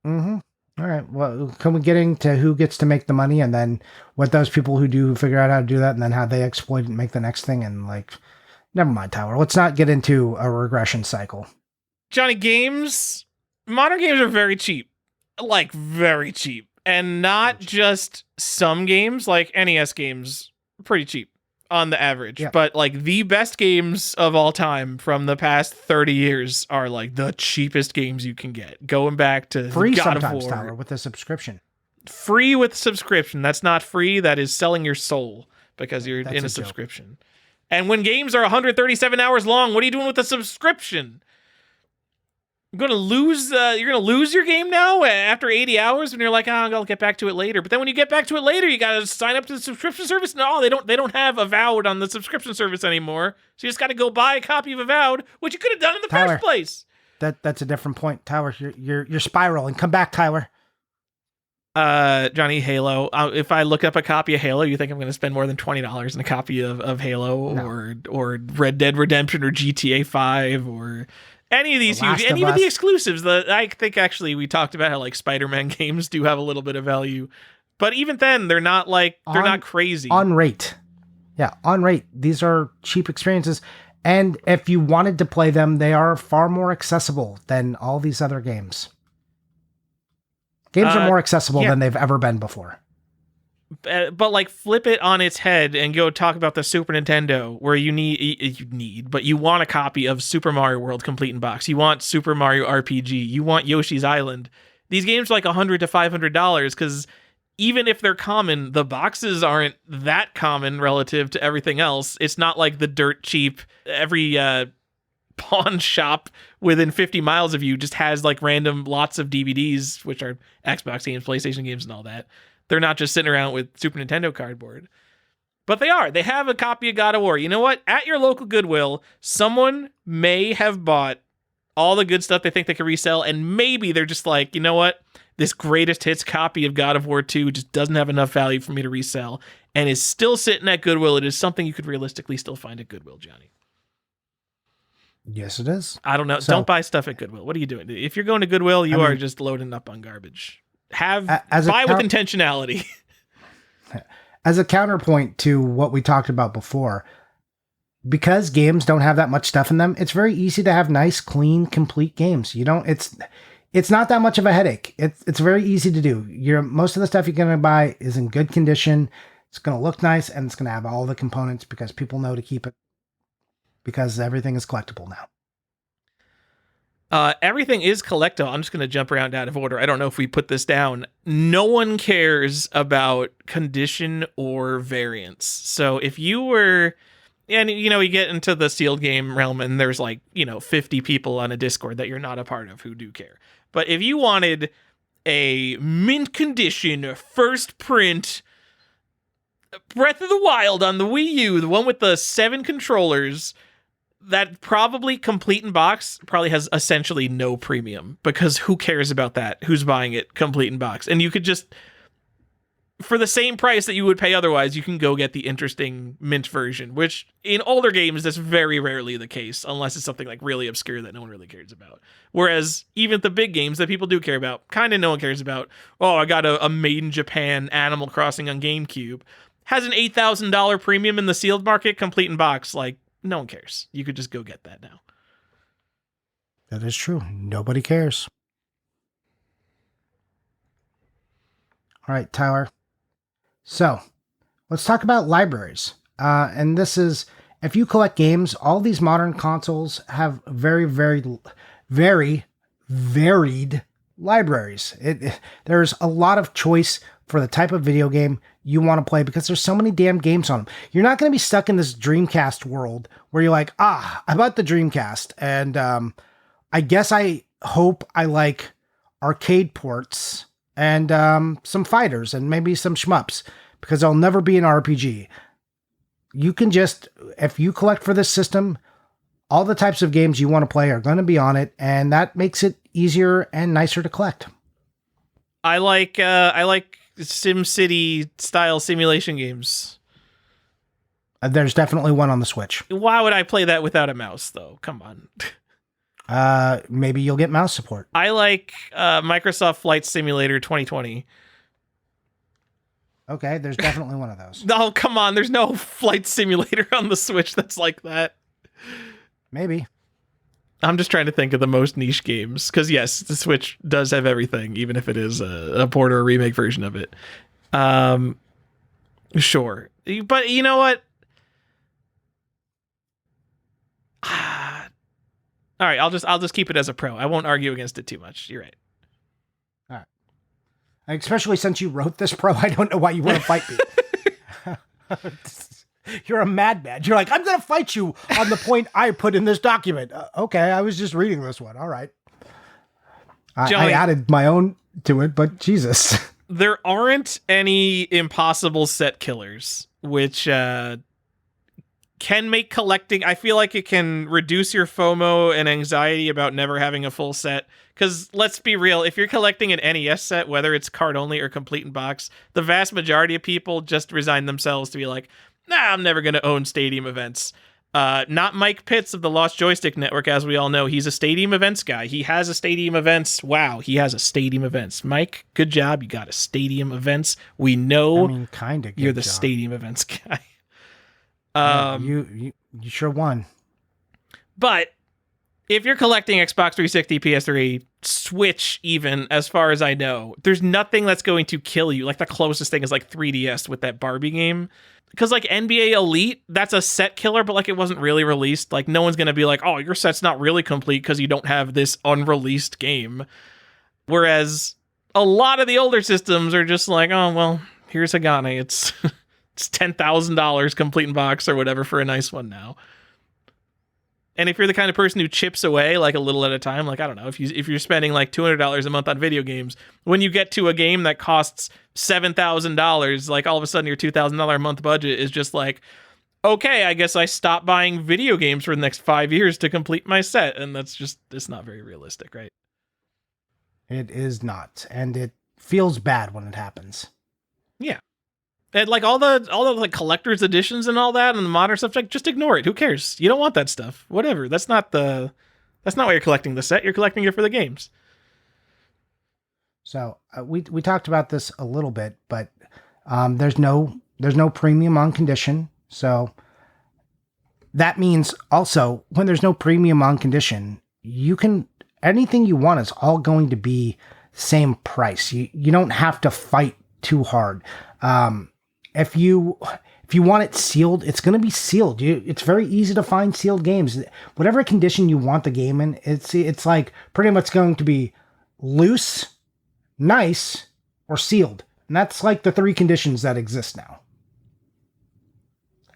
Mm-hmm. All right. Well, can we get into who gets to make the money, and then what those people who do figure out how to do that, and then how they exploit it and make the next thing? And like, never mind, Tyler. Let's not get into a regression cycle. Johnny, modern games are very cheap, like very cheap, and not just some games. Like NES games, pretty cheap on the average, but like the best games of all time from the past 30 years are like the cheapest games you can get. Going back to free God sometimes, of War. Tyler, with a subscription. Free with subscription. That's not free. That is selling your soul because you're in a subscription. And when games are 137 hours long, what are you doing with a subscription? You're gonna lose your game now after 80 hours when you're like, I'll get back to it later. But then when you get back to it later, you gotta sign up to the subscription service. No, they don't have Avowed on the subscription service anymore. So you just gotta go buy a copy of Avowed, which you could have done in the first place. That's a different point, Tyler. You're spiraling. Come back, Tyler. Johnny, Halo. If I look up a copy of Halo, you think I'm going to spend more than $20 in a copy of Halo? No. or Red Dead Redemption or GTA 5 or any of these huge, and even the exclusives. I think actually we talked about how like Spider-Man games do have a little bit of value, but even then they're not not crazy. On rate. Yeah, on rate. These are cheap experiences. And if you wanted to play them, they are far more accessible than all these other games. Games are more accessible than they've ever been before. But like flip it on its head and go talk about the Super Nintendo, where but you want a copy of Super Mario World Complete in Box. You want Super Mario RPG. You want Yoshi's Island. These games are like $100 to $500 because even if they're common, the boxes aren't that common relative to everything else. It's not like the dirt cheap, every pawn shop within 50 miles of you just has like random lots of DVDs, which are Xbox games, PlayStation games, and all that. They're not just sitting around with Super Nintendo cardboard. But they have a copy of God of War. You know what? At your local Goodwill, someone may have bought all the good stuff they think they can resell, and maybe they're just like, you know what? This greatest hits copy of God of War 2 just doesn't have enough value for me to resell, and is still sitting at Goodwill. It is something you could realistically still find at Goodwill, Johnny. Yes, it is. I don't know. Don't buy stuff at Goodwill. What are you doing? If you're going to Goodwill, you are just loading up on garbage. Buy with intentionality. As a counterpoint to what we talked about before, because games don't have that much stuff in them, it's very easy to have nice, clean, complete games. It's not that much of a headache. It's very easy to do. Most of the stuff you're going to buy is in good condition. It's going to look nice, and it's going to have all the components because people know to keep it, because everything is collectible now. Everything is collectible. I'm just going to jump around out of order. I don't know if we put this down. No one cares about condition or variance. So if you were, and you get into the sealed game realm and there's 50 people on a Discord that you're not a part of who do care. But if you wanted a mint condition first print Breath of the Wild on the Wii U, the one with the 7 controllers, that probably complete in box probably has essentially no premium, because who cares about that? Who's buying it complete in box? And you could just, for the same price that you would pay otherwise, you can go get the interesting mint version, which in older games, that's very rarely the case, unless it's something really obscure that no one really cares about. Whereas even the big games that people do care about, kind of no one cares about. Oh, I got a made in Japan Animal Crossing on GameCube. Has an $8,000 premium in the sealed market, complete in box. No one cares. You could just go get that now. That is true. Nobody cares. All right, Tyler. So let's talk about libraries. And this is, if you collect games, all these modern consoles have very, very, very varied libraries. There's a lot of choice for the type of video game you want to play, because there's so many damn games on them. You're not going to be stuck in this Dreamcast world where you're like, I bought the Dreamcast, and I guess I hope I like arcade ports and some fighters and maybe some shmups, because there'll never be an RPG. You can just, if you collect for this system, all the types of games you want to play are going to be on it, and that makes it easier and nicer to collect. I like SimCity style simulation games. There's definitely one on the Switch. Why would I play that without a mouse, though? Come on. Maybe you'll get mouse support. I like Microsoft Flight Simulator 2020. Okay, there's definitely one of those. No, come on. There's no flight simulator on the Switch that's like that. Maybe. I'm just trying to think of the most niche games, because yes, the Switch does have everything, even if it is a port or a remake version of it. Sure, but you know what? All right, I'll just keep it as a pro. I won't argue against it too much. You're right. All right. Especially since you wrote this, pro, I don't know why you want to fight me. You're a madman. You're like, I'm going to fight you on the point I put in this document. Okay, I was just reading this one. All right. I added my own to it, but Jesus. There aren't any impossible set killers, which can make collecting. I feel like it can reduce your FOMO and anxiety about never having a full set. Because let's be real, if you're collecting an NES set, whether it's card only or complete in box, the vast majority of people just resign themselves to be like, nah, I'm never going to own stadium events. Not Mike Pitts of the Lost Joystick Network, as we all know. He's a stadium events guy. He has a stadium events. Wow, he has a stadium events. Mike, good job. You got a stadium events. We know kind of you're the stadium events guy. You sure won. But if you're collecting Xbox 360, PS3, Switch even, as far as I know, there's nothing that's going to kill you. Like the closest thing is 3DS with that Barbie game. Because NBA Elite, that's a set killer, but it wasn't really released. No one's going to be like, oh, your set's not really complete because you don't have this unreleased game. Whereas a lot of the older systems are just like, oh, well, here's Hagane. It's $10,000 complete in box or whatever for a nice one now. And if you're the kind of person who chips away like a little at a time, like I don't know, if you're spending like $200 a month on video games, when you get to a game that costs $7,000, like all of a sudden your $2,000 a month budget is just like, okay, I guess I stop buying video games for the next 5 years to complete my set, and it's not very realistic, right? It is not, and it feels bad when it happens. Yeah. And like all the like collector's editions and all that and the modern stuff, like just ignore it. Who cares? You don't want that stuff. Whatever. That's not why you're collecting the set. You're collecting it for the games. So we talked about this a little bit, but there's no premium on condition. So that means also when there's no premium on condition, anything you want is all going to be same price. You don't have to fight too hard. If you want it sealed, it's going to be sealed. It's very easy to find sealed games. Whatever condition you want the game in, it's like pretty much going to be loose, nice, or sealed. And that's like the 3 conditions that exist now.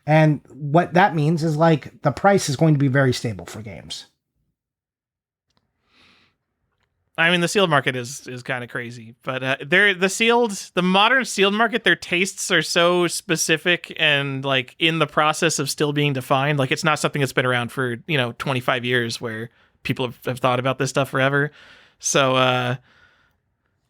And what that means is like the price is going to be very stable for games. I mean, the sealed market is kind of crazy, but the modern sealed market, their tastes are so specific and like in the process of still being defined. Like it's not something that's been around for 25 years where people have thought about this stuff forever. So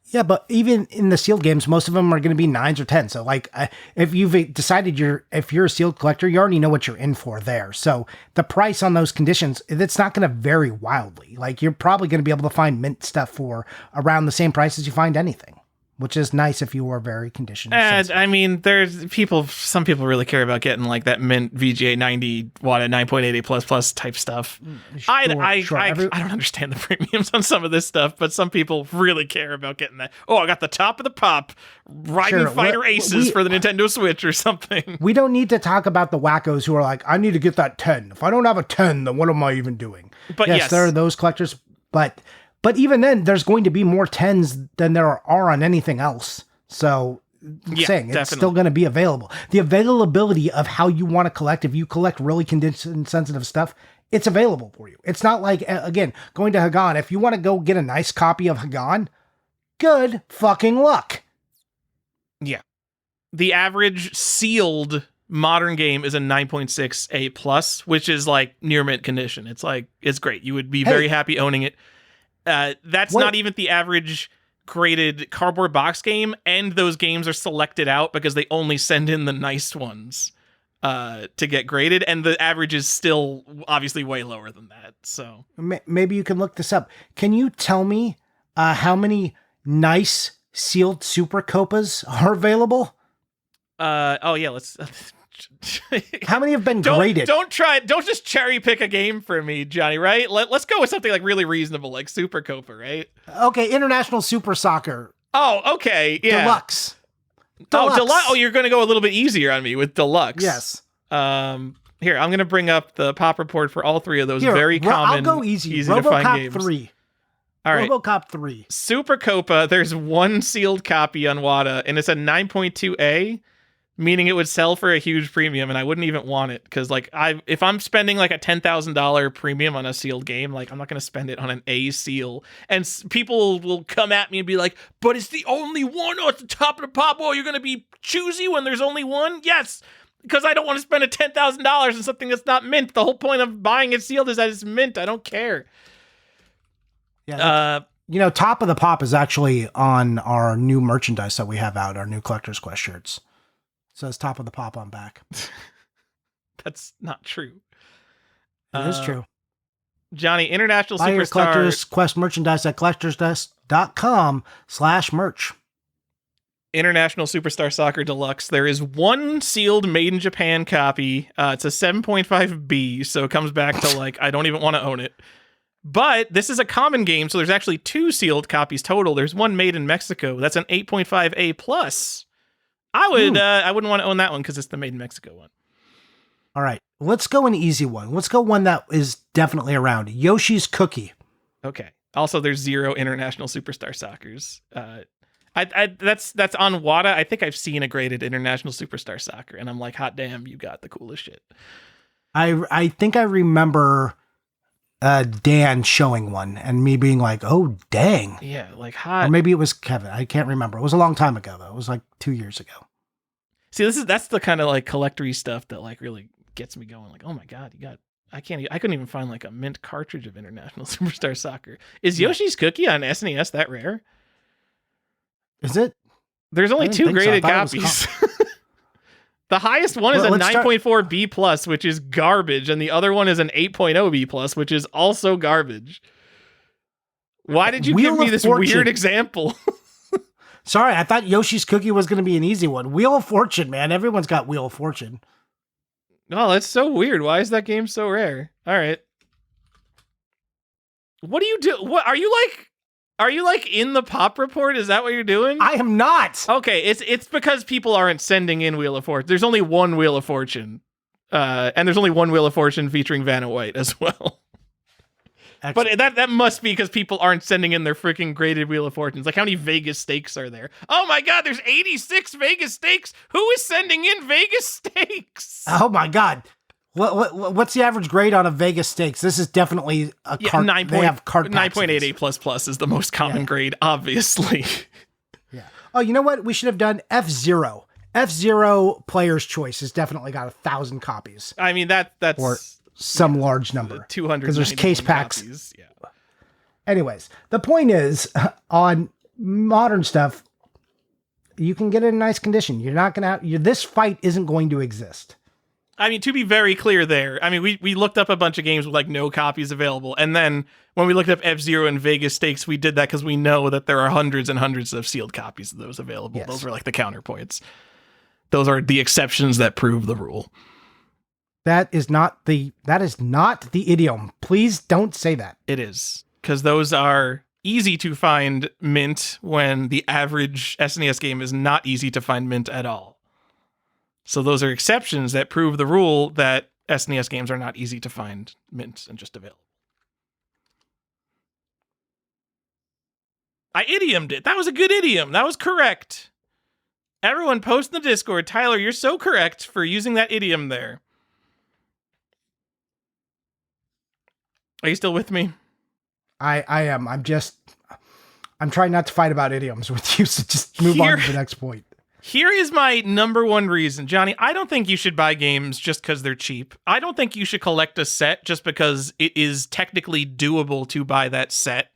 yeah, but even in the sealed games, most of them are going to be 9s or 10s. So like if you've decided if you're a sealed collector, you already know what you're in for there. So the price on those conditions, it's not going to vary wildly. Like you're probably going to be able to find mint stuff for around the same price as you find anything, which is nice if you are very conditioned. I mean, some people really care about getting like that mint VGA 90 watt at 9.88++ type stuff. Sure, I don't understand the premiums on some of this stuff, but some people really care about getting that. Oh, I got the top of the pop Raiden Fighter Aces for the Nintendo Switch or something. We don't need to talk about the wackos who are like, I need to get that 10. If I don't have a 10, then what am I even doing? But yes, there are those collectors, but even then, there's going to be more 10s than there are on anything else. So, it's still going to be available. The availability of how you want to collect, if you collect really condition-sensitive stuff, it's available for you. It's not like, again, going to Hagan. If you want to go get a nice copy of Hagan, good fucking luck. Yeah. The average sealed modern game is a 9.6 A+, which is like near mint condition. It's great. You would be very happy owning it. That's not even the average graded cardboard box game, and those games are selected out because they only send in the nice ones to get graded, and the average is still obviously way lower than that. So maybe you can look this up. Can you tell me how many nice sealed Super Copas are available? Let's. How many have been graded? Don't just cherry pick a game for me, Johnny, right? Let's go with something like really reasonable, like Super Copa, right? Okay, International Super Soccer. Oh, okay, yeah. Deluxe. Oh, Deluxe. Oh, you're going to go a little bit easier on me with Deluxe. Yes. Here, I'm going to bring up the pop report for all 3 of those very common, I'll go easy to find games. RoboCop 3. All right. RoboCop 3. Super Copa, there's 1 sealed copy on WATA, and it's a 9.2A. Meaning it would sell for a huge premium, and I wouldn't even want it because, like, if I'm spending like a $10,000 premium on a sealed game, like I'm not going to spend it on an A seal. And people will come at me and be like, "But it's the only one. Oh, it's the top of the pop. Oh, you're going to be choosy when there's only one." Yes, because I don't want to spend a $10,000 on something that's not mint. The whole point of buying it sealed is that it's mint. I don't care. Yeah. Top of the pop is actually on our new merchandise that we have out, our new Collector's Quest shirts. Says top of the pop on back. That's not true. It is true. Johnny, International Buy Superstar. Your Collector's Quest merchandise at collectorsdesk.com/merch. International Superstar Soccer Deluxe. There is 1 sealed made in Japan copy. It's a 7.5B, so it comes back to like, I don't even want to own it. But this is a common game, so there's actually 2 sealed copies total. There's 1 made in Mexico. That's an 8.5A+. I wouldn't want to own that one because it's the Made in Mexico one. All right, let's go an easy one. Let's go one that is definitely around. Yoshi's Cookie. Okay. Also, there's 0 International Superstar Soccers. That's on WATA. I think I've seen a graded International Superstar Soccer, and I'm like, hot damn, you got the coolest shit. I think I remember Dan showing one and me being like, oh, dang. Yeah, like hot. Or maybe it was Kevin. I can't remember. It was a long time ago, though. It was like 2 years ago. See, that's the kind of like collectory stuff that like really gets me going. Like, oh my God, I couldn't even find like a mint cartridge of International Superstar Soccer. Is Yoshi's Cookie on SNES that rare? Is it? There's only 2 graded copies. The highest one is a 9.4 B+, which is garbage, and the other one is an 8.0 B+, which is also garbage. Why did you give me this weird example? Sorry, I thought Yoshi's Cookie was going to be an easy one. Wheel of Fortune, man. Everyone's got Wheel of Fortune. Oh, that's so weird. Why is that game so rare? All right. What do you do? What are you like in the pop report? Is that what you're doing? I am not. Okay, it's because people aren't sending in Wheel of Fortune. There's only one Wheel of Fortune. And there's only one Wheel of Fortune featuring Vanna White as well. Excellent. But that must be because people aren't sending in their freaking graded Wheel of Fortunes. Like, how many Vegas stakes are there? Oh my God, there's 86 Vegas stakes. Who is sending in Vegas stakes? Oh my God. What's the average grade on a Vegas stakes? This is definitely a cart. They have cart 9.88++ is the most common grade, obviously. Yeah. Oh, you know what? We should have done F-Zero. F-Zero Player's Choice has definitely got 1,000 copies. I mean, that's... Or some large number. 200. Because there's case packs. Copies. Yeah. Anyways, the point is, on modern stuff, you can get it in nice condition. You're not going to have... This fight isn't going to exist. I mean, to be very clear there, I mean, we looked up a bunch of games with like no copies available. And then when we looked up F-Zero and Vegas Stakes, we did that because we know that there are hundreds and hundreds of sealed copies of those available. Yes. Those were like the counterpoints. Those are the exceptions that prove the rule. That is not the idiom. Please don't say that. It is, because those are easy to find mint when the average SNES game is not easy to find mint at all. So those are exceptions that prove the rule that SNES games are not easy to find mint and just available. I idiomed it. That was a good idiom. That was correct. Everyone post in the Discord. Tyler, you're so correct for using that idiom there. Are you still with me? I am. I'm trying not to fight about idioms with you, so just move on to the next point. Here is my number one reason, Johnny. I don't think you should buy games just because they're cheap. I don't think you should collect a set just because it is technically doable to buy that set.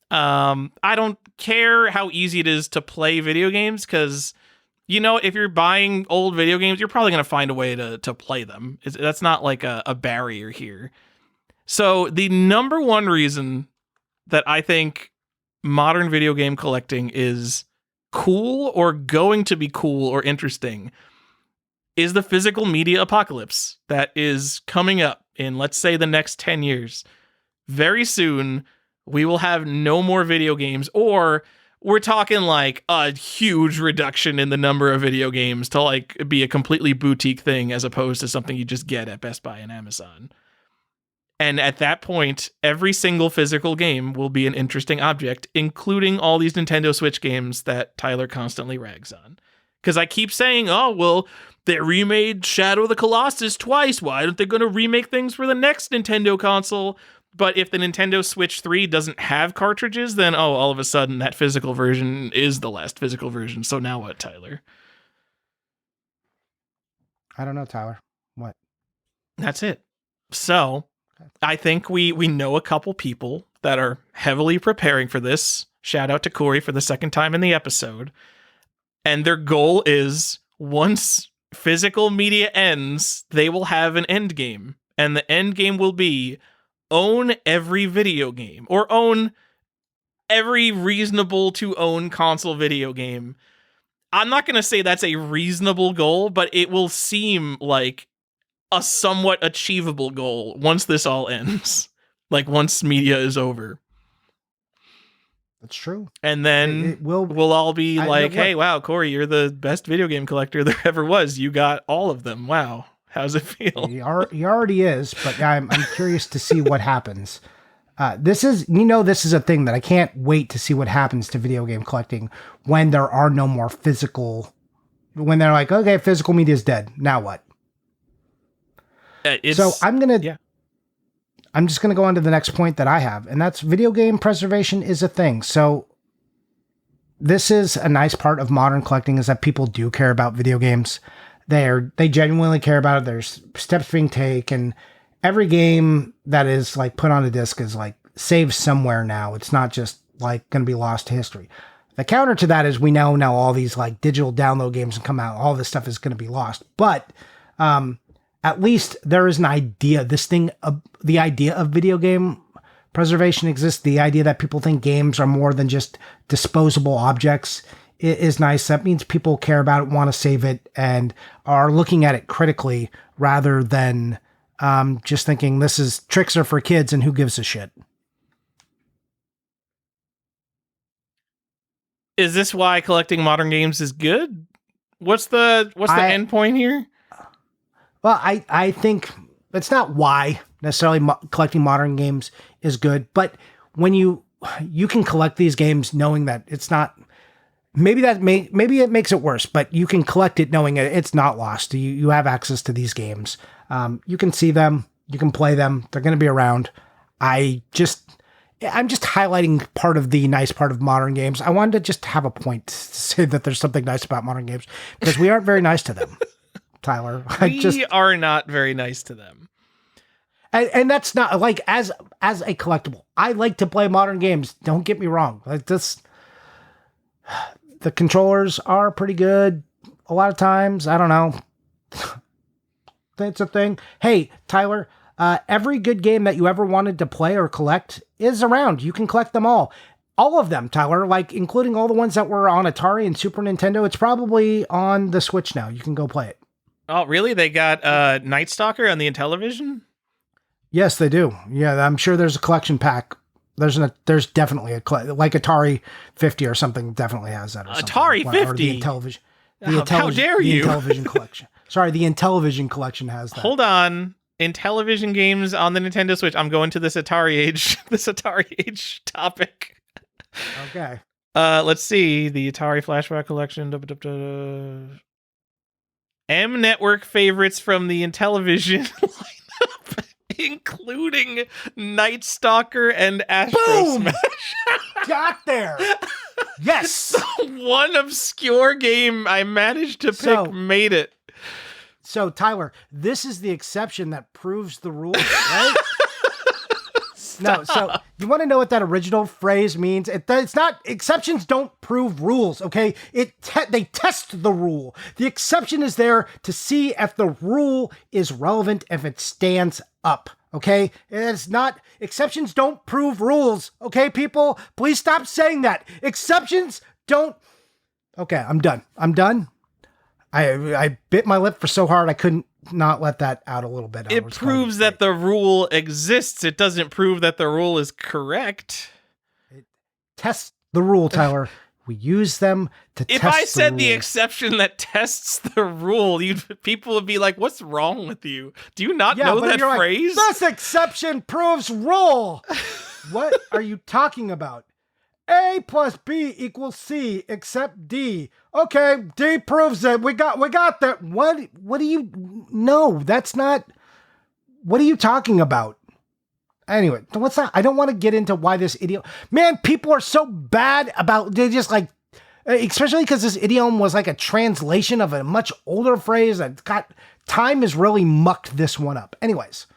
I don't care how easy it is to play video games because, you know, if you're buying old video games, you're probably going to find a way to play them. That's not like a barrier here. So the number one reason that I think modern video game collecting is cool or going to be cool or interesting is the physical media apocalypse that is coming up in, let's say, the next 10 years. Very soon, we will have no more video games, or we're talking like a huge reduction in the number of video games to like be a completely boutique thing as opposed to something you just get at Best Buy and Amazon. And at that point, every single physical game will be an interesting object, including all these Nintendo Switch games that Tyler constantly rags on. Because I keep saying, oh, well, they remade Shadow of the Colossus twice. Why aren't they going to remake things for the next Nintendo console? But if the Nintendo Switch 3 doesn't have cartridges, then, oh, all of a sudden that physical version is the last physical version. So now what, Tyler? I don't know, Tyler. What? That's it. So I think we know a couple people that are heavily preparing for this. Shout out to Corey for the second time in the episode. And their goal is, once physical media ends, they will have an end game. And the end game will be own every video game, or own every reasonable to own console video game. I'm not going to say that's a reasonable goal, but it will seem like a somewhat achievable goal once this all ends. Like, once media is over. That's true. And then we'll all be like, hey, wow, Corey, you're the best video game collector there ever was. You got all of them. Wow. How's it feel? He already is, but I'm curious to see what happens. This is a thing that I can't wait to see what happens to video game collecting when there are no more physical, when they're like, okay, physical media is dead. Now what? So I'm I'm just going to go on to the next point that I have, and that's video game preservation is a thing. So this is a nice part of modern collecting, is that people do care about video games. They genuinely care about it. There's steps being taken. Every game that is like put on a disc is like saved somewhere now. It's not just like going to be lost to history. The counter to that is we know now all these like digital download games come out. All this stuff is going to be lost. But at least there is an idea. The idea of video game preservation exists. The idea that people think games are more than just disposable objects is nice. That means people care about it, want to save it, and are looking at it critically rather than just thinking tricks are for kids and who gives a shit. Is this why collecting modern games is good? What's the end point here? Well, I think it's not why necessarily collecting modern games is good, but when you can collect these games knowing that it's not, maybe it makes it worse, but you can collect it knowing it's not lost. You have access to these games. You can see them, you can play them. They're going to be around. I'm just highlighting part of the nice part of modern games. I wanted to just have a point to say that there's something nice about modern games because we aren't very nice to them, Tyler. We are not very nice to them. And that's not like as a collectible. I like to play modern games. Don't get me wrong. Like this, the controllers are pretty good a lot of times. I don't know. That's a thing. Hey, Tyler, every good game that you ever wanted to play or collect is around. You can collect them all. All of them, Tyler, like including all the ones that were on Atari and Super Nintendo. It's probably on the Switch now. You can go play it. Oh, really? They got Night Stalker on the Intellivision? Yes, they do. Yeah, I'm sure there's a collection pack. There's definitely like Atari 50 or something definitely has that. Or Atari 50? Or the Intellivision. How dare you? The Intellivision collection. Sorry, the Intellivision collection has that. Hold on. Intellivision games on the Nintendo Switch. I'm going to this Atari Age topic. Okay. Let's see. The Atari Flashback Collection. M Network favorites from the Intellivision lineup, including Night Stalker and Astro Boom! Smash. Got there. Yes. One obscure game I managed to pick made it. So, Tyler, this is the exception that proves the rule, right? No, so you want to know what that original phrase means? It's not, exceptions don't prove rules, okay? They test the rule. The exception is there to see if the rule is relevant, if it stands up, okay? It's not, exceptions don't prove rules, okay, people? Please stop saying that. Exceptions don't, okay, I'm done. I bit my lip for so hard I couldn't not let that out a little bit. It proves that the rule exists. It doesn't prove that the rule is correct. It tests the rule, Tyler. We use them to test the rule. If I said the exception that tests the rule, people would be like, what's wrong with you? Do you not know that phrase? Like, this exception proves rule. What are you talking about? A plus B equals C except D. Okay, D proves it. We got that. What do you no, that's not what are you talking about? Anyway, what's that? I don't want to get into why this idiom. Man, people are so bad about they just like especially because this idiom was like a translation of a much older phrase that got time has really mucked this one up. Anyways.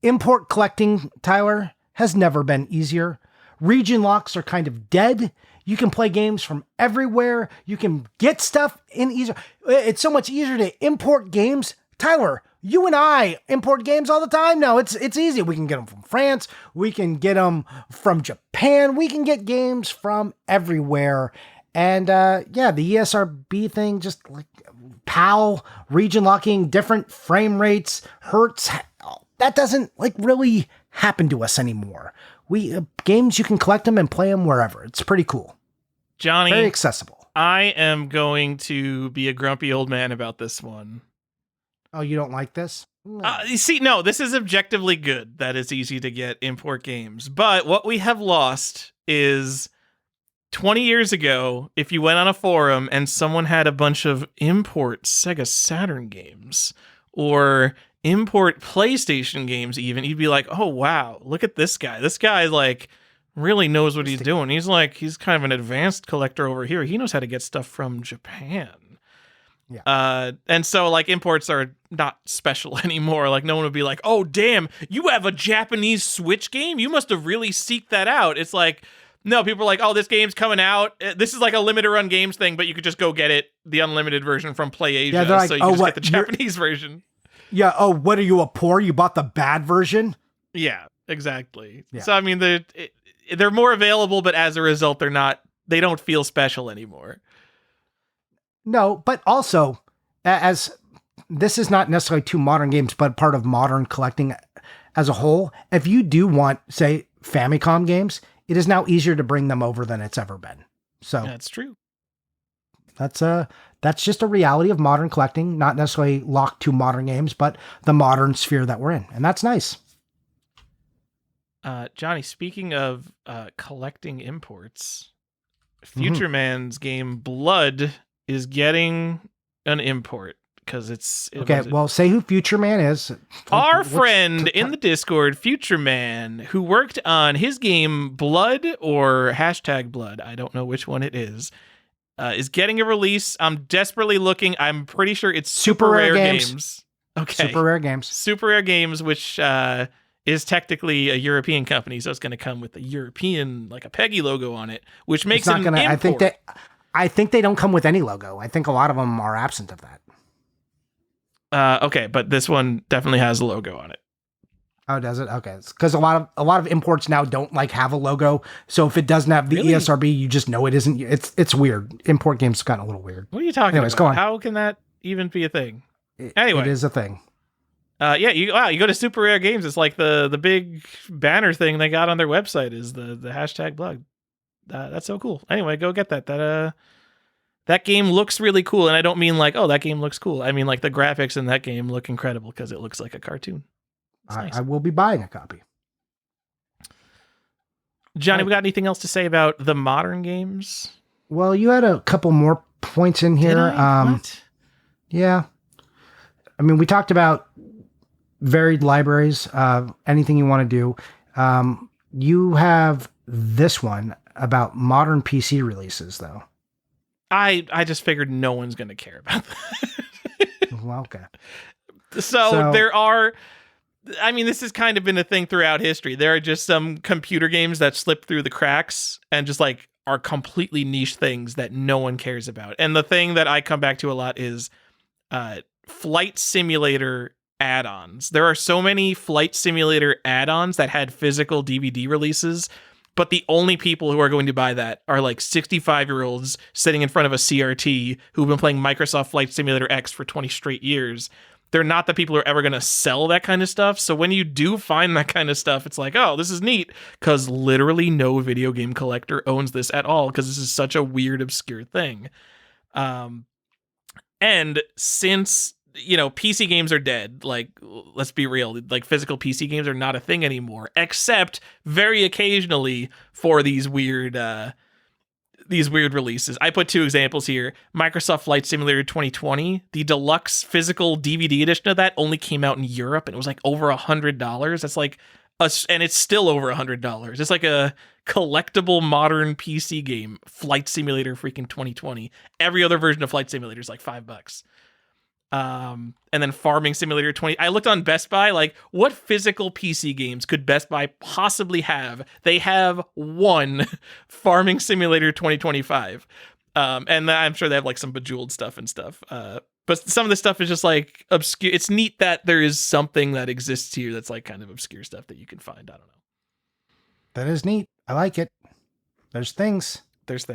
Import collecting, Tyler, has never been easier. Region locks are kind of dead. You can play games from everywhere. You can get stuff in easier. It's so much easier to import games. Tyler, you and I import games all the time now. It's easy. We can get them from France. We can get them from Japan. We can get games from everywhere. And the ESRB thing, just like PAL, region locking, different frame rates, hertz, that doesn't like really happen to us anymore. Games, you can collect them and play them wherever. It's pretty cool. Johnny, very accessible. I am going to be a grumpy old man about this one. Oh, you don't like this? You see, no, this is objectively good. That it's easy to get import games. But what we have lost is 20 years ago, if you went on a forum and someone had a bunch of import Sega Saturn games or import PlayStation games even, you'd be like, oh wow, look at this guy. This guy like really knows what he's doing. He's kind of an advanced collector over here. He knows how to get stuff from Japan. Yeah. And so like imports are not special anymore. Like no one would be like, oh damn, you have a Japanese Switch game? You must have really seeked that out. It's like, no, people are like, oh, this game's coming out. This is like a limited run games thing, but you could just go get it, the unlimited version from Play Asia. Yeah, they're like, so you can just get the Japanese version. Yeah. Oh, what are you, a poor? You bought the bad version? Yeah, exactly. Yeah. So I mean, they're more available, but as a result, they don't feel special anymore. No, but also, as this is not necessarily two modern games, but part of modern collecting as a whole. If you do want, say, Famicom games, it is now easier to bring them over than it's ever been. So that's true. That's just a reality of modern collecting, not necessarily locked to modern games, but the modern sphere that we're in. And that's nice. Johnny, speaking of collecting imports, Future Man's game Blood is getting an import because okay. Well, say who Future Man is. Our friend in the Discord, Future Man, who worked on his game Blood or #Blood, I don't know which one it is getting a release. I'm desperately looking. I'm pretty sure it's Super Rare Games. Okay, Super Rare Games. Super Rare Games, which is technically a European company, so it's going to come with a European, like a Peggy logo on it, which makes it an import. I think they don't come with any logo. I think a lot of them are absent of that. Okay, but this one definitely has a logo on it. Oh, does it? Okay, because a lot of imports now don't like have a logo. So if it doesn't have the ESRB, you just know it isn't. It's weird. Import games gotten a little weird. What are you talking about? Go on. How can that even be a thing? Anyway, it is a thing. Yeah, you go to Super Rare Games. It's like the big banner thing they got on their website is the #Blood. That's so cool. Anyway, go get that. That game looks really cool, and I don't mean like, oh, that game looks cool. I mean like the graphics in that game look incredible because it looks like a cartoon. Nice. I will be buying a copy. Johnny, we got anything else to say about the modern games? Well, you had a couple more points in here. Did I? What? Yeah. I mean, we talked about varied libraries, anything you want to do. You have this one about modern PC releases, though. I just figured no one's going to care about that. Well, okay. So there are, I mean, this has kind of been a thing throughout history. There are just some computer games that slip through the cracks and just like are completely niche things that no one cares about. And the thing that I come back to a lot is flight simulator add-ons. There are so many flight simulator add-ons that had physical DVD releases, but the only people who are going to buy that are like 65-year-olds sitting in front of a CRT who've been playing Microsoft Flight Simulator X for 20 straight years. They're not the people who are ever going to sell that kind of stuff. So when you do find that kind of stuff, it's like, oh, this is neat, because literally no video game collector owns this at all, because this is such a weird, obscure thing. And since, you know, PC games are dead, like, let's be real, like physical PC games are not a thing anymore, except very occasionally for these weird releases. I put two examples here. Microsoft Flight Simulator 2020, the deluxe physical DVD edition of that only came out in Europe, and it was like over $100. That's like and it's still over $100. It's like a collectible modern PC game, Flight Simulator freaking 2020. Every other version of Flight Simulator is like $5. And then Farming Simulator 20. I looked on Best Buy, like, what physical PC games could Best Buy possibly have? They have one, Farming Simulator 2025. And I'm sure they have like some Bejeweled stuff and stuff. But some of the stuff is just like obscure. It's neat that there is something that exists here that's like kind of obscure stuff that you can find. I don't know. That is neat. I like it. There's things.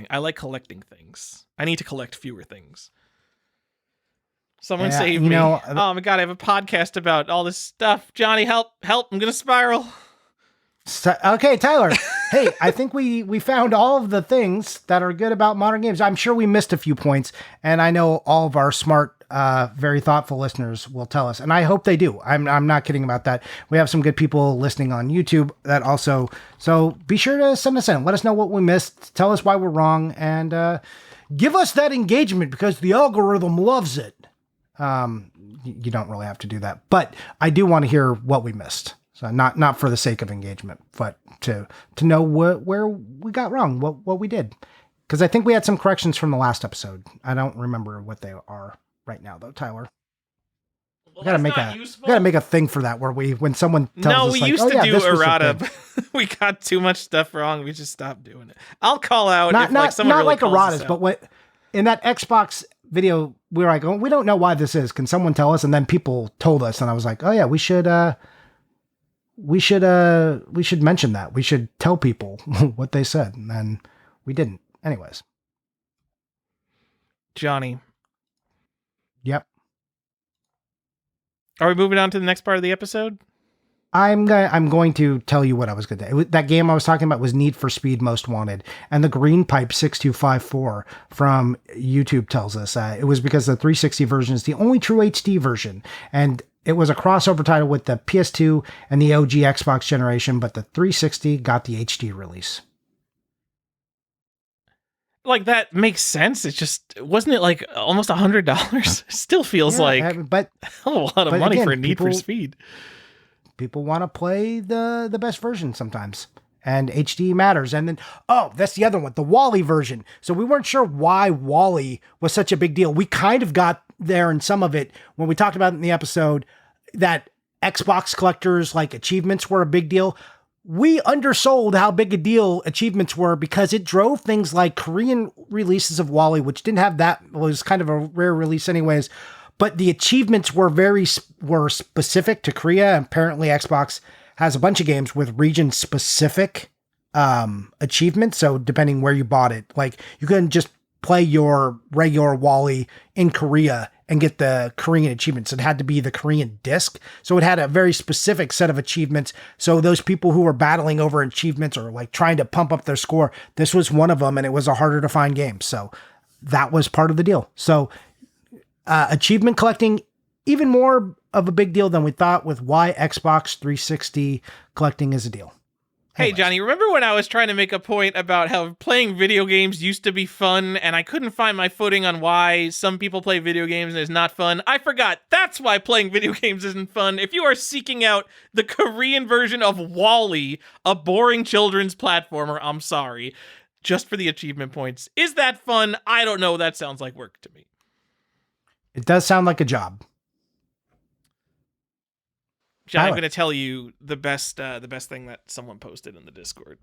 I like collecting things. I need to collect fewer things. Someone save me. Oh my God, I have a podcast about all this stuff. Johnny, help. I'm going to spiral. Okay, Tyler. Hey, I think we found all of the things that are good about modern games. I'm sure we missed a few points, and I know all of our smart, very thoughtful listeners will tell us, and I hope they do. I'm not kidding about that. We have some good people listening on YouTube that also, so be sure to send us in. Let us know what we missed. Tell us why we're wrong, and give us that engagement, because the algorithm loves it. You don't really have to do that. But I do want to hear what we missed. So not for the sake of engagement, but to know where we got wrong, what we did. Because I think we had some corrections from the last episode. I don't remember what they are right now, though, Tyler. Well, we gotta make a thing for that where when someone tells us, we used to do errata, but we got too much stuff wrong. We just stopped doing it. I'll call out if someone really calls us out. But what in that Xbox video we were like, oh, we don't know why this is. Can someone tell us? And then people told us, and I was like, oh yeah, we should mention that. We should tell people what they said, and then we didn't. Anyways, Johnny. Yep. Are we moving on to the next part of the episode? I'm going to tell you what I was going to do. That game I was talking about was Need for Speed Most Wanted, and the Green Pipe 6254 from YouTube tells us it was because the 360 version is the only true HD version, and it was a crossover title with the PS2 and the OG Xbox generation, but the 360 got the HD release. Like, that makes sense. It's just, wasn't it like almost $100? Still feels but a lot of money again, for Need for Speed. People want to play the best version sometimes, and HD matters. And then, that's the other one, the Wally version. So we weren't sure why Wally was such a big deal. We kind of got there in some of it when we talked about it in the episode that Xbox collectors like achievements were a big deal. We undersold how big a deal achievements were because it drove things like Korean releases of Wally, which didn't have that, was kind of a rare release anyways. But the achievements were were specific to Korea. Apparently Xbox has a bunch of games with region specific achievements. So depending where you bought it, like you couldn't just play your regular Wally in Korea and get the Korean achievements. It had to be the Korean disc. So it had a very specific set of achievements. So those people who were battling over achievements or like trying to pump up their score, this was one of them, and it was a harder to find game. So that was part of the deal. So achievement collecting, even more of a big deal than we thought with why Xbox 360 collecting is a deal. Hey, Johnny, remember when I was trying to make a point about how playing video games used to be fun, and I couldn't find my footing on why some people play video games and it's not fun? I forgot. That's why playing video games isn't fun. If you are seeking out the Korean version of Wall-E, a boring children's platformer, I'm sorry, just for the achievement points. Is that fun? I don't know. That sounds like work to me. It does sound like a job. John, I'm going to tell you the best thing that someone posted in the Discord.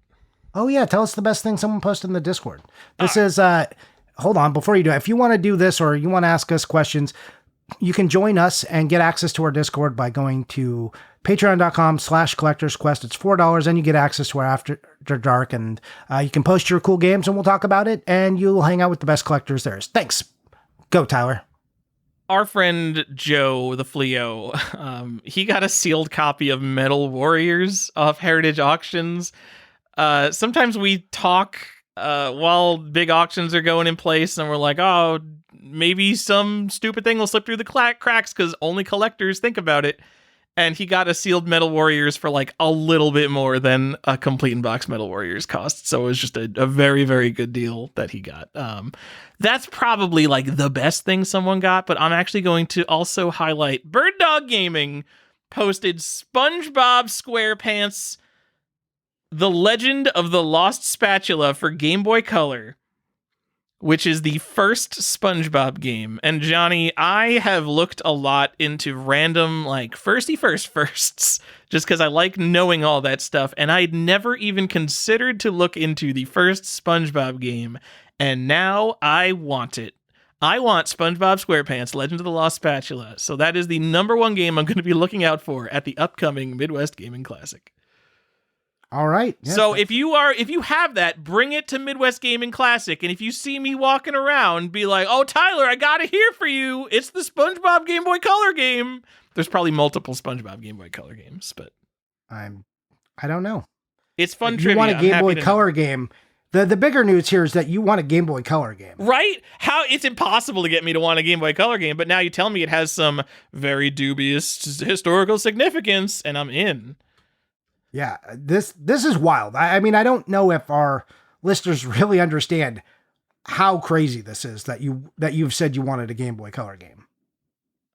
Oh yeah, tell us the best thing someone posted in the Discord. This is hold on, before you do it, if you want to do this or you want to ask us questions, you can join us and get access to our Discord by going to patreon.com/collectorsquest. It's $4 and you get access to our After Dark, and you can post your cool games and we'll talk about it, and you'll hang out with the best collectors there is. Thanks. Go, Tyler. Our friend Joe the Fleo, he got a sealed copy of Metal Warriors off Heritage Auctions. Sometimes we talk while big auctions are going in place, and we're like, oh, maybe some stupid thing will slip through the cracks because only collectors think about it. And he got a sealed Metal Warriors for like a little bit more than a complete in-box Metal Warriors cost. So it was just a very, very good deal that he got. That's probably like the best thing someone got, but I'm actually going to also highlight Bird Dog Gaming posted SpongeBob SquarePants, The Legend of the Lost Spatula for Game Boy Color, which is the first SpongeBob game. And Johnny, I have looked a lot into random, like, firsts, just because I like knowing all that stuff, and I'd never even considered to look into the first SpongeBob game, and now I want it. I want SpongeBob SquarePants, Legend of the Lost Spatula, so that is the number one game I'm going to be looking out for at the upcoming Midwest Gaming Classic. All right. Yeah, so if you have that, bring it to Midwest Gaming Classic. And if you see me walking around, be like, oh, Tyler, I got it here for you. It's the SpongeBob Game Boy Color game. There's probably multiple SpongeBob Game Boy Color games, but I don't know. It's fun if trivia. You want a Game Boy Color game. The bigger news here is that you want a Game Boy Color game. Right? How it's impossible to get me to want a Game Boy Color game, but now you tell me it has some very dubious historical significance, and I'm in. Yeah, this is wild. I mean, I don't know if our listeners really understand how crazy this is that you've said you wanted a Game Boy Color game.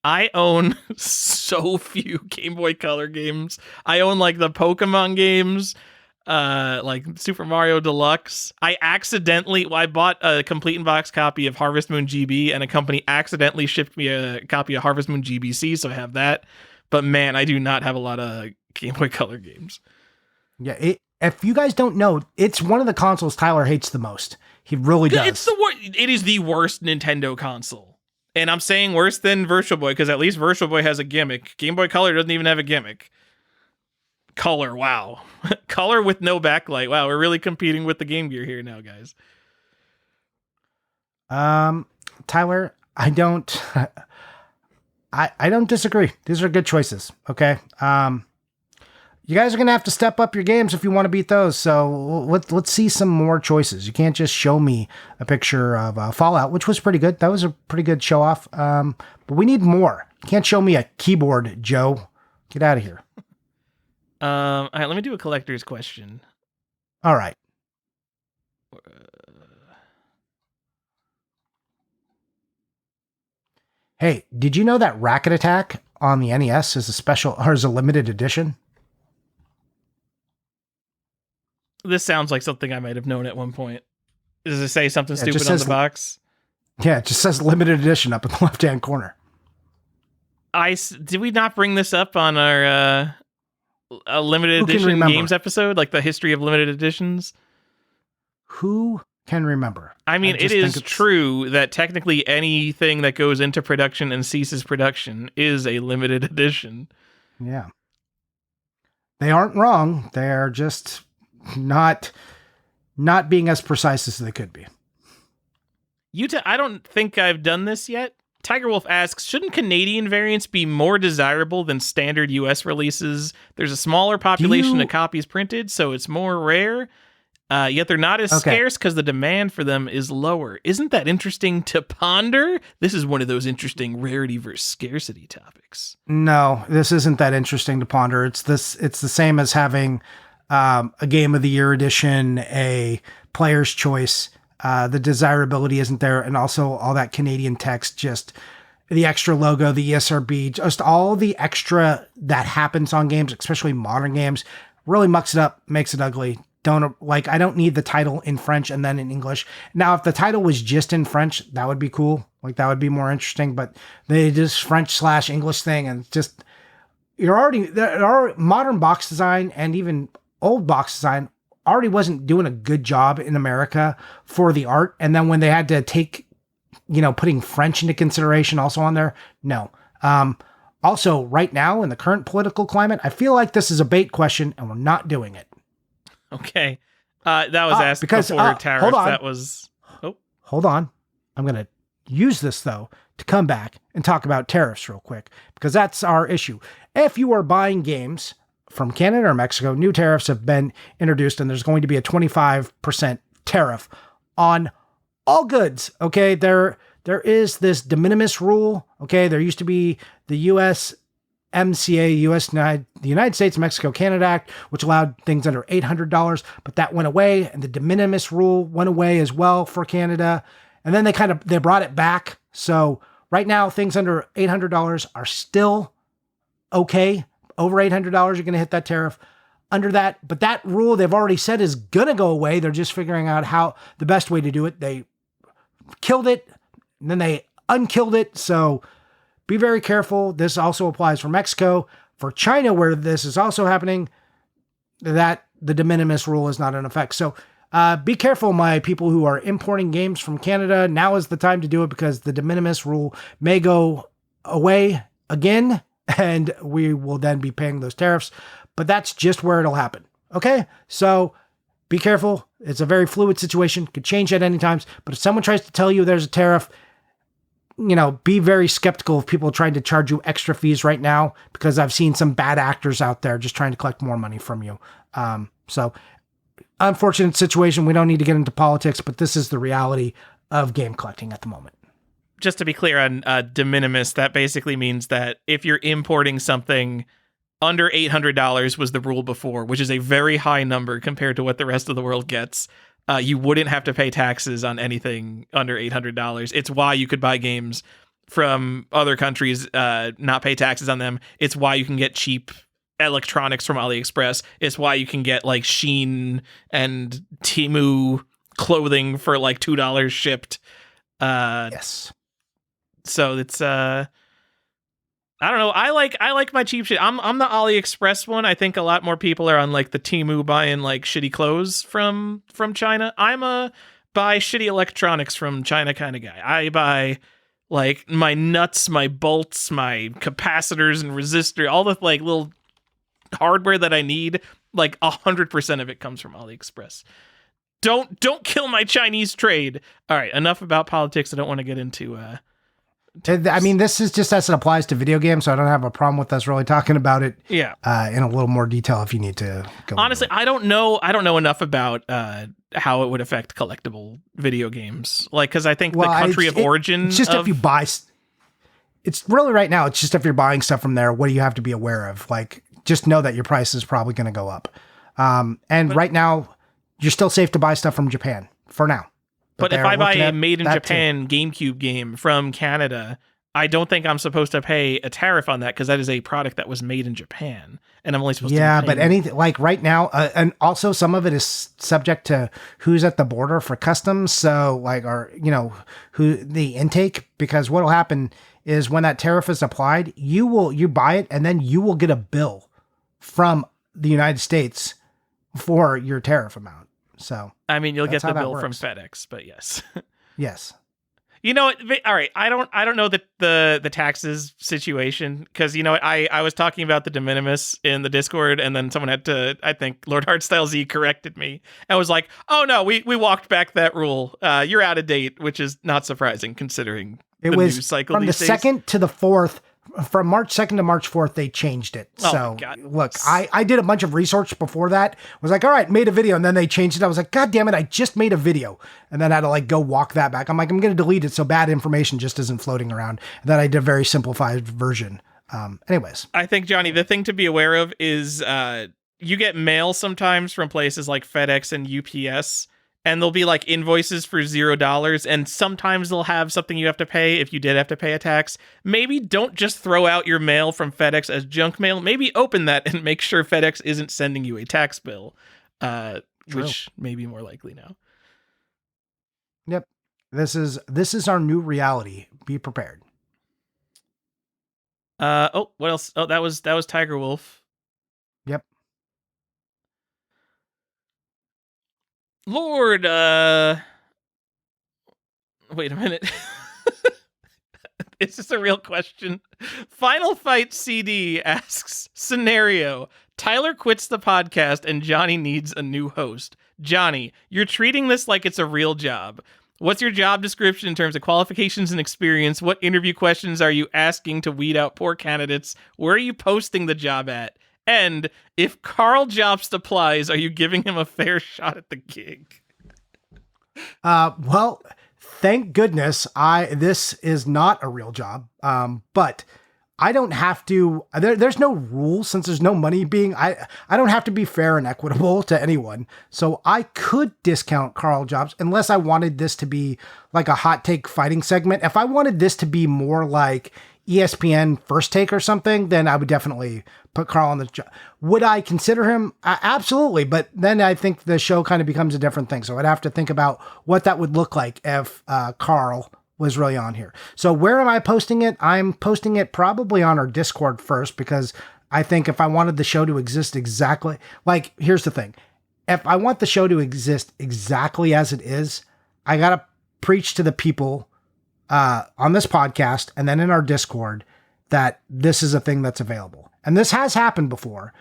I own so few Game Boy Color games. I own like the Pokemon games, like Super Mario Deluxe. I bought a complete in box copy of Harvest Moon GB, and a company accidentally shipped me a copy of Harvest Moon GBC, so I have that. But man, I do not have a lot of Game Boy Color games. Yeah, if you guys don't know, it's one of the consoles Tyler hates the most. He really does. It is the worst Nintendo console. And I'm saying worse than Virtual Boy, because at least Virtual Boy has a gimmick. Game Boy Color doesn't even have a gimmick. Color, wow. Color with no backlight. Wow, we're really competing with the Game Gear here now, guys. Tyler, I don't disagree. These are good choices. Okay. You guys are gonna have to step up your games if you want to beat those. So let's see some more choices. You can't just show me a picture of Fallout, which was pretty good. That was a pretty good show off. But we need more. You can't show me a keyboard, Joe. Get out of here. All right, let me do a collector's question. All right. Hey, did you know that Racket Attack on the NES is a limited edition? This sounds like something I might have known at one point. Does it say something stupid on the box? Yeah, it just says limited edition up in the left-hand corner. Did we not bring this up on our limited edition games episode, like the history of limited editions? Who can remember? I mean, it is true that technically anything that goes into production and ceases production is a limited edition. Yeah. They aren't wrong. They're just not being as precise as they could be. I don't think I've done this yet. Tiger Wolf asks, shouldn't Canadian variants be more desirable than standard US releases? There's a smaller population of copies printed, so it's more rare, yet they're not as scarce because the demand for them is lower. Isn't that interesting to ponder? This is one of those interesting rarity versus scarcity topics. No, this isn't that interesting to ponder. It's the same as having a Game of the Year edition, a Player's Choice. The desirability isn't there, and also all that Canadian text, just the extra logo, the ESRB, just all the extra that happens on games, especially modern games, really mucks it up, makes it ugly. I don't need the title in French and then in English. Now, if the title was just in French, that would be cool. Like, that would be more interesting, but they just French/English thing, and just, modern box design and even old box design already wasn't doing a good job in America for the art. And then when they had to take, putting French into consideration also on there, no. Also, right now in the current political climate, I feel like this is a bait question and we're not doing it. Okay. That was asked before tariffs. Hold on. That was... Oh. Hold on. I'm going to use this, though, to come back and talk about tariffs real quick, because that's our issue. If you are buying games from Canada or Mexico, new tariffs have been introduced, and there's going to be a 25% tariff on all goods. Okay, there is this de minimis rule. Okay, there used to be the USMCA, the United States, Mexico, Canada Act, which allowed things under $800, but that went away, and the de minimis rule went away as well for Canada. And then they brought it back. So right now, things under $800 are still okay. Over $800, you're going to hit that tariff. Under that, but that rule they've already said is going to go away. They're just figuring out how the best way to do it. They killed it, and then they unkilled it. So be very careful. This also applies for Mexico. For China, where this is also happening, that the de minimis rule is not in effect. So be careful, my people who are importing games from Canada. Now is the time to do it, because the de minimis rule may go away again, and we will then be paying those tariffs. But that's just where it'll happen. Okay? So be careful. It's a very fluid situation. Could change at any time. But if someone tries to tell you there's a tariff, be very skeptical of people trying to charge you extra fees right now, because I've seen some bad actors out there just trying to collect more money from you. So unfortunate situation. We don't need to get into politics, but this is the reality of game collecting at the moment. Just to be clear on de minimis, that basically means that if you're importing something under $800 was the rule before, which is a very high number compared to what the rest of the world gets, you wouldn't have to pay taxes on anything under $800. It's why you could buy games from other countries, not pay taxes on them. It's why you can get cheap electronics from AliExpress. It's why you can get like Shein and Temu clothing for like $2 shipped. Yes. So it's I don't know. I like my cheap shit. I'm the AliExpress one. I think a lot more people are on like the Temu buying like shitty clothes from China. I'm a buy shitty electronics from China kind of guy. I buy like my nuts, my bolts, my capacitors and resistor, all the like little hardware that I need. Like 100% of it comes from AliExpress. Don't kill my Chinese trade. All right, enough about politics. I don't want to get into I mean, this is just as it applies to video games, so I don't have a problem with us really talking about it. Yeah. In a little more detail if you need to go. Honestly, I don't know enough about how it would affect collectible video games. Like, because I think the country of origin. It's just if you buy. It's really right now. It's just if you're buying stuff from there, what do you have to be aware of? Like, just know that your price is probably going to go up. But right now, you're still safe to buy stuff from Japan for now. But if I buy a made in Japan GameCube game from Canada, I don't think I'm supposed to pay a tariff on that because that is a product that was made in Japan, and I'm only supposed to. Yeah, but anything like right now, and also some of it is subject to who's at the border for customs. So like, or who the intake, because what'll happen is when that tariff is applied, you buy it, and then you will get a bill from the United States for your tariff amount. So I mean, you'll get the bill from FedEx, but yes. Yes. You know, all right. I don't know the taxes situation because I was talking about the de minimis in the Discord, and then someone had to, I think Lord Hardstyle Z corrected me and was like, "Oh no, we walked back that rule. You're out of date," which is not surprising considering it was news cycle from the 2nd to the 4th. From March 2nd to March 4th, they changed it. So, look, I did a bunch of research before that. Was like, all right, made a video, and then they changed it. I was like, God damn it, I just made a video. And then I had to, like, go walk that back. I'm like, I'm going to delete it so bad information just isn't floating around. And then I did a very simplified version. Anyways. I think, Johnny, the thing to be aware of is you get mail sometimes from places like FedEx and UPS, and there'll be like invoices for $0, and sometimes they'll have something you have to pay if you did have to pay a tax. Maybe don't just throw out your mail from FedEx as junk mail. Maybe open that and make sure FedEx isn't sending you a tax bill, which may be more likely now. Yep. This is our new reality. Be prepared. What else? Oh, that was Tiger Wolf. Yep. Lord, wait a minute. Is this a real question? Final Fight CD asks, scenario, Tyler quits the podcast and Johnny needs a new host. Johnny, you're treating this like it's a real job. What's your job description in terms of qualifications and experience? What interview questions are you asking to weed out poor candidates? Where are you posting the job at? And if Carl Jobst applies, are you giving him a fair shot at the gig? Well, thank goodness this is not a real job. But I don't have to, there's no rule since there's no money being, I don't have to be fair and equitable to anyone. So I could discount Carl Jobst unless I wanted this to be like a hot take fighting segment. If I wanted this to be more like ESPN First Take or something, then I would definitely put Carl on the job. Would I consider him? Absolutely. But then I think the show kind of becomes a different thing. So I'd have to think about what that would look like if Carl was really on here. So where am I posting it? I'm posting it probably on our Discord first, because I think if I wanted the show to exist exactly, like, here's the thing. If I want the show to exist exactly as it is, I got to preach to the people on this podcast and then in our Discord that this is a thing that's available. And this has happened before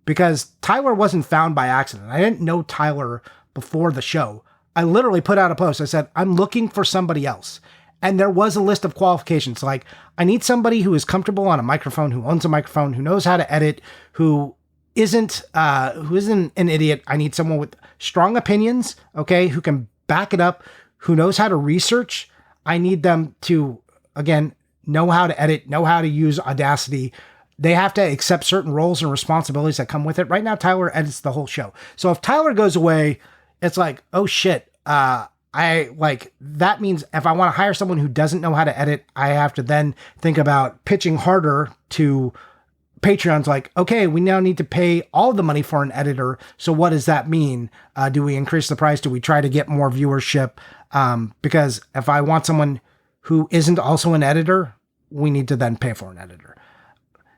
because Tyler wasn't found by accident. I didn't know Tyler before the show. I literally put out a post. I said, I'm looking for somebody else. And there was a list of qualifications. Like, I need somebody who is comfortable on a microphone, who owns a microphone, who knows how to edit, who isn't an idiot. I need someone with strong opinions, okay, who can back it up, who knows how to research. I need them to, again, know how to edit, know how to use Audacity. They have to accept certain roles and responsibilities that come with it. Right now, Tyler edits the whole show. So if Tyler goes away, it's like, oh shit, that means if I want to hire someone who doesn't know how to edit, I have to then think about pitching harder to Patreon's like, okay, we now need to pay all the money for an editor. So what does that mean? Do we increase the price? Do we try to get more viewership? Because if I want someone who isn't also an editor, we need to then pay for an editor.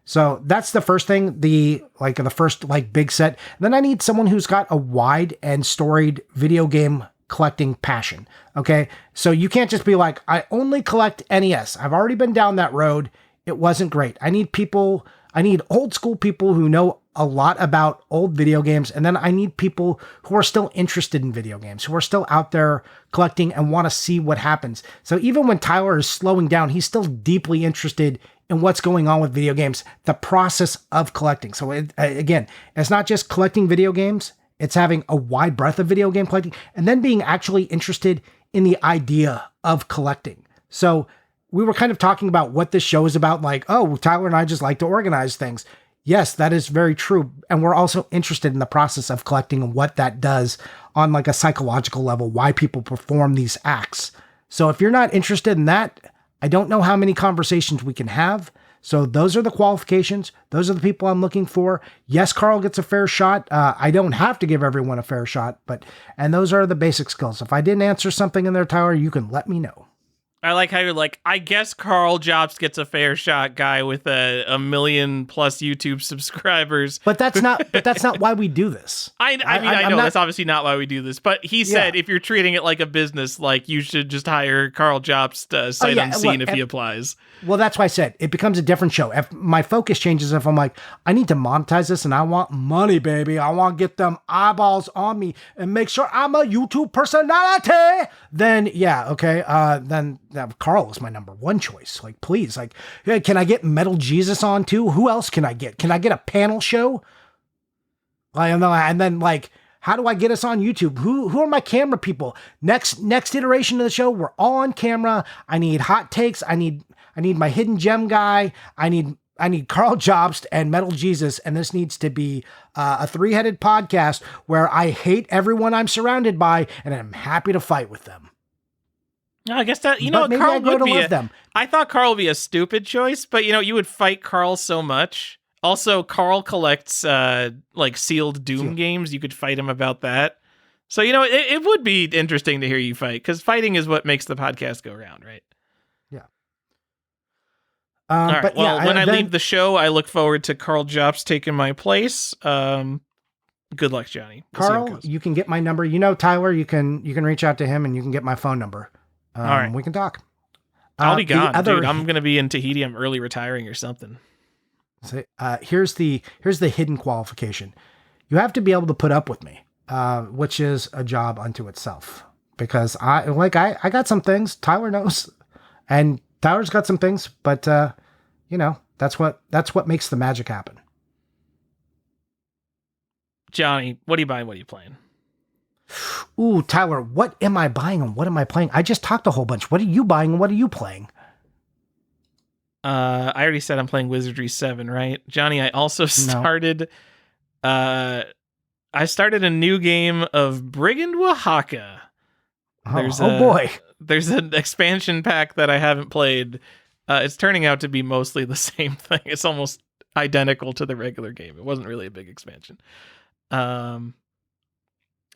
So that's the first thing, the first big set. Then I need someone who's got a wide and storied video game collecting passion. Okay. So you can't just be like, I only collect NES. I've already been down that road. It wasn't great. I need old school people who know a lot about old video games. And then I need people who are still interested in video games, who are still out there collecting and want to see what happens. So even when Tyler is slowing down, he's still deeply interested in what's going on with video games, the process of collecting. So again, it's not just collecting video games. It's having a wide breadth of video game collecting and then being actually interested in the idea of collecting. So we were kind of talking about what this show is about, like, oh, Tyler and I just like to organize things. Yes, that is very true. And we're also interested in the process of collecting and what that does on like a psychological level, why people perform these acts. So if you're not interested in that, I don't know how many conversations we can have. So those are the qualifications. Those are the people I'm looking for. Yes, Carl gets a fair shot. I don't have to give everyone a fair shot, and those are the basic skills. If I didn't answer something in there, Tyler, you can let me know. I like how you're like, I guess Carl Jobst gets a fair shot guy with a million plus YouTube subscribers. But that's not why we do this. I know that's obviously not why we do this, but he said if you're treating it like a business, like you should just hire Carl Jobst sight unseen if he applies. Well, that's why I said it becomes a different show. If my focus changes, if I'm like, I need to monetize this and I want money, baby. I want to get them eyeballs on me and make sure I'm a YouTube personality. Then yeah, okay. Then Carl is my number one choice. Like, please, like, hey, can I get Metal Jesus on too? Who else can I get? Can I get a panel show? And then like, how do I get us on YouTube? Who are my camera people? Next iteration of the show, we're all on camera. I need hot takes. I need my hidden gem guy. I need Carl Jobst and Metal Jesus, and this needs to be a three-headed podcast where I hate everyone I'm surrounded by, and I'm happy to fight with them. I guess that, Carl would be them. I thought Carl would be a stupid choice, but you would fight Carl so much. Also, Carl collects sealed Doom games. You could fight him about that. So, it would be interesting to hear you fight, because fighting is what makes the podcast go around, right? Yeah. All right. When I leave the show, I look forward to Carl Jobst taking my place. Good luck, Johnny. Carl, you can get my number. Tyler, you can reach out to him and you can get my phone number. All right. We can talk. I'll be gone, dude. I'm going to be in Tahiti. I'm early retiring or something. So, here's the hidden qualification. You have to be able to put up with me, which is a job unto itself. Because I got some things. Tyler knows, and Tyler's got some things. But that's what makes the magic happen. Johnny, what are you buying? What are you playing? Ooh, Tyler, what am I buying and what am I playing? I just talked a whole bunch. What are you buying and what are you playing? I already said I'm playing Wizardry 7, right? Johnny, I also started... I started a new game of Brigand Oaxaca. Boy. There's an expansion pack that I haven't played. It's turning out to be mostly the same thing. It's almost identical to the regular game. It wasn't really a big expansion.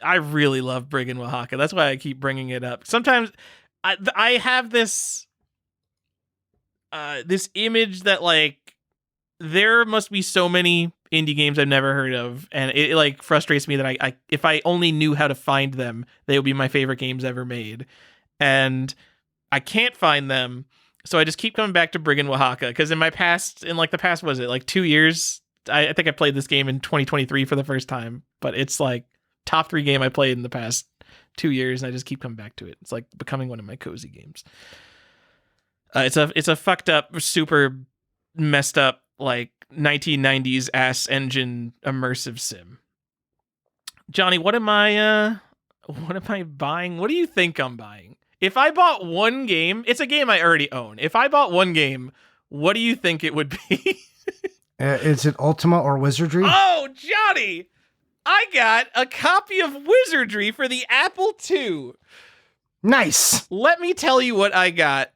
I really love Brigand Oaxaca. That's why I keep bringing it up. Sometimes I have this image that like there must be so many indie games I've never heard of, and it like frustrates me that I if I only knew how to find them, they would be my favorite games ever made, and I can't find them, so I just keep coming back to Brigand Oaxaca because in the past, was it like 2 years? I think I played this game in 2023 for the first time, but it's like top 3 game I played in the past 2 years, and I just keep coming back to it. It's like becoming one of my cozy games. It's a fucked up, super messed up, like 1990s ass engine immersive sim. Johnny, what am I buying? What do you think I'm buying? If I bought one game, it's a game I already own. If I bought one game, what do you think it would be? Is it Ultima or Wizardry? Oh, Johnny! I got a copy of Wizardry for the Apple II. Nice. Let me tell you what I got.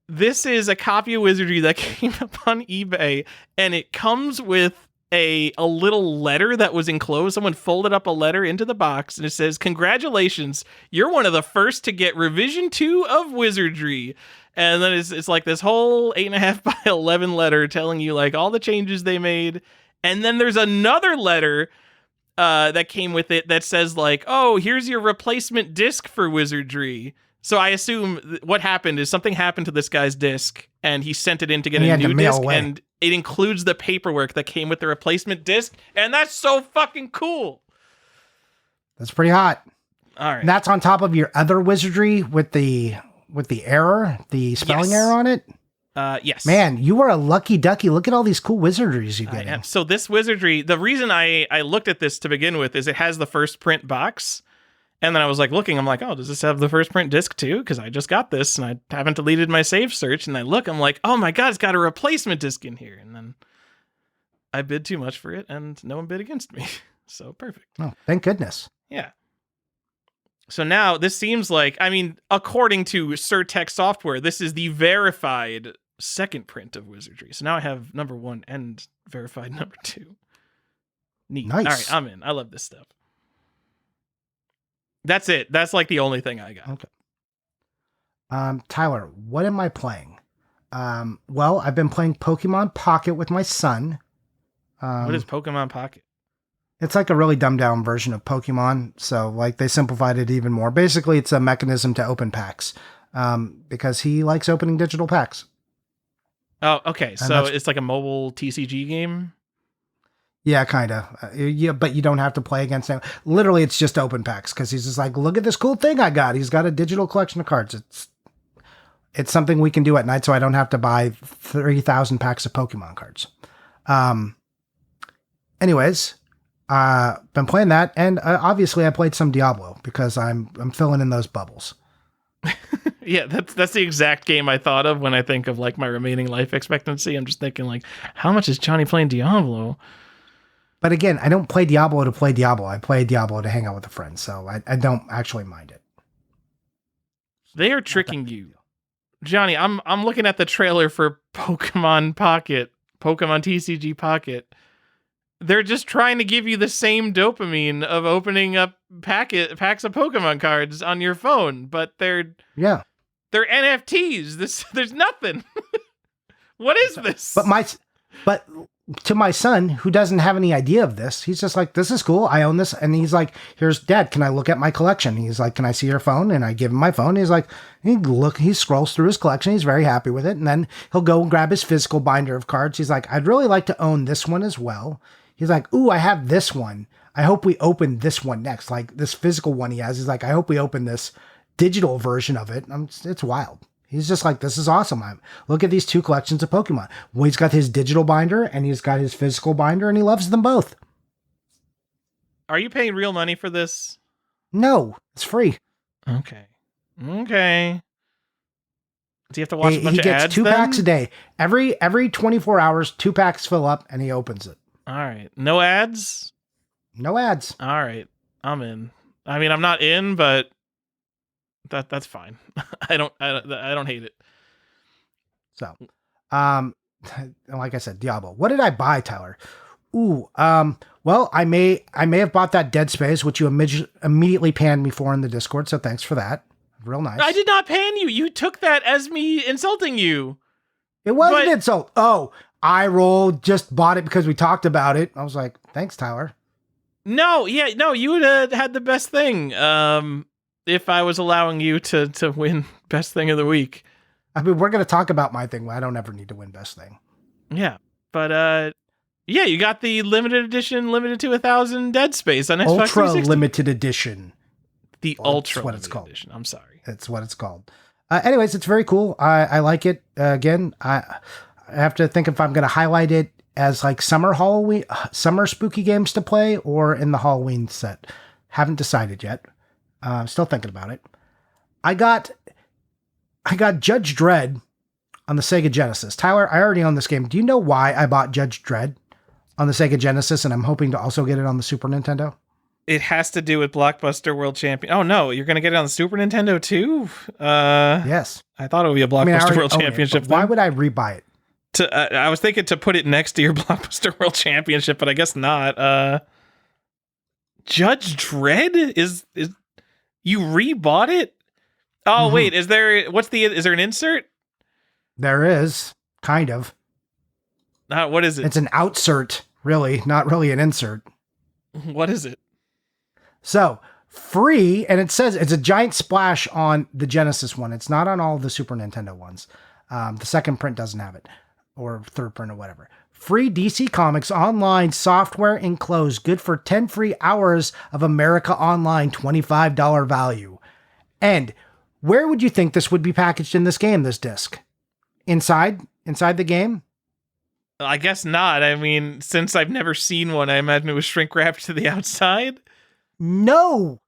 This is a copy of Wizardry that came up on eBay, and it comes with a little letter that was enclosed. Someone folded up a letter into the box, and it says, "Congratulations, you're one of the first to get revision 2 of Wizardry." And then it's like this whole 8.5 by 11 letter telling you like all the changes they made. And then there's another letter that came with it that says like, "Oh, here's your replacement disc for Wizardry." So I assume what happened is something happened to this guy's disc, and he sent it in to get a new disc, and it includes the paperwork that came with the replacement disc, and that's so fucking cool. That's pretty hot. All right. And that's on top of your other Wizardry with the error, the spelling error on it. Yes. Man, you are a lucky ducky. Look at all these cool Wizardries you get. So this Wizardry, the reason I looked at this to begin with is it has the first print box. And then I was like looking, I'm like, oh, does this have the first print disc too? Because I just got this and I haven't deleted my save search. And I look, I'm like, oh my God, it's got a replacement disc in here. And then I bid too much for it and no one bid against me. So perfect. Oh, thank goodness. Yeah. So now this seems like, I mean, according to Surtech Software, this is the verified second print of Wizardry. So now I have number 1 and verified number 2. Neat. Nice. All right, I'm in. I love this stuff. That's it. That's like the only thing I got. Okay. Tyler, what am I playing? Well, I've been playing Pokemon Pocket with my son. What is Pokemon Pocket? It's like a really dumbed down version of Pokemon. So like they simplified it even more. Basically, it's a mechanism to open packs because he likes opening digital packs. Oh, okay. So it's like a mobile TCG game? Yeah, kind of. Yeah, but you don't have to play against him. Literally, it's just open packs because he's just like, look at this cool thing I got. He's got a digital collection of cards. It's something we can do at night, so I don't have to buy 3,000 packs of Pokemon cards. Anyways, been playing that, and obviously I played some Diablo because I'm filling in those bubbles. Yeah, that's the exact game I thought of when I think of like my remaining life expectancy. I'm just thinking like, how much is Johnny playing Diablo? But again, I don't play Diablo to play Diablo. I play Diablo to hang out with a friend, so I don't actually mind it. They are tricking you. Johnny, I'm looking at the trailer for Pokemon Pocket, Pokemon TCG Pocket. They're just trying to give you the same dopamine of opening up packs of Pokemon cards on your phone, but they're NFTs. There's nothing. What is this? But to my son, who doesn't have any idea of this, he's just like, this is cool. I own this. And he's like, here's Dad. Can I look at my collection? He's like, can I see your phone? And I give him my phone. He's like, he scrolls through his collection. He's very happy with it. And then he'll go and grab his physical binder of cards. He's like, I'd really like to own this one as well. He's like, ooh, I have this one. I hope we open this one next. Like this physical one he has. He's like, I hope we open this digital version of it. It's wild. He's just like, this is awesome. Look at these two collections of Pokemon. Well, he's got his digital binder and he's got his physical binder and he loves them both. Are you paying real money for this? No, it's free. Okay. Do you have to watch a bunch of ads? He gets 2 packs a day. Every 24 hours, 2 packs fill up and he opens it. All right. No ads? No ads. All right. I'm in. I mean, I'm not in, but that's fine. I don't hate it. So, like I said, Diablo. What did I buy, Tyler? Ooh, well, I may have bought that Dead Space, which you immediately panned me for in the Discord. So thanks for that. Real nice. I did not pan you. You took that as me insulting you. It wasn't an insult. Oh, just bought it because we talked about it. I was like, thanks, Tyler. No, you would have had the best thing. If I was allowing you to win best thing of the week. I mean, we're going to talk about my thing. I don't ever need to win best thing. Yeah. But, you got the limited edition, limited to 1,000 Dead Space on Xbox 360. Ultra limited edition. The ultra limited edition. I'm sorry. That's what it's called. Anyways, it's very cool. I like it. Again, I have to think if I'm going to highlight it as like summer spooky games to play or in the Halloween set. Haven't decided yet. Still thinking about it. I got Judge Dredd on the Sega Genesis. Tyler, I already own this game. Do you know why I bought Judge Dredd on the Sega Genesis and I'm hoping to also get it on the Super Nintendo? It has to do with Blockbuster World Champion. Oh no, you're gonna get it on the Super Nintendo too? Yes. I thought it would be a I mean, I Blockbuster already World own Championship. it, but why would I rebuy it? I was thinking to put it next to your Blockbuster World Championship, but I guess not. Judge Dredd is you rebought it? Oh wait, is there an insert? There is, kind of. What is it? It's an outsert, really, not really an insert. What is it? So, free, and it says it's a giant splash on the Genesis one. It's not on all the Super Nintendo ones. The second print doesn't have it, or third print or whatever. Free DC Comics online software enclosed, good for 10 free hours of America Online, $25 value. And where would you think this would be packaged in this game, this disc? Inside the game? I guess not. I mean, since I've never seen one, I imagine it was shrink wrapped to the outside. No,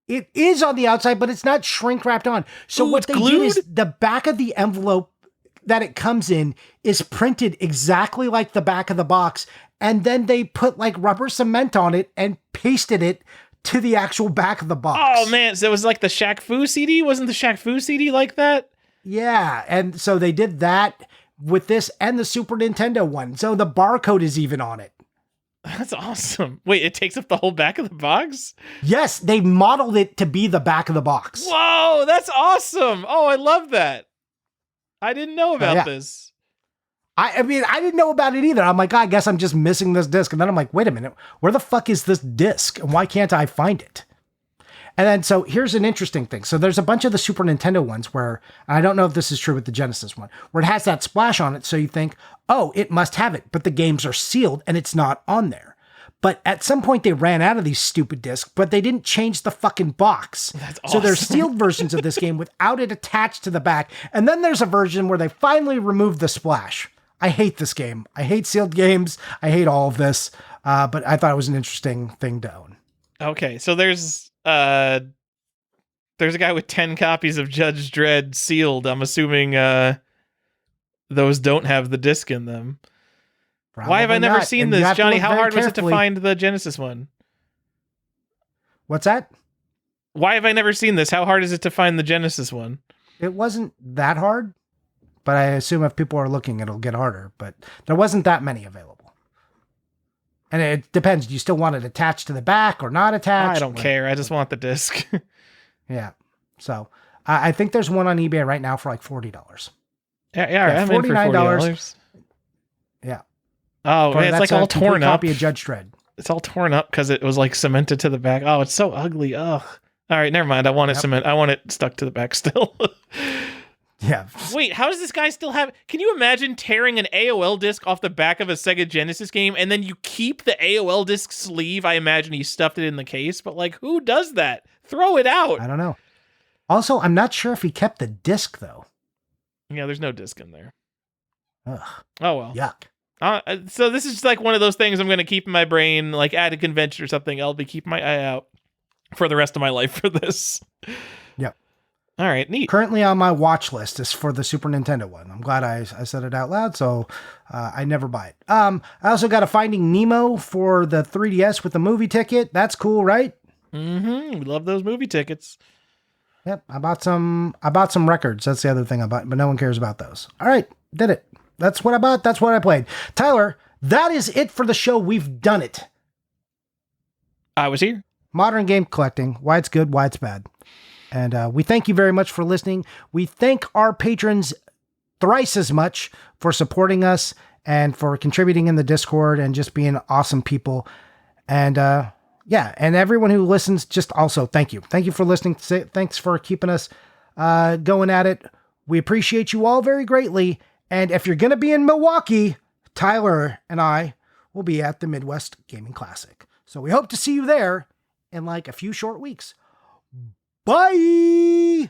it is on the outside, but it's not shrink wrapped on. So what they do is the back of the envelope that it comes in is printed exactly like the back of the box. And then they put like rubber cement on it and pasted it to the actual back of the box. Oh man, so it was like the Shaq Fu CD? Wasn't the Shaq Fu CD like that? Yeah, and so they did that with this and the Super Nintendo one. So the barcode is even on it. That's awesome. Wait, it takes up the whole back of the box? Yes, they modeled it to be the back of the box. Whoa, that's awesome. Oh, I love that. I didn't know about this. I mean, I didn't know about it either. I'm like, I guess I'm just missing this disc. And then I'm like, wait a minute, where the fuck is this disc? And why can't I find it? And then, so here's an interesting thing. So there's a bunch of the Super Nintendo ones where, and I don't know if this is true with the Genesis one, where it has that splash on it. So you think, oh, it must have it, but the games are sealed and it's not on there. But at some point they ran out of these stupid discs, but they didn't change the fucking box. That's awesome. So there's sealed versions of this game without it attached to the back. And then there's a version where they finally removed the splash. I hate this game. I hate sealed games. I hate all of this. But I thought it was an interesting thing to own. Okay, so there's a guy with 10 copies of Judge Dredd sealed. I'm assuming those don't have the disc in them. Probably Why have I never not. seen And you this, have to Johnny? look How very hard was it to carefully. find the Genesis one? What's that? Why have I never seen this? How hard is it to find the Genesis one? It wasn't that hard, but I assume if people are looking, it'll get harder. But there wasn't that many available. And it depends. Do you still want it attached to the back or not attached? I don't care. I just want the disc. Yeah. So I think there's one on eBay right now for like $40. Yeah, I'm in for $40. Yeah. Oh, man, it's like all torn up. Copy of Judge Dredd. It's all torn up because it was like cemented to the back. Oh, it's so ugly. Ugh. All right, never mind. I want it cement. I want it stuck to the back still. Yeah. Wait, how does this guy still have? Can you imagine tearing an AOL disc off the back of a Sega Genesis game and then you keep the AOL disc sleeve? I imagine he stuffed it in the case, but like, who does that? Throw it out. I don't know. Also, I'm not sure if he kept the disc though. Yeah, there's no disc in there. Ugh. Oh well. Yuck. So this is just like one of those things I'm going to keep in my brain, like at a convention or something. I'll be keeping my eye out for the rest of my life for this. Yep. All right, neat. Currently on my watch list is for the Super Nintendo one. I'm glad I said it out loud, so I never buy it. I also got a Finding Nemo for the 3DS with the movie ticket. That's cool, right? Mm-hmm. We love those movie tickets. Yep. I bought some records. That's the other thing I bought, but no one cares about those. All right, did it. That's what I bought. That's what I played. Tyler, that is it for the show. We've done it. I was here. Modern game collecting, why it's good, why it's bad. And we thank you very much for listening. We thank our patrons thrice as much for supporting us and for contributing in the Discord and just being awesome people. And and everyone who listens, just also thank you. Thank you for listening. Thanks for keeping us going at it. We appreciate you all very greatly. And if you're going to be in Milwaukee, Tyler and I will be at the Midwest Gaming Classic. So we hope to see you there in like a few short weeks. Bye!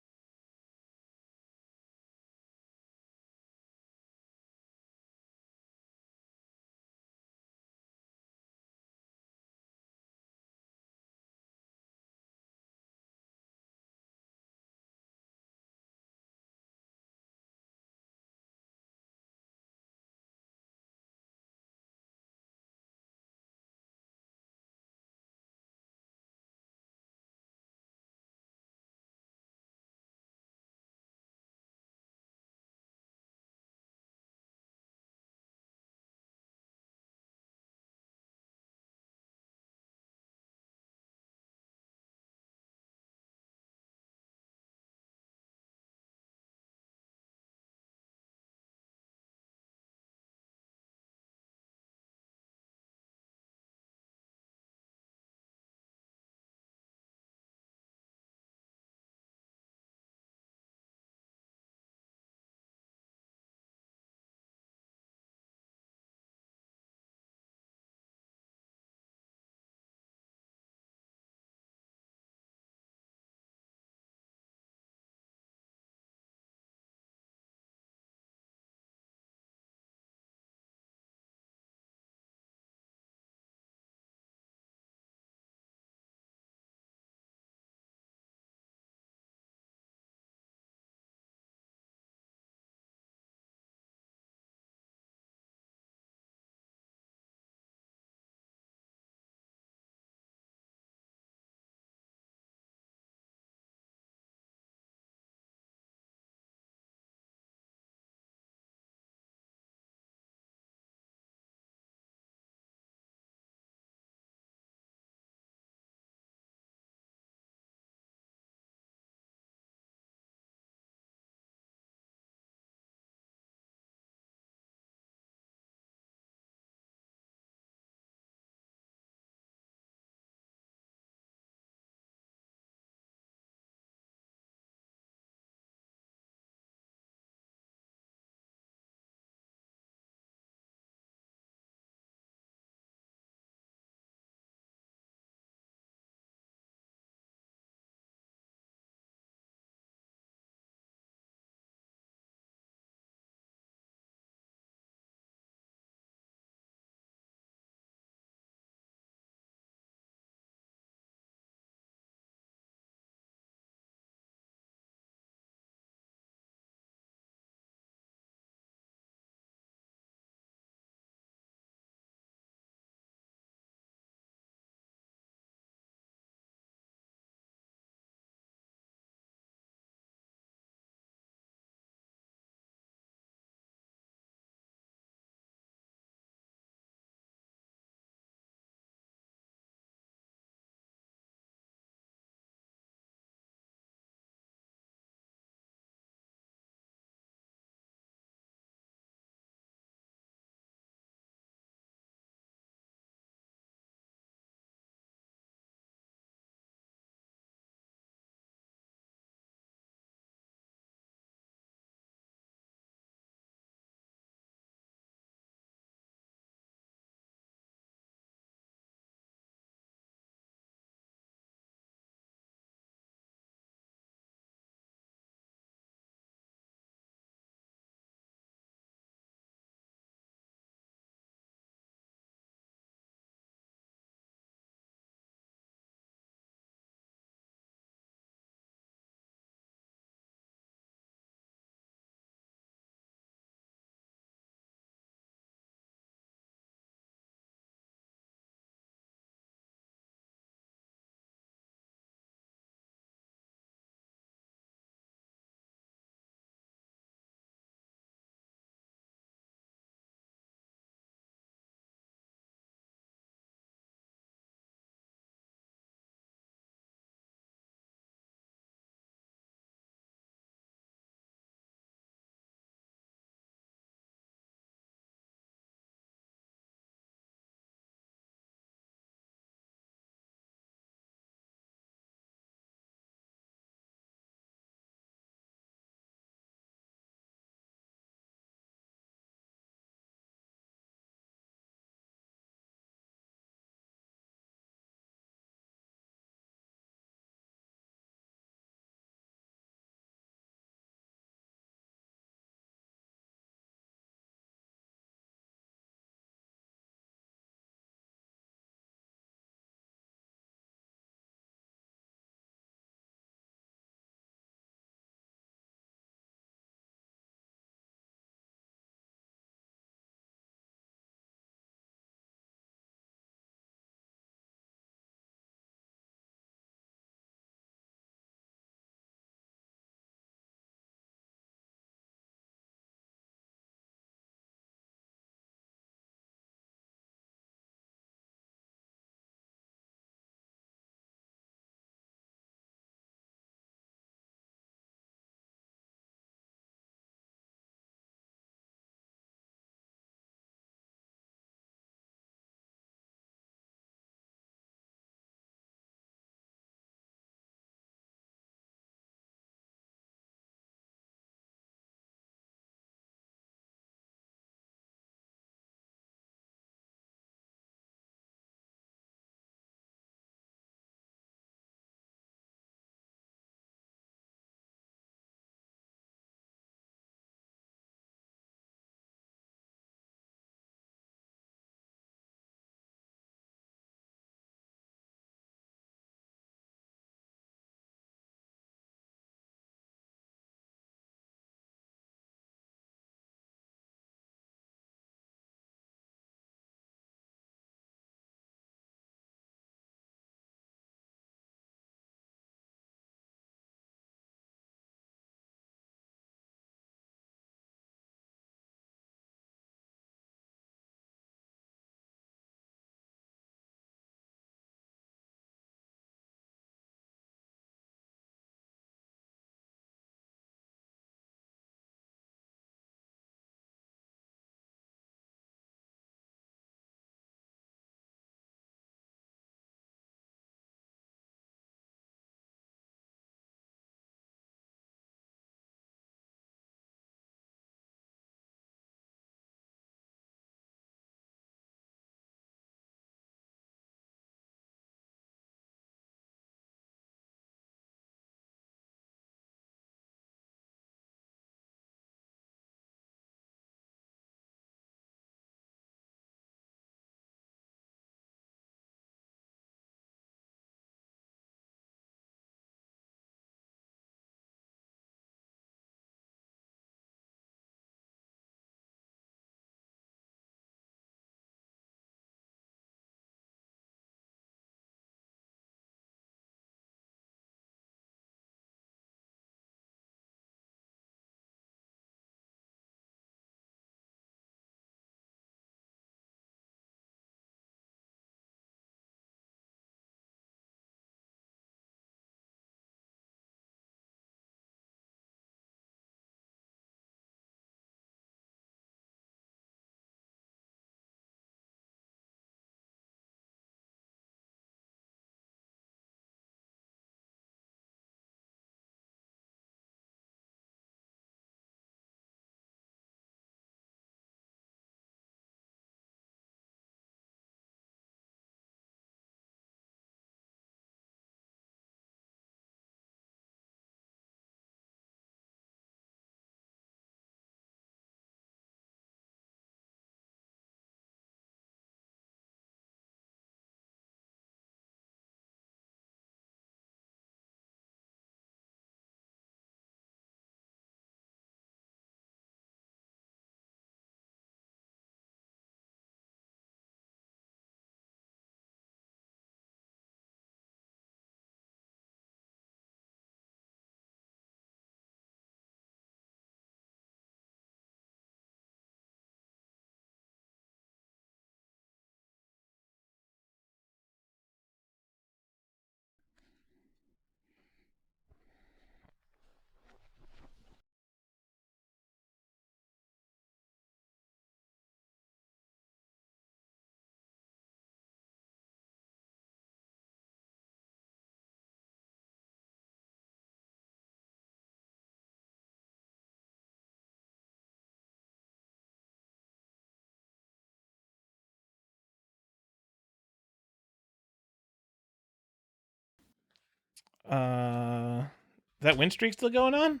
Is that win streak still going on?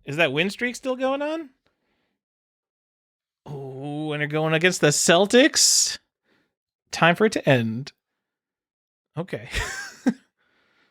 Is that win streak still going on? Oh, and they're going against the Celtics. Time for it to end. Okay.